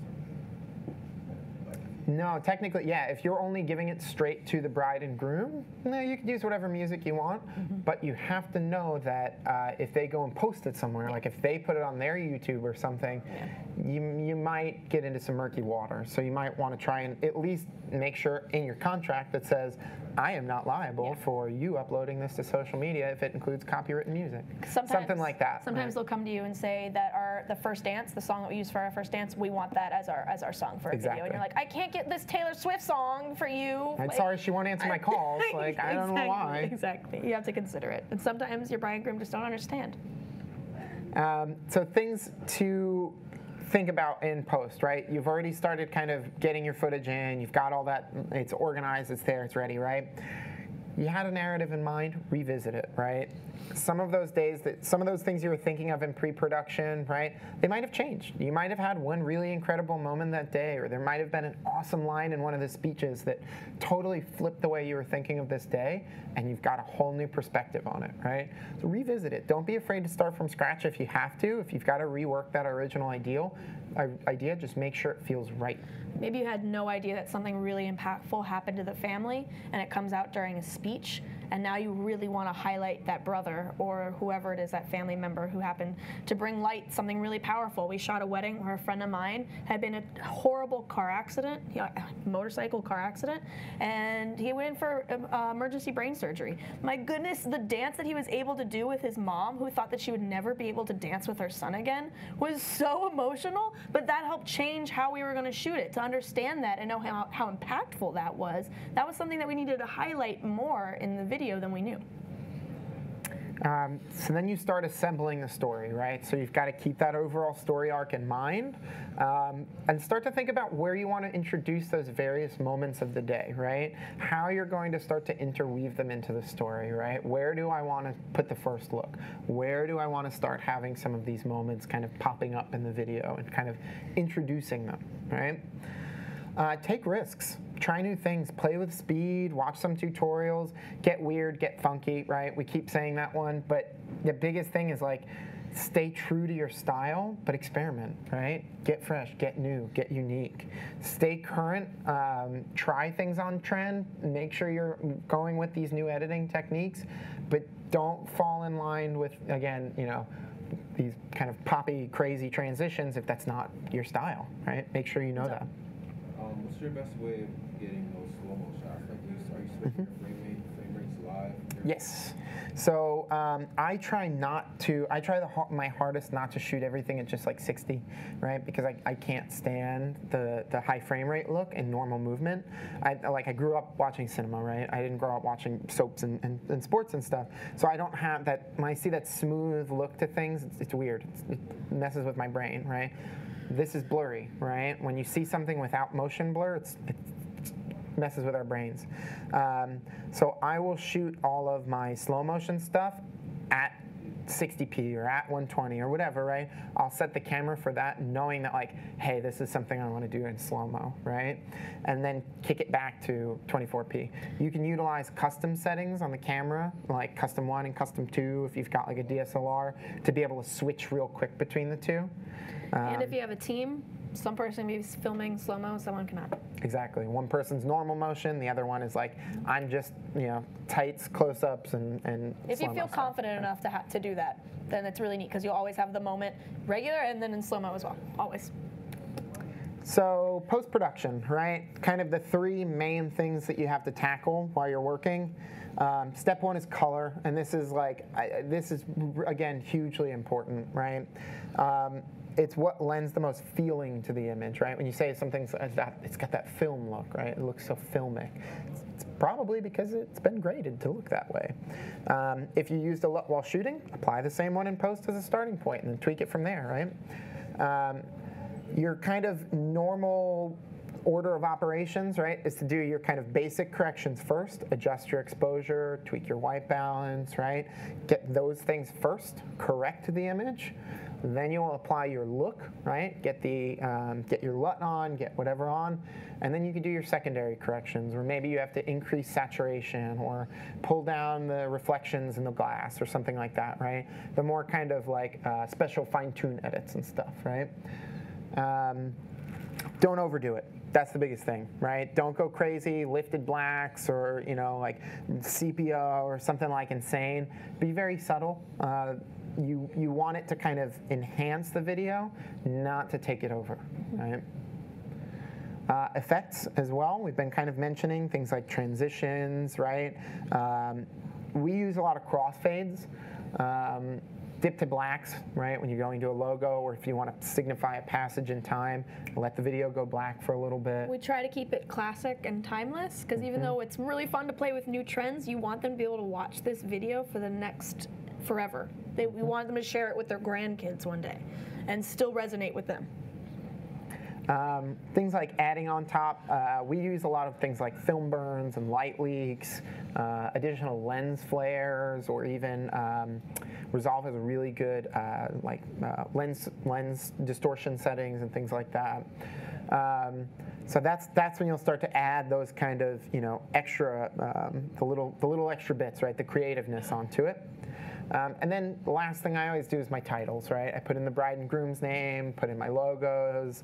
or something? No, technically, yeah. If you're only giving it straight to the bride and groom, no, you can use whatever music you want. But you have to know that if they go and post it somewhere, like if they put it on their YouTube or something, you might get into some murky water. So you might want to try and at least make sure in your contract that says, I am not liable for you uploading this to social media if it includes copywritten music. Something like that. Sometimes they'll come to you and say that the first dance, the song that we use for our first dance, we want that as our song for a video. And you're like, I can't get this Taylor Swift song for you. I'm sorry she won't answer my calls. Like, I don't know why. Exactly. You have to consider it. And sometimes your bride and groom just don't understand. So things to think about in post, right? You've already started kind of getting your footage in. You've got all that. It's organized. It's there. It's ready, right? You had a narrative in mind. Revisit it, right? Some of those things you were thinking of in pre-production, right? They might have changed. You might have had one really incredible moment that day, or there might have been an awesome line in one of the speeches that totally flipped the way you were thinking of this day, and you've got a whole new perspective on it, right? So revisit it. Don't be afraid to start from scratch if you have to. If you've got to rework that original idea, just make sure it feels right. Maybe you had no idea that something really impactful happened to the family, and it comes out during a speech, and now you really want to highlight that brother or whoever it is, that family member who happened to bring light something really powerful. We shot a wedding where a friend of mine had been in a horrible car accident, motorcycle car accident, and he went in for emergency brain surgery. My goodness, the dance that he was able to do with his mom, who thought that she would never be able to dance with her son again, was so emotional, but that helped change how we were going to shoot it. To understand that and know how impactful that was something that we needed to highlight more in the video than we knew. So then you start assembling the story, right? So you've got to keep that overall story arc in mind, and start to think about where you want to introduce those various moments of the day, right? How you're going to start to interweave them into the story, right? Where do I want to put the first look? Where do I want to start having some of these moments kind of popping up in the video and kind of introducing them, right? Take risks. Try new things, play with speed, watch some tutorials, get weird, get funky, right? We keep saying that one, but the biggest thing is like, stay true to your style, but experiment, right? Get fresh, get new, get unique. Stay current, try things on trend, make sure you're going with these new editing techniques, but don't fall in line with, again, these kind of poppy, crazy transitions if that's not your style, right? Make sure you know that. What's your best way of getting those slow-mo shots? Like, are you switching your frame rates live? Yes. So I try my hardest not to shoot everything at just like 60, right? Because I can't stand the high frame rate look and normal movement. I grew up watching cinema, right? I didn't grow up watching soaps and sports and stuff. So I don't have that, when I see that smooth look to things, it's weird. It messes with my brain, right? This is blurry, right? When you see something without motion blur, it messes with our brains. So I will shoot all of my slow motion stuff at 60p or at 120 or whatever, right? I'll set the camera for that, knowing that like, hey, this is something I want to do in slow-mo, right? And then kick it back to 24p. You can utilize custom settings on the camera, like custom 1 and custom 2 if you've got like a DSLR, to be able to switch real quick between the two. And if you have a team, some person may be filming slow-mo, someone cannot. Exactly. One person's normal motion, the other one is like, I'm just, tights, close-ups, and if you feel confident enough to do that, then it's really neat, because you'll always have the moment regular and then in slow-mo as well, always. So post-production, right? Kind of the three main things that you have to tackle while you're working. Step one is color, and this is again hugely important, right? It's what lends the most feeling to the image, right? When you say something's it's got that film look, right? It looks so filmic. It's probably because it's been graded to look that way. If you used a LUT while shooting, apply the same one in post as a starting point and then tweak it from there, right? Your kind of normal order of operations, right, is to do your kind of basic corrections first, adjust your exposure, tweak your white balance, right? Get those things first, correct the image. Then you will apply your look, right? Get your LUT on, get whatever on, and then you can do your secondary corrections, or maybe you have to increase saturation or pull down the reflections in the glass or something like that, right? The more kind of like special fine-tune edits and stuff, right? Don't overdo it. That's the biggest thing, right? Don't go crazy, lifted blacks or, like sepia or something like insane. Be very subtle. You want it to kind of enhance the video, not to take it over, right? Effects as well. We've been kind of mentioning things like transitions, right? We use a lot of crossfades. Dip to blacks, right, when you're going to a logo, or if you want to signify a passage in time, let the video go black for a little bit. We try to keep it classic and timeless, because even though it's really fun to play with new trends, you want them to be able to watch this video for the next forever. We want them to share it with their grandkids one day and still resonate with them. Things like adding on top, we use a lot of things like film burns and light leaks, additional lens flares, or even Resolve has a really good lens distortion settings and things like that. So that's when you'll start to add those kind of extra the little extra bits, right? The creativeness onto it. And then the last thing I always do is my titles, right? I put in the bride and groom's name, put in my logos.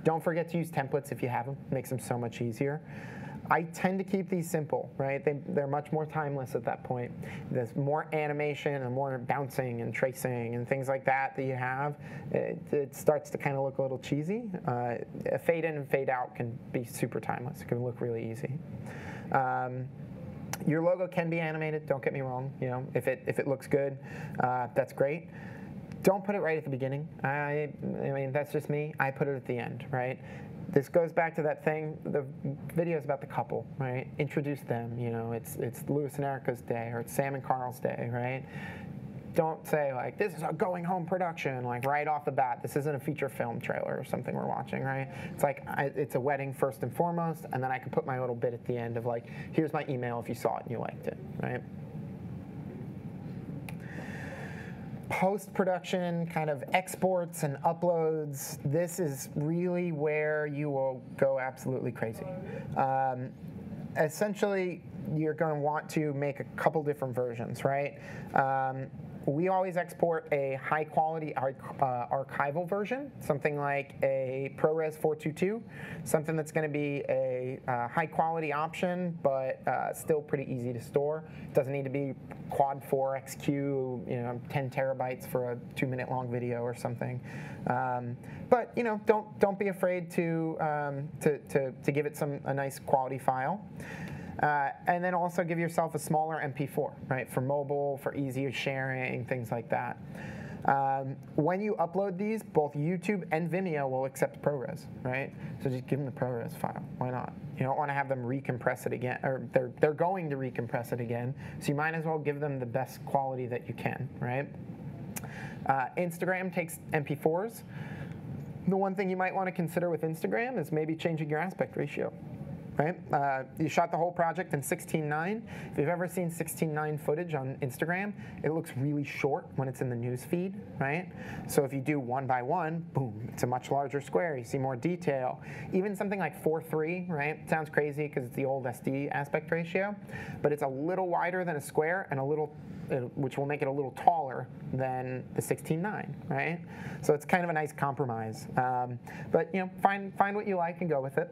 Don't forget to use templates if you have them. It makes them so much easier. I tend to keep these simple, right? They're much more timeless at that point. There's more animation and more bouncing and tracing and things like that you have. It starts to kind of look a little cheesy. A fade in and fade out can be super timeless. It can look really easy. Your logo can be animated, don't get me wrong. You know, if it looks good, that's great. Don't put it right at the beginning. I mean, that's just me. I put it at the end, right? This goes back to that thing, the video is about the couple, right? Introduce them, you know, it's Louis and Erica's day, or it's Sam and Carl's day, right? Don't say, like, this is a going home production, like, right off the bat. This isn't a feature film trailer or something we're watching, right? It's like, it's a wedding first and foremost, and then I can put my little bit at the end of, like, here's my email if you saw it and you liked it, right? Post-production kind of exports and uploads, this is really where you will go absolutely crazy. Essentially, you're going to want to make a couple different versions, right? We always export a high-quality archival version, something like a ProRes 422, something that's going to be a high-quality option, but still pretty easy to store. It doesn't need to be quad 4XQ, you know, 10 terabytes for a 2-minute-long video or something. But you know, don't be afraid to give it a nice quality file. And then also give yourself a smaller MP4, right, for mobile, for easier sharing, things like that. When you upload these, both YouTube and Vimeo will accept ProRes, right? So just give them the ProRes file. Why not? You don't want to have them recompress it again, or they're going to recompress it again. So you might as well give them the best quality that you can, right? Instagram takes MP4s. The one thing you might want to consider with Instagram is maybe changing your aspect ratio. Right? You shot the whole project in 16:9. If you've ever seen 16:9 footage on Instagram, it looks really short when it's in the news feed, right? So if you do 1:1, boom, it's a much larger square. You see more detail. Even something like 4:3, right? Sounds crazy because it's the old SD aspect ratio, but it's a little wider than a square and a little, which will make it a little taller than the 16:9, right? So it's kind of a nice compromise. But you know, find what you like and go with it.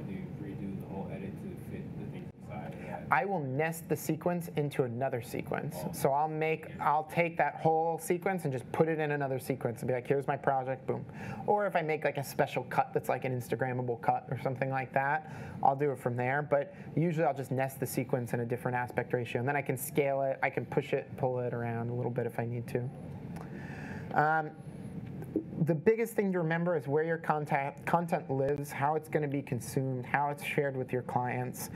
Do you redo the whole edit to fit the things inside of that? I will nest the sequence into another sequence. Oh. So I'll take that whole sequence and just put it in another sequence and be like, here's my project, boom. Or if I make like a special cut that's like an Instagrammable cut or something like that, I'll do it from there. But usually I'll just nest the sequence in a different aspect ratio, and then I can scale it, I can push it, pull it around a little bit if I need to. The biggest thing to remember is where your content lives, how it's going to be consumed, how it's shared with your clients.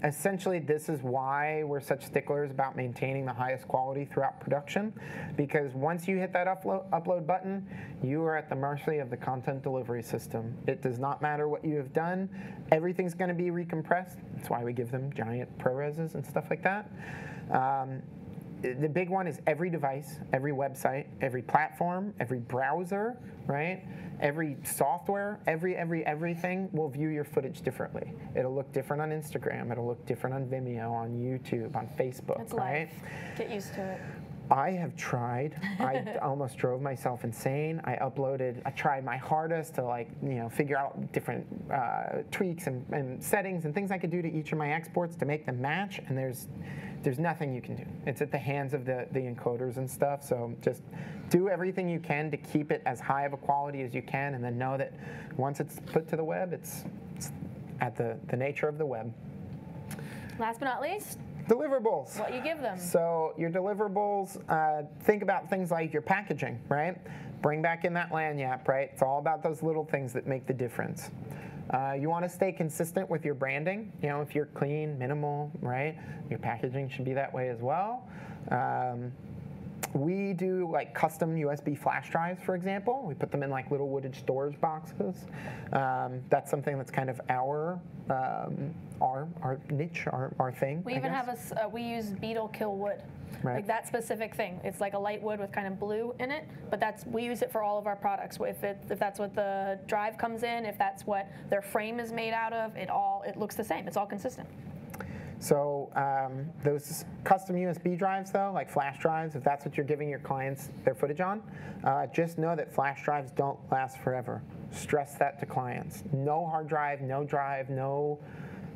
Essentially, this is why we're such sticklers about maintaining the highest quality throughout production, because once you hit that upload button, you are at the mercy of the content delivery system. It does not matter what you have done. Everything's going to be recompressed. That's why we give them giant ProReses and stuff like that. The big one is every device, every website, every platform, every browser, right? Every software, everything will view your footage differently. It'll look different on Instagram. It'll look different on Vimeo, on YouTube, on Facebook, It's right? life. Get used to it. I have tried. I almost drove myself insane. I tried my hardest to figure out different tweaks and settings and things I could do to each of my exports to make them match, and there's nothing you can do. It's at the hands of the encoders and stuff, so just do everything you can to keep it as high of a quality as you can, and then know that once it's put to the web, it's at the nature of the web. Last but not least, deliverables. What you give them. So your deliverables, think about things like your packaging, right? Bring back in that lanyard, right? It's all about those little things that make the difference. You want to stay consistent with your branding. You know, if you're clean, minimal, right? Your packaging should be that way as well. We do like custom USB flash drives, for example. We put them in like little wooded storage boxes. That's something that's kind of our niche, our thing. We even have we use beetle kill wood. Right. Like that specific thing. It's like a light wood with kind of blue in it, but we use it for all of our products. If that's what the drive comes in, if that's what their frame is made out of, it looks the same. It's all consistent. So those custom USB drives, though, like flash drives, if that's what you're giving your clients their footage on, just know that flash drives don't last forever. Stress that to clients. No hard drive, no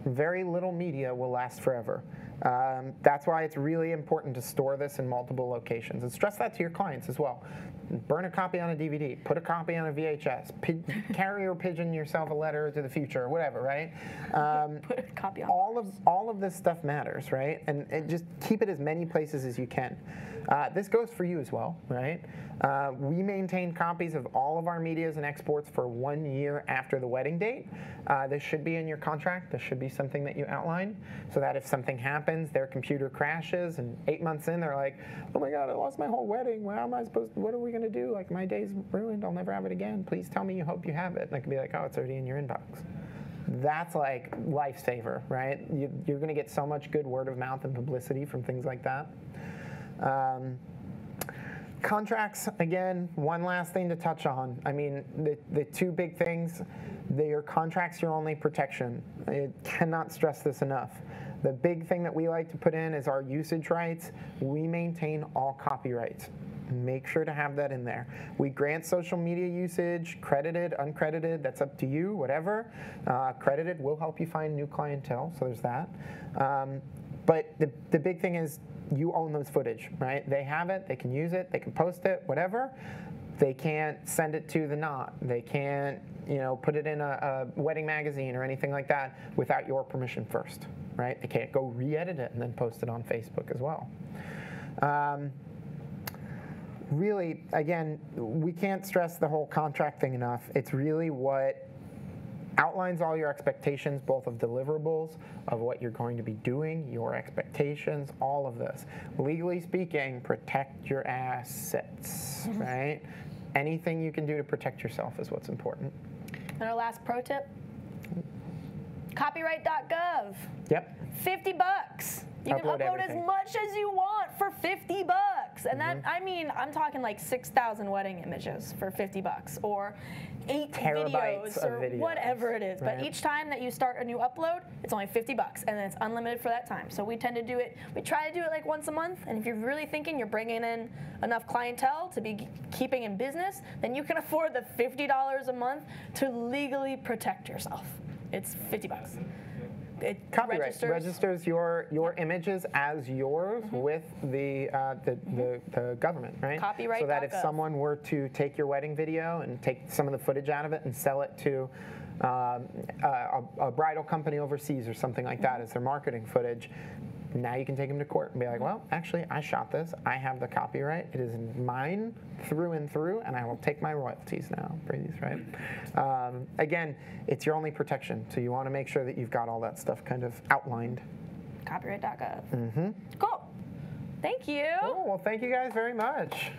very little media will last forever. That's why it's really important to store this in multiple locations, and stress that to your clients as well. Burn a copy on a DVD, put a copy on a VHS, carrier pigeon yourself a letter to the future, or whatever, right? Put a copy on all of this stuff matters, right? And just keep it as many places as you can. This goes for you as well, right? We maintain copies of all of our medias and exports for 1 year after the wedding date. This should be in your contract. This should be something that you outline, so that if something happens, their computer crashes, and 8 months in, they're like, oh my God, I lost my whole wedding. What are we going to do? Like, my day's ruined. I'll never have it again. Please tell me you hope you have it. And I can be like, oh, it's already in your inbox. That's like lifesaver, right? You're going to get so much good word of mouth and publicity from things like that. Contracts, again, one last thing to touch on. I mean, the two big things, your contract's your only protection. I cannot stress this enough. The big thing that we like to put in is our usage rights. We maintain all copyrights. Make sure to have that in there. We grant social media usage, credited, uncredited, that's up to you, whatever. Credited will help you find new clientele, so there's that. But the big thing is you own those footage, right? They have it, they can use it, they can post it, whatever. They can't send it to the knot. They can't, put it in a wedding magazine or anything like that without your permission first, right? They can't go re-edit it and then post it on Facebook as well. Really, again, we can't stress the whole contract thing enough. It's really what outlines all your expectations, both of deliverables, of what you're going to be doing, your expectations, all of this. Legally speaking, protect your assets, right? Anything you can do to protect yourself is what's important. And our last pro tip, copyright.gov. Yep. $50. You can upload everything. as much as you want for $50. And that, I mean, I'm talking like 6,000 wedding images for $50, or 8 Terabytes videos, or videos, whatever it is. right? But each time that you start a new upload, it's only $50, and then it's unlimited for that time. So we tend to do it, we try to do it like once a month, and if you're really thinking you're bringing in enough clientele to be keeping in business, then you can afford the $50 a month to legally protect yourself. It's $50. It Copyright registers your images as yours with the government, right? Copyright. So that if someone were to take your wedding video and take some of the footage out of it and sell it to a bridal company overseas or something like that as their marketing footage, now you can take them to court and be like, well, actually, I shot this. I have the copyright. It is mine through and through, and I will take my royalties now for these, right? Again, it's your only protection, so you want to make sure that you've got all that stuff kind of outlined. Copyright.gov. Cool. Thank you. Oh, well, thank you guys very much.